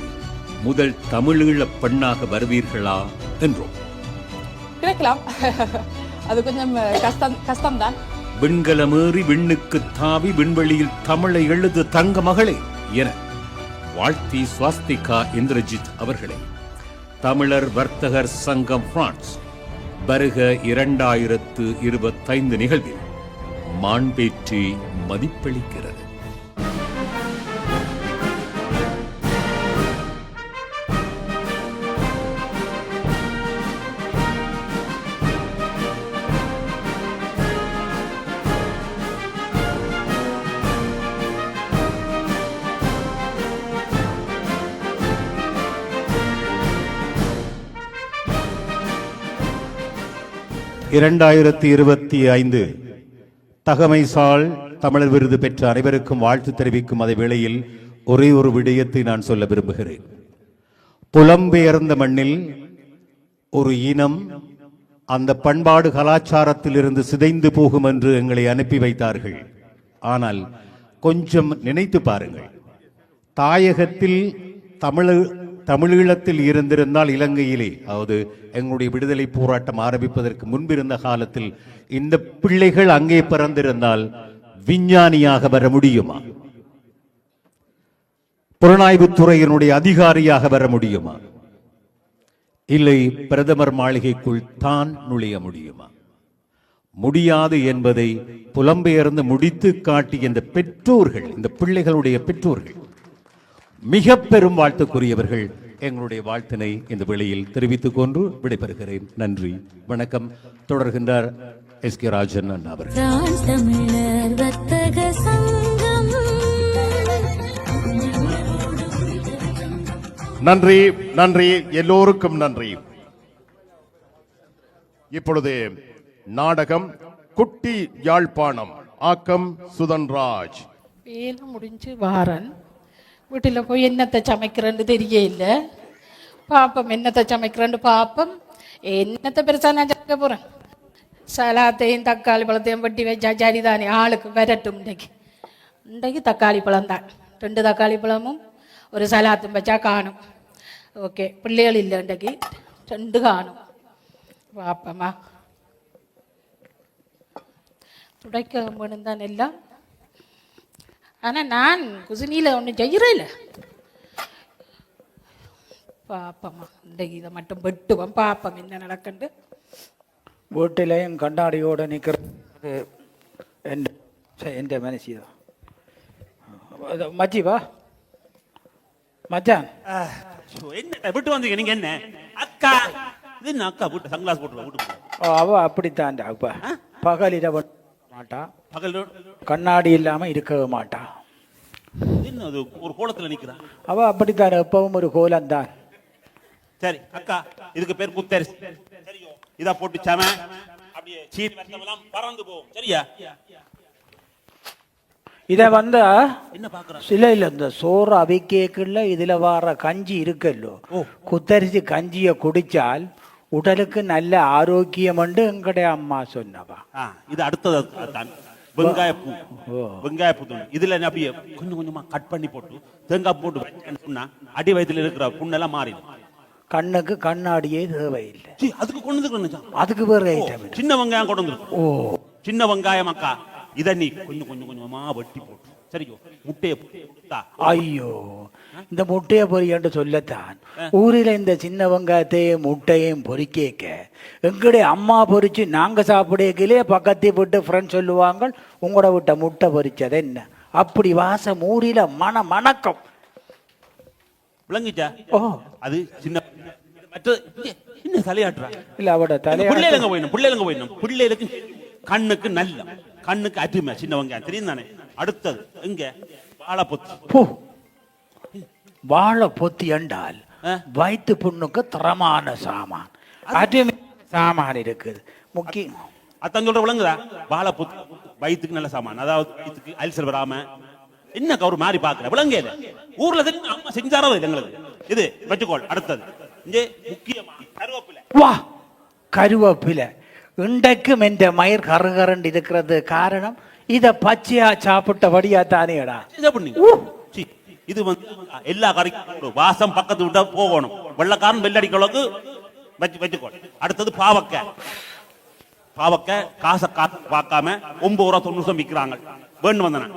முதல் தமிழீழ பெண்ணாக வருவீர்களா என்றோம். கிடைக்கலாம், அது கொஞ்சம் கஷ்டம்தான். விண்கலமேறி விண்ணுக்கு தாவி விண்வெளியில் தமிழை எழுது தங்க மகளே என வாழ்த்தி ஸ்வாஸ்திகா இந்திரஜித் அவர்களை தமிழர் வர்த்தகர் சங்கம் பிரான்ஸ் வருக 2025 நிகழ்வில் மாண்பேற்றி மதிப்பளிக்கிறது. (2025) தகமைசால் தமிழர் விருது பெற்ற அனைவருக்கும் வாழ்த்து தெரிவிக்கும் அதே வேளையில் ஒரே ஒரு விடயத்தை நான் சொல்ல விரும்புகிறேன். புலம்பெயர்ந்த மண்ணில் ஒரு இனம் அந்த பண்பாடு கலாச்சாரத்தில் இருந்து சிதைந்து போகும் என்று எங்களை அனுப்பி வைத்தார்கள். ஆனால் கொஞ்சம் நினைத்து பாருங்கள், தாயகத்தில் தமிழீழத்தில் இருந்திருந்தால் இலங்கையிலே, அதாவது எங்களுடைய விடுதலை போராட்டம் ஆரம்பிப்பதற்கு முன்பிருந்த காலத்தில் இந்த பிள்ளைகள் அங்கே பிறந்திருந்தால் விஞ்ஞானியாக வர முடியுமா? புலனாய்வுத்துறையினுடைய அதிகாரியாக வர முடியுமா? இல்லை பிரதமர் மாளிகைக்குள் தான் நுழைய முடியுமா? முடியாது என்பதை புலம்பெயர்ந்து முடித்து காட்டிய இந்த பெற்றோர்கள், இந்த பிள்ளைகளுடைய பெற்றோர்கள் மிக பெரும் வாழ்த்துக்குரியவர்கள். எங்களுடைய வாழ்த்தினை இந்த வேளையில் தெரிவித்துக் கொண்டு விடைபெறுகிறேன். நன்றி, வணக்கம். தொடர்கின்றார் எஸ் கே ராஜன் அண்ணா அவர்கள். நன்றி, நன்றி, எல்லோருக்கும் நன்றி. இப்பொழுது நாடகம் குட்டி யாழ்ப்பாணம், ஆக்கம் சுதன்ராஜ். வேலை முடிஞ்சு வாரன் வீட்டில் போய் என்னத்தை சமைக்கிறேன்னு தெரியல. பாப்பம் என்னத்தை சமைக்கிறேன்னு பாப்பம். என்னத்தை பெருசா நான் சமைக்க போறேன். சலாத்தையும் தக்காளி பழத்தையும் வெட்டி வச்சா சரிதானே, ஆளுக்கு வரட்டும். இன்றைக்கு தக்காளி பழம் தான், 2 தக்காளி பழமும் ஒரு சலாத்தும் வச்சா காணும். ஓகே, பிள்ளைகள் இல்லை இன்றைக்கு, 2 காணும். பாப்பமா துடைக்க வேணும் தான் எல்லாம். ஆனால் நான் குசினியில் ஒன்றும் செய்கிறேன். பாப்பம்மா இன்றைக்கு இதை மட்டும் வெட்டுவோம், பாப்பம் என்ன நடக்குண்டு. வீட்டிலையும் கண்ணாடியோடு நிற்கிறது എൻ്റെ മനസ്സിലോ மச்சி வா மச்சான் என்ன விட்டு வந்தீங்க நீங்க என்ன அக்கா இது என்ன அக்கா விட்டு சங்கிளாஸ் போட்டு விட்டு அவ அப்படித்தான் அப்பா பகலிட மாட்டா பகல் கண்ணாடி இல்லாம இருக்கவே மாட்டா என்ன அது ஒரு கோலத்துல நிக்கிறான் அவ அப்படித்தான் எப்பவும் ஒரு கோலம் தான் சரி அக்கா இதுக்கு பேர் குத்தரிசி சரியோ இதா போட்டு சம அப்படியே சீனி வெத்தமெல்லாம் பறந்து போகும் சரியா இதை வந்தா என்ன பாக்குறா சில இல்ல இந்த சோறு அவிக்கேக்குள்ள இதுல வர கஞ்சி இருக்கல்லோ குத்தரிசி கஞ்சிய குடிச்சால் உடலுக்கு நல்ல ஆரோக்கியம் என்று எங்கடைய அம்மா சொன்னவா இது அடுத்தது தான் வெங்காயப்பூ வெங்காயப்பூ இதுல அப்படியே கொஞ்சம் கொஞ்சமா கட் பண்ணி போட்டு தேங்காய் போட்டு சொன்னா அடி வயதுல இருக்கிற புண்ணெல்லாம் மாறிடும் கண்ணுக்கு கண்ணாடியே தேவையில்லை அதுக்கு கொண்டு வந்து அதுக்கு வேற ஐட்டம் சின்ன வெங்காயம் கொண்டு வந்து சின்ன வெங்காயம் அக்கா இதை நீ கொஞ்சம் கொஞ்சம் கொஞ்சமா வெட்டி போட்டு சரியோ முட்டையை ஐயோ இந்த முட்டையை பொரியன்னு சொல்லத்தான் ஊரில் இந்த சின்ன வெங்காயத்தையும் முட்டையும் பொறிக்க எங்களுடைய அம்மா பொறிச்சு நாங்க சாப்பிடக்கலே பக்கத்தை விட்டு ஃப்ரெண்ட் சொல்லுவாங்க உங்களோட விட்ட முட்டை பொறிச்சது என்ன அப்படி வாசம் ஊரில மணக்கம் விளங்கிச்சா அது சின்ன மற்ற என்ன தலையாட்டுறா இல்ல அவட பிள்ளைங்க போயிடணும் பிள்ளைகளுக்கு கண்ணுக்கு நல்ல கண்ணுக்கு அருமை சின்ன வெங்காயம் தெரியும் தானே அடுத்தது எங்க வாழைப்பொத்தி வாழைப்பொத்தி என்றால் வயிற்று புண்ணுக்கு தரமான சாமான் அருமை சாமான் இருக்குது முக்கியம் அதான் சொல்ற விளங்குதா வாழைப்பொத்தி வயிற்றுக்கு நல்ல சாமான் அதாவது வயிற்றுக்கு அல்சர் வராம என்ன ஒரு மாதிரி பாக்குற விளங்கல ஊர்ல அம்மா செஞ்சாரோ எங்களுக்கு இது வச்சுக்கோள் அடுத்தது இங்கே முக்கியமா கருவேப்பிலை வா கருவேப்பிலை இன்றைக்கும் என்ற மயிர் கருகரண்டு இருக்கிறது காரணம் இத பச்சையா சாப்பிட்டபடியா தானேடா இது வந்து எல்லா கறிக்கும் வாசம் பக்கத்து விட்டா போகணும் வெள்ளக்காரன் வெள்ளடிக்கிறளவுக்கு வச்சுக்கோ அடுத்தது பாவக்காய் காசை பார்க்காம 9.90 விற்கிறாங்க வேண்டு வந்தன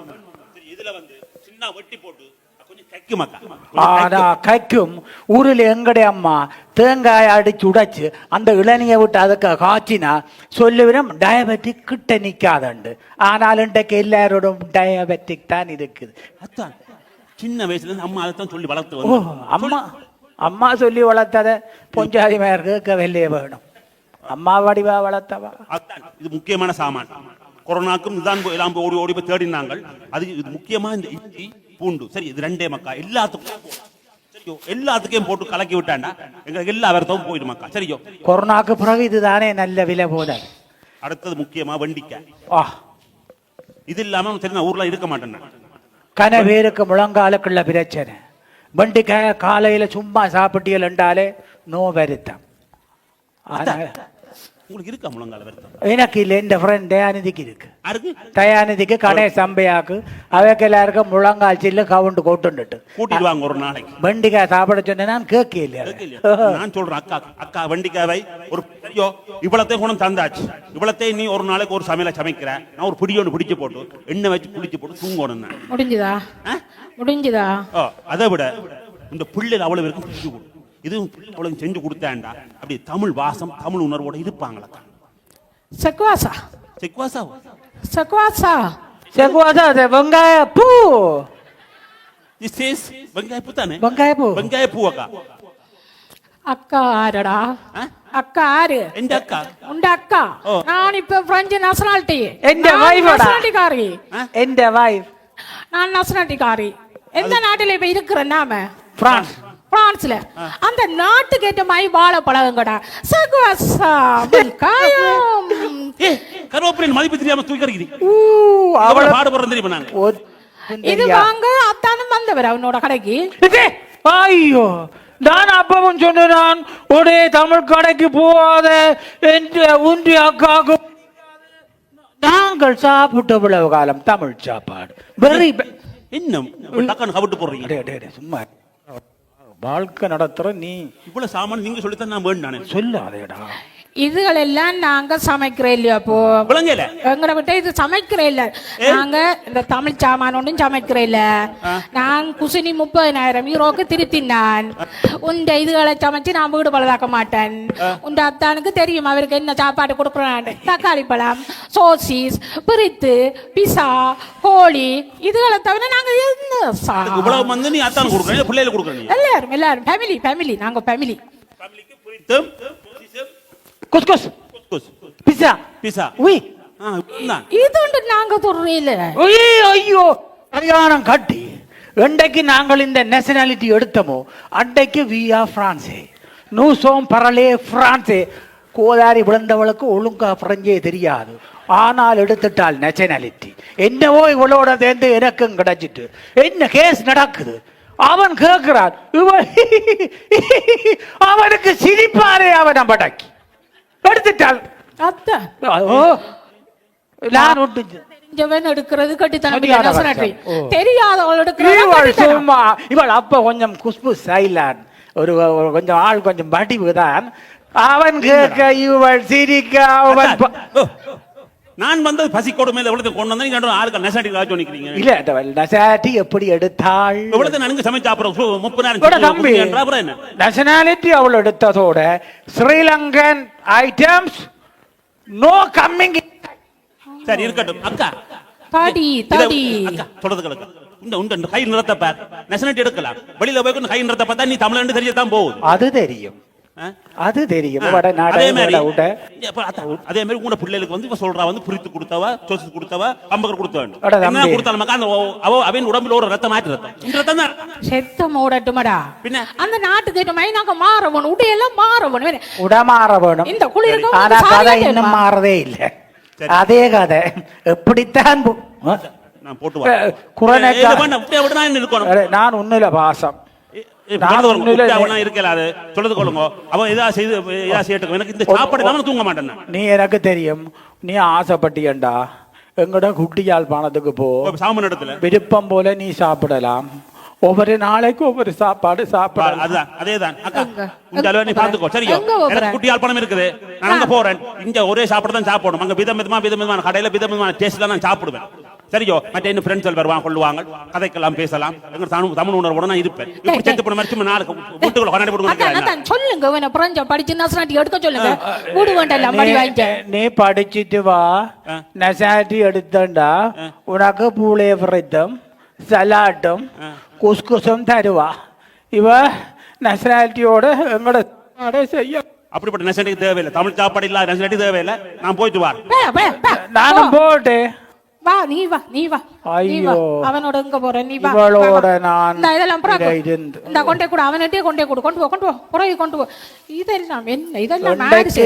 இதுல வந்து சின்ன வெட்டி போட்டு கைக்கும் ஊரில் எங்கடைய அம்மா தேங்காய் அடிச்சு உடைச்சு அந்த இளநியை விட்டு அதுக்கு காய்ச்சினா சொல்லுவிடும் டயபெட்டிக் கிட்ட நிக்காதண்டு ஆனால் இன்றைக்கு எல்லாரோடும் டயபெட்டிக் தான் இருக்குது அதான் சின்ன வயசுல இருந்து அம்மா அதைத்தான் சொல்லி வளர்த்து அம்மா சொல்லி வளர்த்தத பொஞ்சாதி மேயர் கேட்கவில்லையே வேணும் அம்மா வடிவா வளர்த்தவா அதான் இது முக்கியமான சாமான் கொரோனாக்கும் இதுதான் எல்லாம் ஓடி ஓடி போய் தேடினாங்க அது இது முக்கியமா இந்த இஞ்சி பூண்டு சரி இது ரெண்டே மக்கா எல்லாத்துக்கும் போட்டு கலக்கி விட்டாண்டா எங்களுக்கு எல்லா வருத்தமும் போயிடும் மக்கா சரியோ கொரோனாக்கு பிறகு இதுதானே நல்ல விலை போல அடுத்தது முக்கியமா வெண்டிக்காய் இது இல்லாம சரி ஊர்ல இருக்க மாட்டேன் கன பேருக்கு முழங்காலுக்குள்ள பிரச்சனை வெண்டிக்காய காலையில சும்மா சாப்பிட்டியல் என்றாலே நோ வருத்தம் உங்களுக்கு இருக்கா முழங்கால வருத்தம் எனக்கு இல்லை என் ஃப்ரெண்ட் தயாநிதிக்கு இருக்கு தயாநிதிக்கு கடை சம்பையாக்கு அவைக்கு எல்லாருக்கும் முழங்கால் சில்லு கவுண்டு கொட்டுண்டுட்டு கூட்டிடுவாங்க ஒரு நாளைக்கு வெண்டிக்காய் சாப்பிட சொன்னேன் நான் கேட்க இல்லையா நான் சொல்றேன் அக்கா வெண்டிக்காவை ஒரு ஐயோ இவ்வளத்தையும் குணம் தந்தாச்சு இவ்வளத்தையும் நீ ஒரு நாளைக்கு ஒரு சமையல சமைக்கிற நான் ஒரு பிடியோடு பிடிச்சு போட்டு எண்ணெய் வச்சு குளிச்சு போட்டு தூங்கணும் முடிஞ்சுதா அதை விட இந்த பிள்ளைகள் அவ்வளவு இருக்கும் பிடிச்சு போடும் இதுவும் பிள்ளை செஞ்சு கொடுத்தாண்டா அப்படி தமிழ் வாசம் தமிழ் உணர்வோட இருப்பாங்களா செக்வாசா வெங்காய பூ வெங்காய பூ தானே வெங்காய பூ அக்கா அக்கா ஆரடா அக்கா ஆறு எந்த அக்கா உண்ட அக்கா நான் இப்ப பிரெஞ்சு நேஷனாலிட்டி நேஷனாலிட்டிக்காரி நான் நேஷனாலிட்டிக்காரி எந்த நாட்டில இப்ப இருக்கிற நாம பிரான்ஸ்ல அந்த நாட்டுக்கு ஏற்ற மாதிரி வாழ பழகுங்கடா கருவேப்பிலை மதிப்பு தெரியாம தூக்கி பாடுபடுறது தெரியுமா நாங்க இது வாங்க அத்தானும் வந்தவர் அவனோட கடைக்கு ஐயோ நான் அப்பவும் சொன்னான் ஒரே தமிழ் கடைக்கு போகாத உண்டி அக்காக்கு நாங்கள் சாப்பிட்ட இவ்வளவு காலம் தமிழ் சாப்பாடு வெரி இன்னும் டக்குன்னு கவிட்டு போடுறீங்க சும்மா வாழ்க்கை நடத்துற நீ இவ்வளவு சாமான் நீங்க சொல்லித்தான் நான் வேணும் நானே சொல்லாதேடா இதுகளெல்லாம் நாங்க சமைக்கிறோம் இல்லையா? அப்போ எங்கட விட்ட இது சமைக்கிறேன் இல்ல, நாங்க இந்த தமிழ் சாமான் ஒன்றும் சமைக்கிறேன் இல்ல. நான் குசினி 30,000 யூரோக்கு திருத்தினான். உண்ட இதுகளை சமைச்சு நான் வீடு பழுதாக்க மாட்டேன். உண்ட அத்தானுக்கு தெரியும் அவருக்கு என்ன சாப்பாடு கொடுக்குறான். தக்காளி பழம், சோசிஸ், பிரித்து, பிசா, கோழி இதுகளை தவிர நாங்க எல்லாரும் எல்லாரும் ஃபேமிலி நாங்க ஃபேமிலி. குஸ்குஸ் பிஸா பிஸா உய் இது நாங்க துறையில ஐயோ கல்யாணம் கட்டி என்றைக்கு நாங்கள் இந்த நேஷனாலிட்டி எடுத்தோமோ அன்றைக்கு வி ஆர் பிரான்ஸே நூசோம் பரலே பிரான்ஸே. கோதாரி விழுந்தவளுக்கு ஒழுங்கா பிரெஞ்சே தெரியாது, ஆனால் எடுத்துட்டால் நேஷனாலிட்டி. என்னவோ இவளோட சேர்ந்து எனக்கும் கிடைச்சிட்டு என்ன கேஸ் நடக்குது. அவன் கேட்கிறான், அவனுக்கு சிரிப்பாரே அவனை படக்கி எடுத்துட்டால் எடுக்கிறது கட்டித்தனம். இவள் அப்ப கொஞ்சம் குஷ்பு சைலான் ஒரு கொஞ்சம் ஆள் கொஞ்சம் வடிவுதான். அவன் கேட்க இவள் சிரிக்க அவன் நான் வந்தது பசி கொடுமை கொண்டு வந்து ஆளுக்கு நெசாட்டி ராஜ் நிக்கிறீங்க. இல்ல நெசாட்டி எப்படி எடுத்தாள் இவ்வளவு நன்கு சமைச்சு அப்புறம் 30,000 நேஷனாலிட்டி அவள் எடுத்ததோட ஸ்ரீலங்கன் ஐட்டம்ஸ் நோ கம்மிங். சரி இருக்கட்டும் அக்கா. தாடி தாடி அக்கா சொல்றது கேளுங்க. இந்த கை நிறத்த பார் நேஷனாலிட்டி எடுக்கலாம். வெளியில போய் கை நிறத்த பார்த்தா நீ தமிழ்னு தெரியதான் போகுது. அது தெரியும் அது தெரியும். அதே மாதிரி உங்க பிள்ளைகளுக்கு வந்து சொல்றா வந்து புரித்து கொடுத்தவா சோசித்து கொடுத்தவா அம்பகர் கொடுத்தவன் அவன் உடம்புல ஒரு ரத்தம் மாற்றி ரத்தம் செத்தம் ஓடட்டுமடா. பின்ன அந்த நாட்டுக்கு நாங்க மாறவணும் உடையெல்லாம் மாறவணும் உட மாற வேணும். இந்த குளிருக்கு ஆனா கதை இன்னும் மாறதே இல்லை. அதே கதை எப்படித்தான் நான் போட்டு நான் உன்னில பாசம் நீ எனக்கு தெரியும். நீ ஆசைப்பட்டியண்டா எங்கட குட்டியால் பானத்துக்கு போ விருப்பம் போல நீ சாப்பிடலாம். ஒவ்வொரு நாளைக்கு ஒவ்வொரு சாப்பாடு சாப்பிடலாம். அதேதான் நீ பாத்துக்கோ சரியோ. குட்டியால் பணம் இருக்குது, நான் அங்க போறேன். இங்க ஒரே சாப்பாடு தான் சாப்பிடணும். அங்க விதவிதமான கடையில விதவிதமான டேஸ்ட்ல நான் சாப்பிடுவேன். சரியோ. மற்ற என்ன ஃப்ரெண்ட்ஸ் வருவாங்க, கொள்ளுவாங்க, கதைக்கெல்லாம் பேசலாம். எங்க தமிழ் உணர்வோட நான் இருப்பேன். இப்படி செத்து போன மாதிரி நாளைக்கு வீட்டுக்குள்ள கொண்டாடி போடுங்க. சொல்லுங்க பிரெஞ்ச படிச்சு நேஷனாலிட்டி எடுக்க சொல்லுங்க. வீடு வேண்டாம் படி வாங்கிக்க. நீ படிச்சிட்டு வா. நேஷனாலிட்டி எடுத்தா உனக்கு பூளே ஃப்ரைட்டும் சலாட்டும் குஸ்குசும் தருவா. இவ நேஷனாலிட்டியோட எங்களோட செய்ய அப்படிப்பட்ட நேஷனாலிட்டி தேவையில்லை. தமிழ் சாப்பாடு இல்ல நேஷனாலிட்டி தேவையில்லை. நான் போயிட்டு வரேன். நானும் போட்டு வா நீ வா ஐயோ அவனோட எங்க போற நீ வா. இவளோட நான் இந்த இதெல்லாம் இந்த கொண்டே கூட அவனட்டே கொண்டு போ புறவை கொண்டு போ. இதெல்லாம் என்ன இதெல்லாம் மேட்ச்.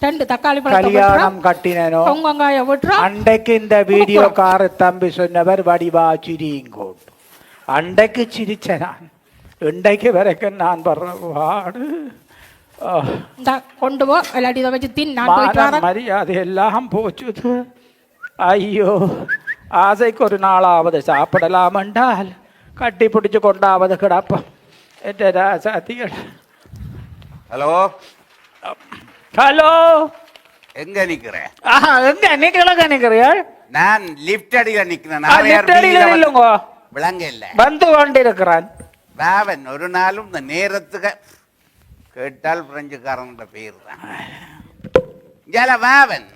2 தக்காளி பழம் கல்யாணம் கட்டினோ வெங்காயம் விட்றா. அன்றைக்கு இந்த வீடியோ கார் தம்பி சொன்னவர் வடிவா சிரிங்கோ. அன்றைக்கு சிரிச்ச நான் இன்றைக்கு வரைக்கும் நான் பரவாடு கொண்டு போ. இல்லாட்டி இதை வச்சு தின். நான் போயிட்டு வரேன். மரியாதை எல்லாம் போச்சு. ஐயோ ஆசைக்கு ஒரு நாளாவது சாப்பிடலாம் என்றால் கட்டி பிடிச்சு கொண்டாவது கிடப்போம். சாத்திகள். ஹலோ ஹலோ எங்க நிக்கிற? எங்க நிக்கிறீர்கள்? நான் லிப்ட் அடியில நிக்கிறேன். இல்லைங்க விளங்க இல்ல வந்து கொண்டிருக்கிறான். பாவன் ஒரு நாளும் இந்த நேரத்துக்கு கேட்டால் பிரெஞ்சுக்காரன் பேர் தான் பாவன்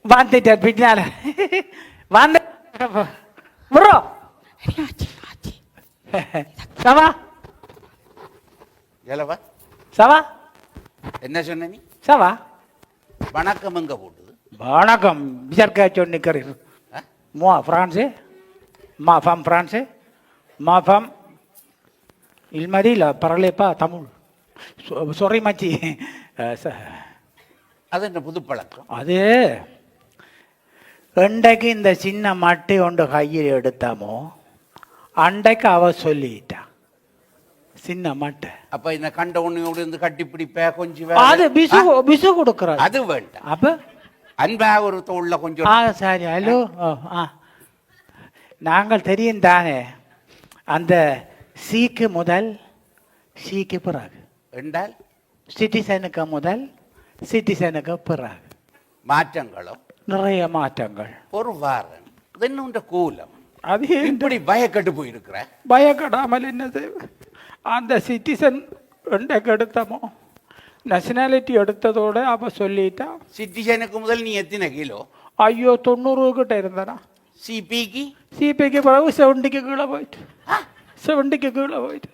வந்துட்டார் பின்னால வந்து ப்ரோ சவா ஜலவா சவா என்ன சொன்ன நீ? சவா வணக்கம் எங்க போட்டுது? வணக்கம் விசார்க்கா சொன்னிக்கிறீர். moi français ma femme français ma femme il m'a dit là parlez pas tamil sorry machi. அது என்ன புது பழக்கம்? அது அண்டைக்கு இந்த சின்ன மட்டை ஒன்று கையில் எடுத்தாமோ அண்டைக்கு அவ சொல்லிட்டா சின்ன மட்டை. அப்ப இந்த கண்ட ஒண்ணு இருந்து கட்டி பிடிப்ப கொஞ்சம் அது பிசு கொடுக்கற அது வேண்டாம். அப்ப அன்பா ஒரு தோல்ல கொஞ்சம் சரி. ஹலோ நாங்கள் தெரியும் தானே அந்த சீக்கு முதல் சீக்கு பிறகு என்றால் சிட்டிசனுக்கு முதல் சிட்டிசனுக்கு பிறகு மாற்றங்களும் நிறைய மாற்றங்கள். ஒரு வாரம் இது என்ன கூலம் அது இப்படி பயக்கட்டு போயிருக்கிற? பயப்படாமல் என்னது, அந்த சிட்டிசன் ரெண்டைக்கு எடுத்தமோ நேஷனாலிட்டி எடுத்ததோட அவ சொல்லிட்டா. சிட்டிசனுக்கு முதல் நீ எத்தனை கிலோ? ஐயோ 90 கிட்ட இருந்தனா. சிபிக்கு பிறகு 70க்கு கீழே போயிட்டு, 70க்கு கீழே போயிட்டு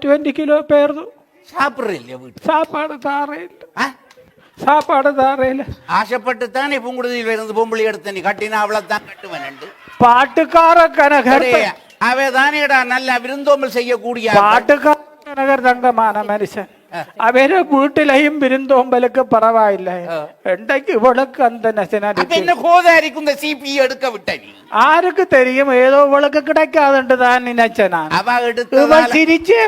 20 கிலோ போயிருது. சாப்பிட்ற வீட்டு சாப்பாடு தாரே இல்லை, சாப்பாடு தாரே இல்லை. ஆசைப்பட்டு தானே பூங்குடுதியில் இருந்து பொம்பளை எடுத்த நீ கட்டினா அவ்வளவுதான் கட்டுவன். பாட்டுக்கார கனகர் அவை தானேடா நல்ல விருந்தோம்பல் செய்யக்கூடிய பாட்டுக்கார கனகர் தங்கமான மனுஷன். அவர வீட்டிலையும் விருந்தோம்பலுக்கு பரவாயில்லை. இன்றைக்கு இவளுக்கு அந்த என்ன கோதாரிக்கு இந்த சிபி எடுக்க விட்ட நீ? யாருக்கு தெரியும், ஏதோ இவளுக்கு கிடைக்காதுன்னு தான் நினைச்சேன் நான். அவ எடுத்து சிரிச்சே.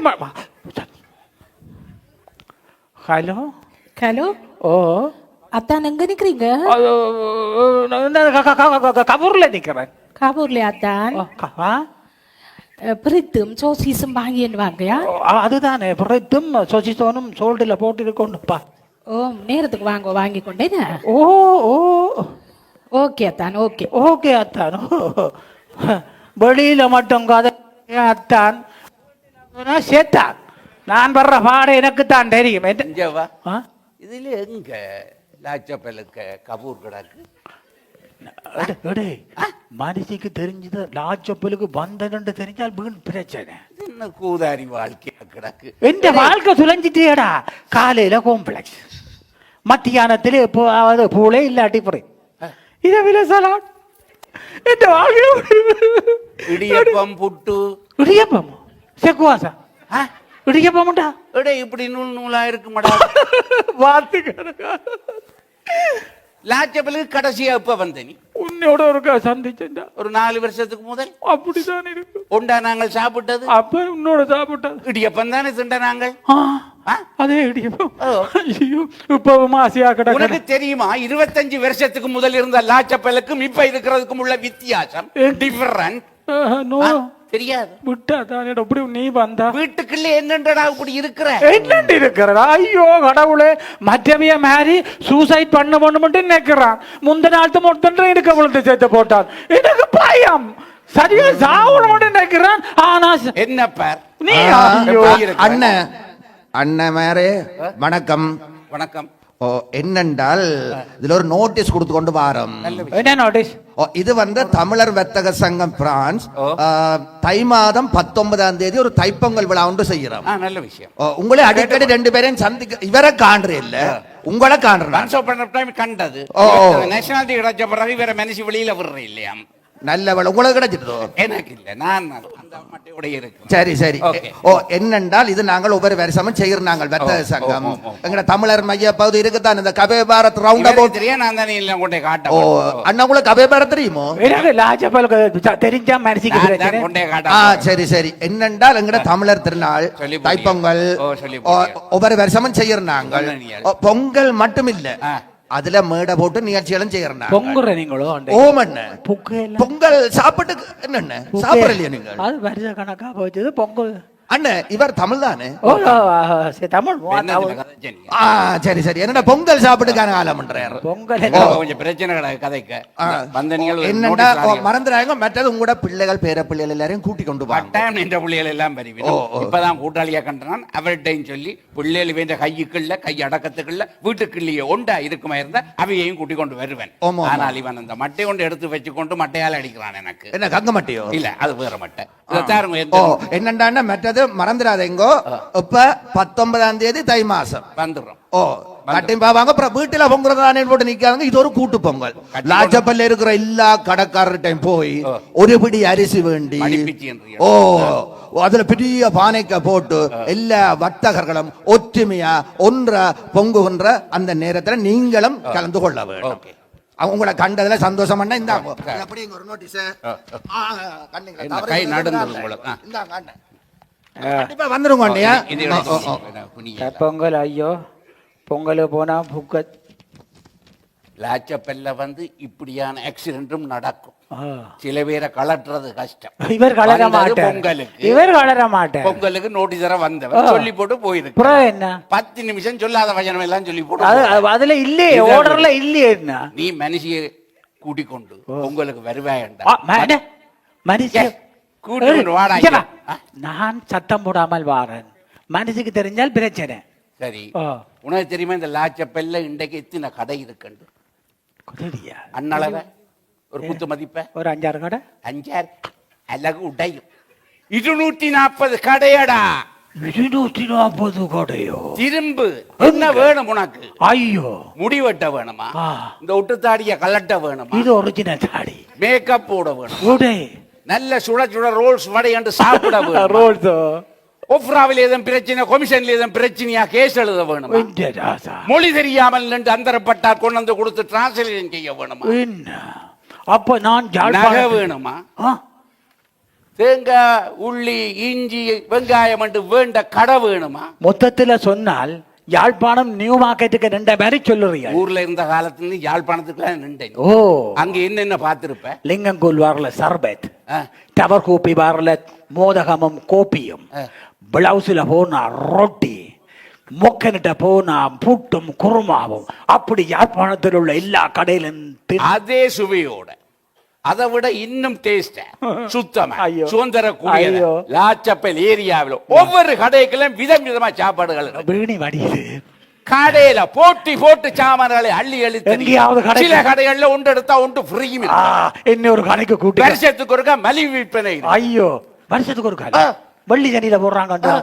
Hello hello. ஓ அத்தான் எங்க நிக்கிறீங்க? கபூர்ல நிக்கிறேன். காபூர்ல அத்தான் பிரித்தும் சோசிஸும் வாங்கின்னு வாங்கயா? அதுதானே, பிரித்தும் சோசிசோனும் சோல்டில் போட்டு இருக்கோண்டுப்பா. ஓ நேரத்துக்கு வாங்க, வாங்கி கொண்டேன். ஓ ஓ ஓகே அத்தான், ஓகே ஓகே அத்தான். வெளியில மட்டும் கதை அத்தான் சேத்தான். நான் வர்ற பாடம் எனக்கு தான் தெரியும். இதுல எங்க லாச்சப்பலுக்கு கபூர் கிடக்கு? மனுஷிக்கு தெரிஞ்சது லாச்சப்பலுக்கு வந்ததுன்னு தெரிஞ்சால் வீண் பிரச்சனை. என்ன கூதாரி வாழ்க்கையா கிடக்கு? எந்த வாழ்க்கை சுழஞ்சிட்டேடா. காலையில காம்ப்ளெக்ஸ், மத்தியானத்தில் எப்போது பூளே இல்லாட்டி புறை, இரவில சலாட். எந்த வாழ்க்கை இடியப்பம் புட்டு. இடியப்பம் செக்குவாசா இடியப்பம்டா. இப்படி நூல் நூலா இருக்குமாடா வார்த்தைக்காரங்க. லாச்சப்பலுக்கு கடைசியா எப்ப வந்த நீ? உன்னோட ஒரு சந்திச்சா ஒரு 4 வருஷத்துக்கு முதல். அப்படித்தான் இருக்கு. உண்டா நாங்கள் சாப்பிட்டது? அப்ப உன்னோட சாப்பிட்டது இடியப்பம் தானே திண்ட நாங்கள். அதே இடியப்பம். ஐயோ இப்பவும் ஆசையா கிடக்கு. உனக்கு தெரியுமா 25 வருஷத்துக்கு முதல் இருந்த லாச்சப்பலுக்கும் இப்ப இருக்கிறதுக்கும் உள்ள வித்தியாசம்? டிஃபரண்ட் தெரியாது. விட்டா தானே எப்படி நீ வந்தா வீட்டுக்குள்ள என்னண்டா இப்படி இருக்கிற? என்னண்டு இருக்கிறடா? ஐயோ கடவுளே, மற்றவிய மாதிரி சூசைட் பண்ண மட்டும் நினைக்கிறான். முந்த நாள் மொத்தம் இருக்க விழுந்து சேர்த்து போட்டான். எனக்கு பயம். சரியா சாவண மட்டும் நினைக்கிறான். ஆனா என்ன பார் நீ அண்ணன் அண்ணன் மேரே வணக்கம். வணக்கம். ஓ என்னென்றால் இதுல ஒரு நோட்டீஸ் கொடுத்து கொண்டு வாரம். என்ன நோட்டீஸ்? இது தமிழர் வர்த்தக சங்கம் பிரான்ஸ் தை மாதம் 19ஆம் தேதி ஒரு தைப்பொங்கல் விழா ஒன்று செய்யறோம். நல்ல விஷயம். உங்களே அடிக்கடி 2 பேரையும் சந்திக்க இவரை காண்றே இல்ல, உங்களை காண்றேன். கண்டது நேஷனாலிட்டி கிடைச்ச பிறகு வேற மனுஷி வெளியில விடுறேன் இல்லையா? நல்ல வேலை உங்களுக்கு கிடைச்சிருதோ? எனக்கு இல்ல, நான் அந்த மட்டையோட இருக்கு. சரி சரி. ஓ என்னென்றால் இது நாங்கள் ஒவ்வொரு வருஷமும் செய்யறோம். நாங்கள் வர்த்தக சங்கம் எங்கட தமிழர் மைய பகுதி இருக்குதான் இந்த கபே பாரத் ரவுண்ட் அபவுட் தெரியும். நான் தானே இல்ல கொண்டே காட்ட. ஓ அண்ணா உங்களுக்கு கபே பாரத் தெரியுமோ? எனக்கு லாஜபலுக்கு தெரிஞ்சா மனசிக்கு கொண்டே காட்ட. சரி சரி. என்னென்றால் எங்கட தமிழர் திருநாள் தைப்பொங்கல் ஒவ்வொரு வருஷமும் செய்யறோம் நாங்கள். பொங்கல் மட்டும் இல்ல, அதுல மேடை போட்டு நிகழ்ச்சிகளும் செய்யறேன். பொங்குற நீங்களோ? ஓமண்ண பொங்கல் சாப்பிட்டு என்னென்ன சாப்பிடலையா நீங்கள்? அது வருஷ கணக்கா போச்சு பொங்கல். அண்ணன் இவர் தமிழ் தானே? தமிழ். சரி சரி. என்னடா பொங்கல் சாப்பிட்டுக்கான ஆலம் பண்றாரு. பொங்கல் கொஞ்சம் பிரச்சனை கிடையாது கதைக்கு. என்னடா மறந்துறாங்க. மற்றது உங்களோட பிள்ளைகள் பேர பிள்ளைகள் எல்லாரையும் கூட்டி கொண்டு வாங்க. என்ற பிள்ளைகள் எல்லாம் இப்பதான் கூட்டாளியா கண்டான். அவர்கிட்டையும் சொல்லி பிள்ளைகள் வேண்ட கையுக்குள்ள கை அடக்கத்துக்குள்ள வீட்டுக்குள்ளேயே ஒண்டா இருக்குமா இருந்தா அவையையும் கூட்டி கொண்டு வருவேன். ஆனால் இவன் அந்த மட்டை கொண்டு எடுத்து வச்சு கொண்டு மட்டையால் அடிக்கிறான். எனக்கு என்ன கங்க மட்டையோ? இல்ல, அது வேற மட்டை. என்னண்டா மற்றது மறந்துடாதீங்கோ. இப்ப 19ஆம் தேதி தை மாசம் வந்துடும். ஓ கட்டியும் பாவாங்க. அப்புறம் வீட்டுல பொங்குறதானே போட்டு நிக்காங்க. இது ஒரு கூட்டு பொங்கல். லாச்சப்பல்ல இருக்கிற எல்லா கடைக்காரர்கிட்டையும் போய் ஒரு பிடி அரிசி வேண்டி ஓ அதுல பெரிய பானைக்க போட்டு எல்லா வர்த்தகர்களும் ஒற்றுமையா ஒன்ற பொங்குகின்ற அந்த நேரத்துல நீங்களும் கலந்து கொள்ள வேண்டும். உங்களை கண்டதுல சந்தோஷம் பண்ண இந்த ஒரு நோட்டீஸ் கை நடந்து கண்டிப்பா வந்துருங்க. பொங்கல் ஐயோ பொங்கல் போனா புக்க லாச்சப்பல்ல வந்து இப்படியான ஆக்சிடென்ட்டும் நடக்கும். சில பேரை கலட்டுறது கஷ்டம். இவர் கலர வந்தது மாட்டார். பொங்கலுக்கு இவர் கலர மாட்டார். பொங்கலுக்கு நோட்டீஸ் தர வந்தவர் சொல்லி போட்டு போயிருக்கு. அப்புறம் என்ன 10 நிமிஷம் சொல்லாத வசனம் எல்லாம் சொல்லி போட்டு அதுல இல்லையே, ஓர்டர்ல இல்லையே. என்ன நீ மனுஷிய கூட்டிக் கொண்டு பொங்கலுக்கு வருவாயண்டா மனுஷ கூட்டி கொண்டு வாடா. நான் சத்தம் போடாமல் வாரேன். மனுஷுக்கு தெரிஞ்சால் பிரச்சனை. சரி, உனக்கு தெரியுமா இந்த லாச்சப்பல்ல இன்றைக்கு எத்தனை கடை இருக்குண்டு? அண்ணளவ ஒரு குத்து மதிப்ப ஒரு 5-6 கடை, 5-6 அழகு உடையும் 240 கடையடா. 240 கடையோ? திரும்பு என்ன வேணும் உனக்கு? ஐயோ, முடிவெட்ட வேணுமா? இந்த ஒட்டுத்தாடிய கலட்ட வேணுமா? இது ஒரிஜினல் தாடி. மேக்கப் போட வேணும். உடை நல்ல சுட சுட ரோல்ஸ் வடை என்று சாப்பிட வேணும். ரோல்ஸ் ஒஃப்ராவில் ஏதும் பிரச்சனை, கொமிஷன்ல ஏதும் பிரச்சனையா கேஸ் எழுத வேணுமா? மொழி தெரியாமல் நின்று அந்தரப்பட்டார் கொண்டு வந்து கொடுத்து டிரான்ஸ்லேஷன் செய்ய வேணுமா? அப்ப நான் நகை வேணுமா? தேங்காய், உள்ளி, இஞ்சி, வெங்காயம் என்று வேண்ட கடை வேணுமா? மொத்தத்துல சொன்னால் யாழ்ப்பாணம் நியூ மார்க்கெட்டுக்கு நின்ற மாதிரி சொல்லுறீங்க. ஊர்ல இருந்த காலத்துல யாழ்ப்பாணத்துக்கு நின்றேன். ஓ, அங்க என்னென்ன பார்த்திருப்ப? லிங்கங்கூல் வாரல சர்பத், டவர் கோப்பி வாரல மோதகமும் கோப்பியும், பிளவுஸ்ல போனா ரொட்டி, மொக்கனிட்ட போனா புட்டும் குருமாவும், அப்படி யாழ்ப்பாணத்தில் உள்ள எல்லா கடையிலும் அதே சுவையோட அதை விட இன்னும் டேஸ்ட் சுத்தமா சுதந்திர கூடிய லாச்சப்பல் ஏரியாவில் ஒவ்வொரு கடைகளும் விதம் விதமா சாப்பாடுகள் வீணி வடியுது. கடையில போட்டி போட்டு சாமான்களை அள்ளி அழுத்தி சில கடைகள்ல ஒன்று எடுத்தா ஒன்று ஃப்ரீயும். இன்னொரு கடைக்கு கூட்டி வருஷத்துக்கு ஒருக்கா மலிவு விற்பனை. ஐயோ, வருஷத்துக்கு ஒருக்கா வெள்ளி சனியில போடுறாங்க.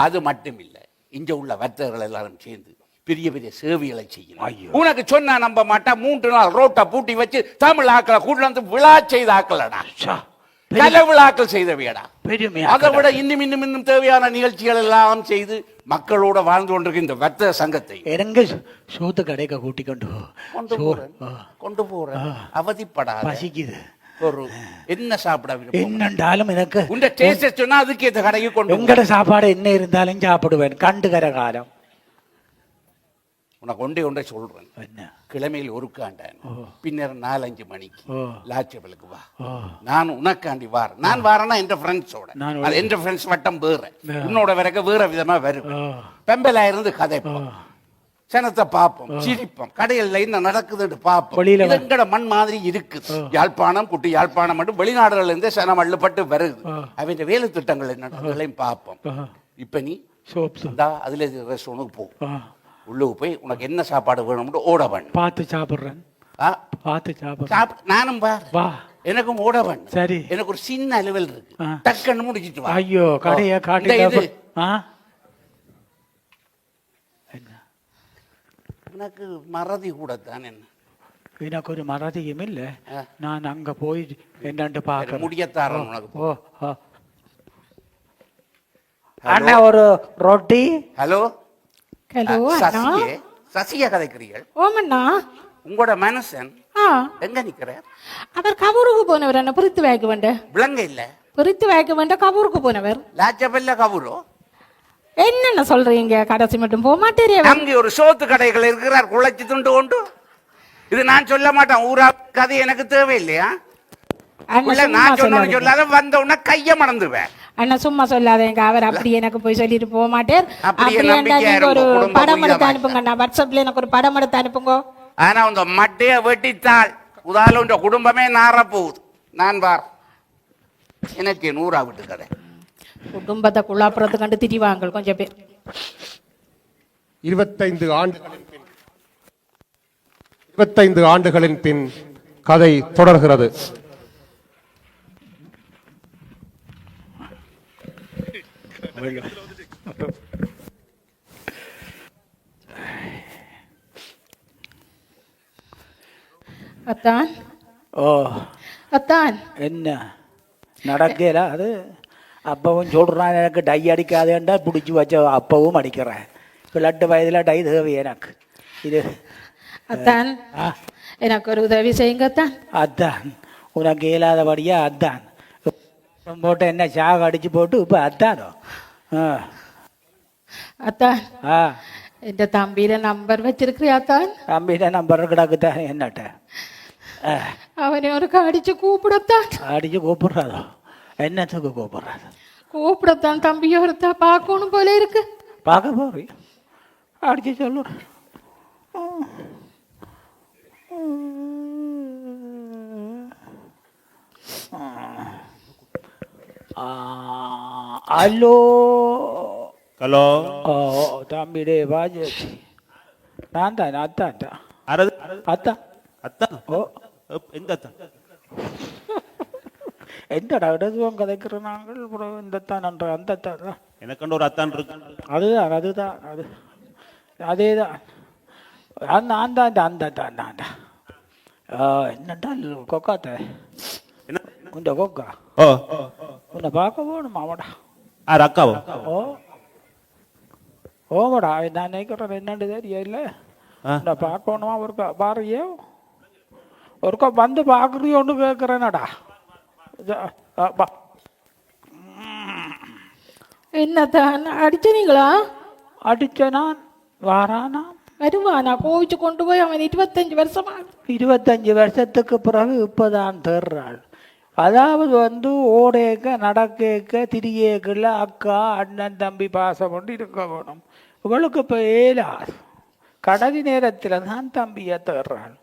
அது மட்டும் இல்ல, இங்க உள்ள வர்த்தகர்கள் எல்லாரும் சேர்ந்து பெரிய பெரிய சேவைகளை செய்யணும். உனக்கு சொன்னா நம்ப மாட்டா 3 நாள் ரோட்டை பூட்டி வச்சு தமிழ் ஆக்களை கூட்டு வந்து விழா செய்த ஆக்கலடா, கல விழாக்கள் செய்தவையடா. அதை விட இன்னும் இன்னும் இன்னும் தேவையான நிகழ்ச்சிகள் எல்லாம் செய்து மக்களோட வாழ்ந்து கொண்டிருக்க இந்த வர்த்தக சங்கத்தை எங்க சோத்து கடைக்க கூட்டி கொண்டு போறேன். அவதிப்படாத, பசிக்குது. ஒரு என்ன சாப்பிட என்னண்டாலும் எனக்கு உண்ட டேஸ்ட் சொன்னா அதுக்கு இந்த கடைக்கு கொண்டு உங்களோட சாப்பாடு என்ன இருந்தாலும் சாப்பிடுவேன். கண்டுகர காலம் உனக்கு ஒன்றே சொல்றேன். கிழமையில் ஒருக்காண்டான், பின்னர் 4-5 மணிக்கு லாச்சபலுக்கு வா. நான் உனக்காண்டி வாரேன். நான் வாரேன்னா என் ஃப்ரெண்ட்ஸோட, அது என் ஃப்ரெண்ட்ஸ் வட்டம் வேற, உன்னோட வரைக்கும் வேற விதமா வரும். பெம்பலா இருந்து கதைப்போம், சனத்தை பார்ப்போம், சிரிப்போம், கடையில் என்ன நடக்குதுன்னு பார்ப்போம். எங்கட மண் மாதிரி இருக்குது. யாழ்ப்பாணம் குட்டி யாழ்ப்பாணம் மட்டும் வெளிநாடுகள் இருந்து சனம் அள்ளுப்பட்டு வருது. அவன் வேலை திட்டங்கள் என்னன்னு பார்ப்போம். இப்ப நீ அதுல ரெஸ்டாரண்ட்டுக்கு போ, உள்ளுக்கு போய் உனக்கு என்ன சாப்பாடு வேணும்னு ஓட வேணும். பார்த்து சாப்பிடுறேன், பார்த்து சாப்பிடுறேன். நானும் வா, எனக்கும் ஓட வேணும். சரி, எனக்கு ஒரு சின்ன அலுவல் இருக்கு, டக்குன்னு முடிச்சிட்டு வா. ஐயோ, கடையா காட்டி உனக்கு மறதி கூட தான். என்ன எனக்கு ஒரு மறதியும் இல்லை. நான் அங்க போய் என்னன்னு பார்க்க முடியத்தாரன் உனக்கு. ஓ, அண்ணா ஒரு ரொட்டி. Hello hello, சசியா கதைக்கிறீர்கள்? ஓமண்ணா, உங்களோட மனுஷன் எங்க நிக்கிற? அவர் கபூருக்கு போனவர். என்ன பிரித்து வைக்க வேண்ட விளங்க இல்ல, பிரித்து வைக்க வேண்ட கபூருக்கு போனவர். லாச்சபல்ல கபூரோ? என்னென்ன சொல்றீங்க? கடைசி மட்டும் போக மாட்டேறிய. அங்கே ஒரு சோத்து கடைகள் இருக்கிறார், குழைச்சி துண்டு கொண்டு. இது நான் சொல்ல மாட்டேன், ஊரா கதை எனக்கு தேவையில்லையா? நான் சொன்ன சொல்லாத வந்த உடனே கைய மறந்துடுவேன். அண்ணா சும்மா சொல்லாதேங்க, அவர் அப்படி எனக்கு போய் சொல்லிட்டு போக மாட்டேன். ஒரு படம் எடுத்து அனுப்புங்க, வாட்ஸ்அப்ல எனக்கு ஒரு படம் எடுத்து அனுப்புங்க. ஆனா உங்க மட்டைய வெட்டித்தாள் உதால உங்க குடும்பமே நார போகுது. நான் பார், எனக்கு 100 விட்டு கடை. குடும்பத்தை குழாப்புறத்து கண்டு திரிவாங்க கொஞ்சம் பேர். 25 ஆண்டுகளின் பின் கதை தொடர்கிறது. அத்தான், ஓ அத்தான், என்ன நடக்கல? அது அப்பவும் சொல்றான், எனக்கு டை அடிக்காதேண்டா பிடிச்சி வச்ச அப்பவும் அடிக்கிறேன். பிள்ளட்டு வயதில் டை தேவை எனக்கு. இது அத்தான், எனக்கு ஒரு உதவி செய்யுங்க அத்தான். அத்தான், உனக்கு இயலாதபடியா அத்தான் போட்டு என்ன சாக அடிச்சு போட்டு இப்போ அத்தானோ? அத்தான், என் தம்பியில நம்பர் வச்சிருக்கிறியா தான்? தம்பியில நம்பர் கிடக்குதான் என்னட்ட அவனை ஒரு அடிச்சு கூப்பிடத்தான். அடிச்சு கூப்பிடுறாதோ? என்னத்துக்கு கூப்பிடுறாரு? கூப்பிடத்தான் தம்பியை ஒருத்தா பார்க்கணும் போல இருக்கு. பார்க்க போறீ? அடிச்சு சொல்லுறேன். Hello hello. தம்பிடே பாஜி, நான் தான் அத்தான்டா. அத்தா அத்தா? ஓ, எந்த அத்தா? எந்தடா இடதுவம் கதைக்கிற நாங்கள் இந்த தான் நன்ற அந்த தான் எனக்கு ஒரு அத்தான் இருக்கு. அதுதான் அதுதான் அது அதேதான் நான் தான் அந்த தான் நான்டா. என்னடா கொக்காத்த உண்ட கொக்கா? ஓ, உன்னை பார்க்க போகணும் மாமாடா. ஆறு அக்காவோ? ஓ ஓமாடா, நான் நினைக்கிறேன் என்னண்டு தெரியல. உன்னை பார்க்கணுமா? ஒருக்கா பாருறியோ? ஒருக்கா வந்து பார்க்குறியோன்னு கேட்குறேனடா. என்னத்தான் அடிச்சனீங்களா? அடிச்ச நான் வாரானா வருவானா? கோவிச்சு கொண்டு போய் அவன் 25 வருஷமா 25 வருஷத்துக்கு பிறகு இப்போதான் தேர்றாள். அதாவது ஓடேக்க நடக்கேக்க திரியேக்கல அக்கா அண்ணன் தம்பி பாசம் கொண்டு இருக்க வேணும். இவளுக்கு இப்போ ஏலாது. கடைசி நேரத்தில் தான் தம்பியை தேர்றாள்.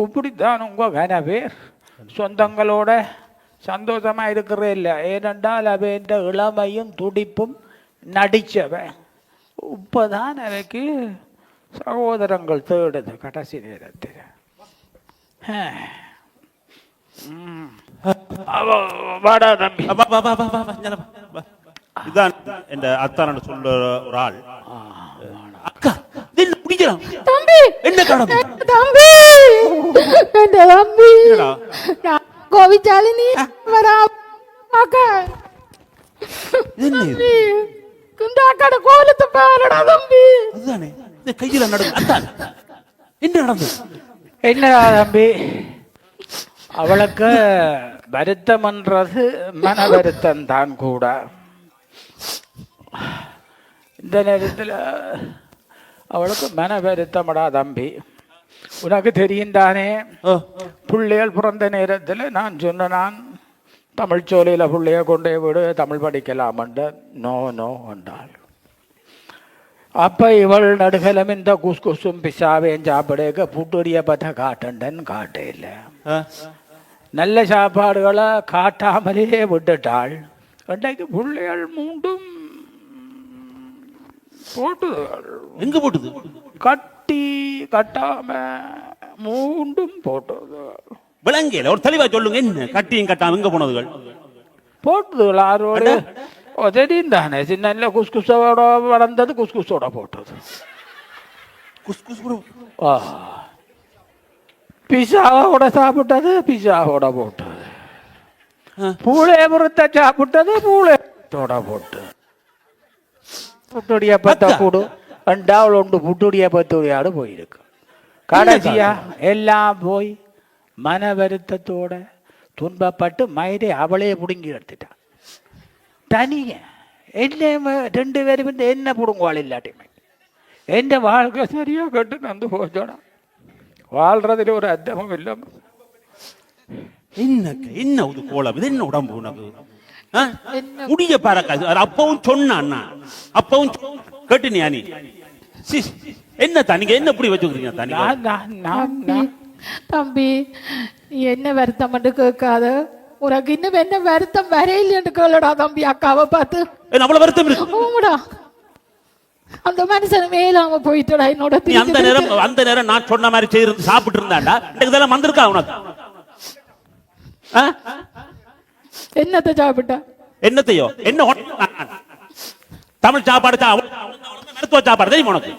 இப்படித்தான் உங்கள் கனவேர் சொந்தங்களோட சந்தோஷமா இருக்கிறே இல்லை. ஏனென்றால் அவன் இளமையும் துடிப்பும் நடிச்சவன். இப்போதான் எனக்கு சகோதரங்கள் தேடுது கடைசி நேரத்தில். வாடா தம்பி. இதான் என் அத்தான் சொல்ற ஒரு ஆள். அக்கா தம்பி, என்ன கடமை தம்பி, என் தம்பி கோவிச்சாலி நீ வரா அக்கா. தம்பி இந்த அக்காட கோலத்தை பாருடா தம்பி. அதுதானே இந்த கையில நடந்து அத்தான் என்ன நடந்தது? என்னடா தம்பி, அவளுக்கு வருத்தம்ன்றது மன வருத்தம் தான் கூட. இந்த நேரத்தில் அவளுக்கு மன வருத்தமடா தம்பி. உனக்கு தெரியும் தானே, பிள்ளைகள் பிறந்த நேரத்தில் நான் சொன்னான் தமிழ் சோலையில் பிள்ளைய கொண்டே விடு தமிழ் படிக்கலாமன்ற. நோ நோ என்றாள். அப்போ இவள் நடுகலம் இந்த குஸ்குசும் பிசாவையும் சாப்பிடுக்க புட்டுடைய பற்ற காட்டண்டன் காட்டையில் நல்ல சாப்பாடுகளை காட்டாமலே விட்டுட்டாள். அன்றைக்கு பிள்ளைகள் மூண்டும் போட்டுதுகள். எங்க போட்டுது? கட்டி கட்டாம மூண்டும் போட்டது. விளங்கல ஒரு தெளிவா சொல்லுங்க. என்ன கட்டியும் கட்டாம எங்க போனதுகள்? போட்டுதுகள் ஆரோடு தெரியும் தானே. சின்ன குஸ்குசோட வளர்ந்தது குஸ்குசோட போட்டது. பிஸாவோட சாப்பிட்டது பிஸாவோட போட்டது. பூளையபுரத்தை சாப்பிட்டது பூளையோட போட்டு. புட்டுடைய பத்த கூடு ரெண்டாவது ஒன்று புட்டுடைய பத்துடையாடு போயிருக்கு. கடைசியா எல்லாம் போய் மன வருத்தத்தோட துன்பப்பட்டு மயிரை அவளே பிடுங்கி எடுத்துட்டான் தனிய. என்ன 2 பேரும் என்ன பிடுங்குவாள் இல்லாட்டியுமே. எந்த வாழ்க்கை சரியா கட்டு நந்து போச்சோடா. வாழ்றதுல ஒரு அர்த்தமும் இல்லை. என்ன ஒரு கோலம் இது? என்ன உடம்பு உனக்கு? முடிய பாரக்கா. அப்பவும் சொன்னான், அப்பவும் கேட்டுனியா நீ? என்ன தனிங்க என்ன இப்படி வச்சுக்கிறீங்க தனிங்க? தம்பி என்ன வருத்தம் கேட்காத. உனக்கு இன்னும் என்ன வருத்தம் வரையில்லைன்னு கேளடா தம்பி. அக்காவை பார்த்து அவ்வளவு வருத்தம் இருக்கு. அந்த மனுஷன் மேலாம போயிட்டடா என்னோட. அந்த நேரம் நான் சொன்ன மாதிரி செய்து சாப்பிட்டு இருந்தாண்டா இதெல்லாம் வந்திருக்கா உனக்கு? என்னத்தை சாப்பிட்டா? என்னத்தையோ என்ன தமிழ் சாப்பாடு மருத்துவ சாப்பாடு தெரியுமா உனக்கு?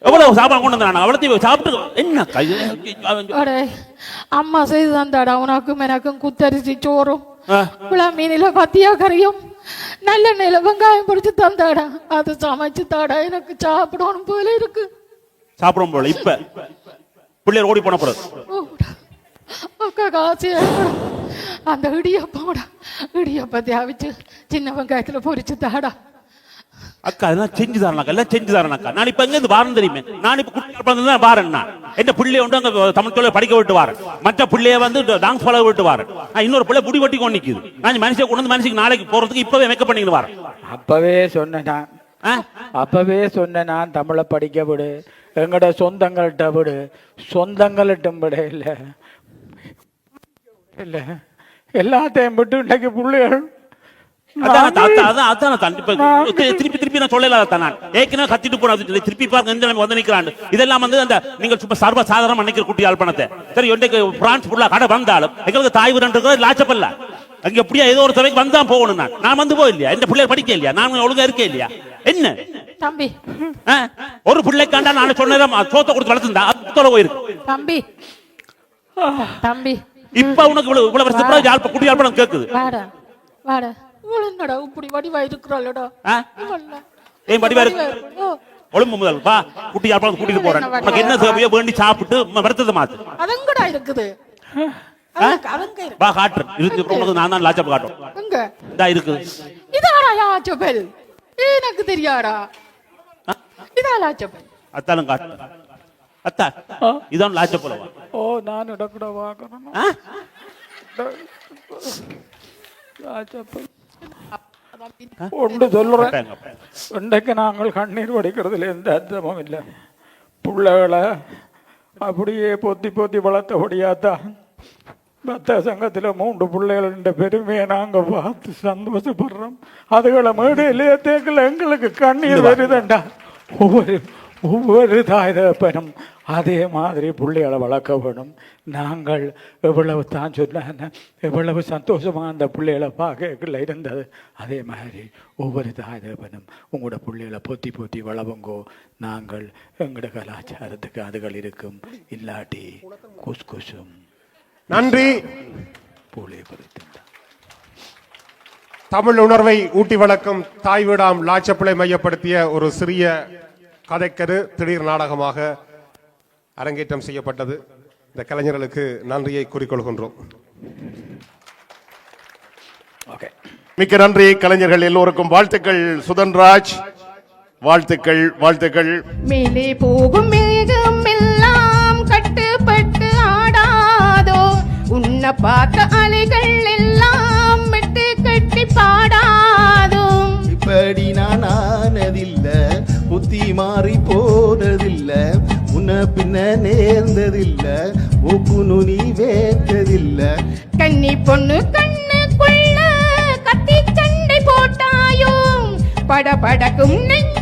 எவ்வளவு சாப்பாடு கொண்டு வந்தாங்க அவ்வளோத்தையும் சாப்பிட்டு என்ன அம்மா செய்து தந்தாடா உனக்கும் எனக்கும் குத்தரிசி சோறும் மீனில பத்தியா கறியும் நல்லெண்ணெயில வெங்காயம் பொரிச்சு தந்தாடா. அது சமைச்சு தாடா எனக்கு சாப்பிடணும் போல இருக்கு. சாப்பிடும் போல இப்ப பிள்ளைகள் ஓடி போன போறது அக்கா காசு அந்த இடியப்போட இடியப்பத்தை அவிச்சு சின்ன வெங்காயத்துல பொரிச்சு தாடா. அக்கா அதெல்லாம் செஞ்சு தரேன் எல்லாம் செஞ்சு தரேன் அக்கா. நான் இப்ப எங்க இருந்து வாரம் தெரியுமே, நான் இப்ப குட்டி தான் வாரேன். நான் என் பிள்ளைய வந்து அங்க தமிழ் தொழிலை படிக்க விட்டு வாரேன், மற்ற பிள்ளைய வந்து டான்ஸ் ஃபாலோ விட்டு வாரேன். இன்னொரு பிள்ளை முடி வெட்டி கொண்டு நிக்குது. நான் மனுஷன் கொண்டு வந்து மனுஷனுக்கு நாளைக்கு போறதுக்கு இப்பவே மேக்கப் பண்ணிட்டு வரேன். அப்பவே சொன்னேன் நான் தமிழை படிக்க விடு, எங்கட சொந்தங்கள்கிட்ட விடு, சொந்தங்கள்ட்டும் விட இல்லை இல்லை எல்லாத்தையும் விட்டு இன்னைக்கு பிள்ளைகள் திருப்பி நான் சொல்லல. நான் ஏற்கனவே கத்திட்டு போனது திருப்பி பாருங்க வந்து நிக்கிறான். இதெல்லாம் வந்து அந்த நீங்கள் சும்மா சர்வ சாதாரண நினைக்கிற குட்டி யாழ்ப்பாணத்தை சரி இன்றைக்கு பிரான்ஸ் ஃபுல்லா கடை வந்தாலும் எங்களுக்கு தாய் வீரன் லாச்சப்பல்ல அங்க எப்படியா ஏதோ ஒரு சபைக்கு வந்தா போகணும். நான் வந்து போயில்லையா, இந்த பிள்ளைய படிக்க இல்லையா, நான் ஒழுங்கா இருக்கே இல்லையா? என்ன தம்பி ஒரு பிள்ளைக்காண்டா நான் சொன்னதான் சோத்த கொடுத்து வளர்த்துந்தா அது போயிருக்கு தம்பி தம்பி. இப்ப உனக்கு இவ்வளவு வருஷத்துக்கு யாழ்ப்பா குட்டி யாழ்ப்பாணம் கேக்குது. வாடா வாடா என்னடா இப்படி வடிவா இருக்கிறாளடா? ஏன் வடிவா இருக்கு? ஒழுங்கு முதல் வா குட்டி யாழ்ப்பாணம் கூட்டிட்டு போறேன். உனக்கு என்ன தேவையோ வேண்டி சாப்பிட்டு வருத்தத்தை மாத்து. அதங்கடா இருக்குது. வா காட்டுறேன். இருக்கு நான் தான் லாச்சப் காட்டுறேன். எங்க இதா இருக்கு. இதாடா லாச்சப்பல்? எனக்கு தெரியாடா. இதா லாச்சப்பல். அத்தாலும் காட்டுறேன். அத்தா இதான் லாச்சப்பல். ஓ நான் இடக்கூட வாக்கணும். ஒன்று சொல்றேன், இன்றைக்கு நாங்கள் கண்ணீர் வடிக்கிறதுல எந்த அர்த்தமும் இல்லை. பிள்ளைகளை அப்படியே பொத்தி பொத்தி வளர்த்தபடியாத்தான் பத்த சங்கத்தில் 3 பிள்ளைகள பெருமையை நாங்கள் பார்த்து சந்தோஷப்படுறோம். அதுகளை மேடையிலே தேக்கல எங்களுக்கு கண்ணீர் வருதுண்டா. ஒவ்வொரு தாய் தகப்பனும் அதே மாதிரி பிள்ளைகளை வளர்க்க வேணும். நாங்கள் எவ்வளவு தான் சொன்ன எவ்வளவு சந்தோஷமாக அந்த பிள்ளைகளை பார்க்கல இருந்தது, அதே மாதிரி ஒவ்வொரு தாய் தகப்பனும் உங்களோட பிள்ளைகளை பொத்தி பொத்தி வளவுங்கோ. நாங்கள் எங்களோட கலாச்சாரத்துக்கு அதுகள் இருக்கும், இல்லாட்டி குஸ்குசும். நன்றி. பூலே பறித்து தமிழ் உணர்வை ஊட்டி வளர்க்கும் தாய் வீடாம் லாச்சப்பிள்ளை மையப்படுத்திய ஒரு சிறிய கதைக்கரு திடீர் நாடகமாக அரங்கேற்றம் செய்யப்பட்டது. இந்த கலைஞர்களுக்கு நன்றியை கூறிக்கொள்கின்றோம். மிக்க நன்றி கலைஞர்கள் எல்லோருக்கும். வாழ்த்துக்கள் சுதன்ராஜ், வாழ்த்துக்கள் வாழ்த்துக்கள். மேலே போகும் மேகம் எல்லாம் கட்டுப்பட்டு ஆடாதோ, உன்னை பார்த்த அலைகள் எல்லாம் மெட்டு கட்டி பாடாதோ. இப்படி நான் ஆனதில்ல, புத்தி மாறி போனதில்ல, உன்ன பின்ன நேர்ந்ததில்ல, மூக்கு நுனி வேத்ததில்ல. கன்னி பொண்ணு கண்ணுக்குள்ள கத்தி சண்டை போட்டாயோ, படபடக்கும் நெஞ்சு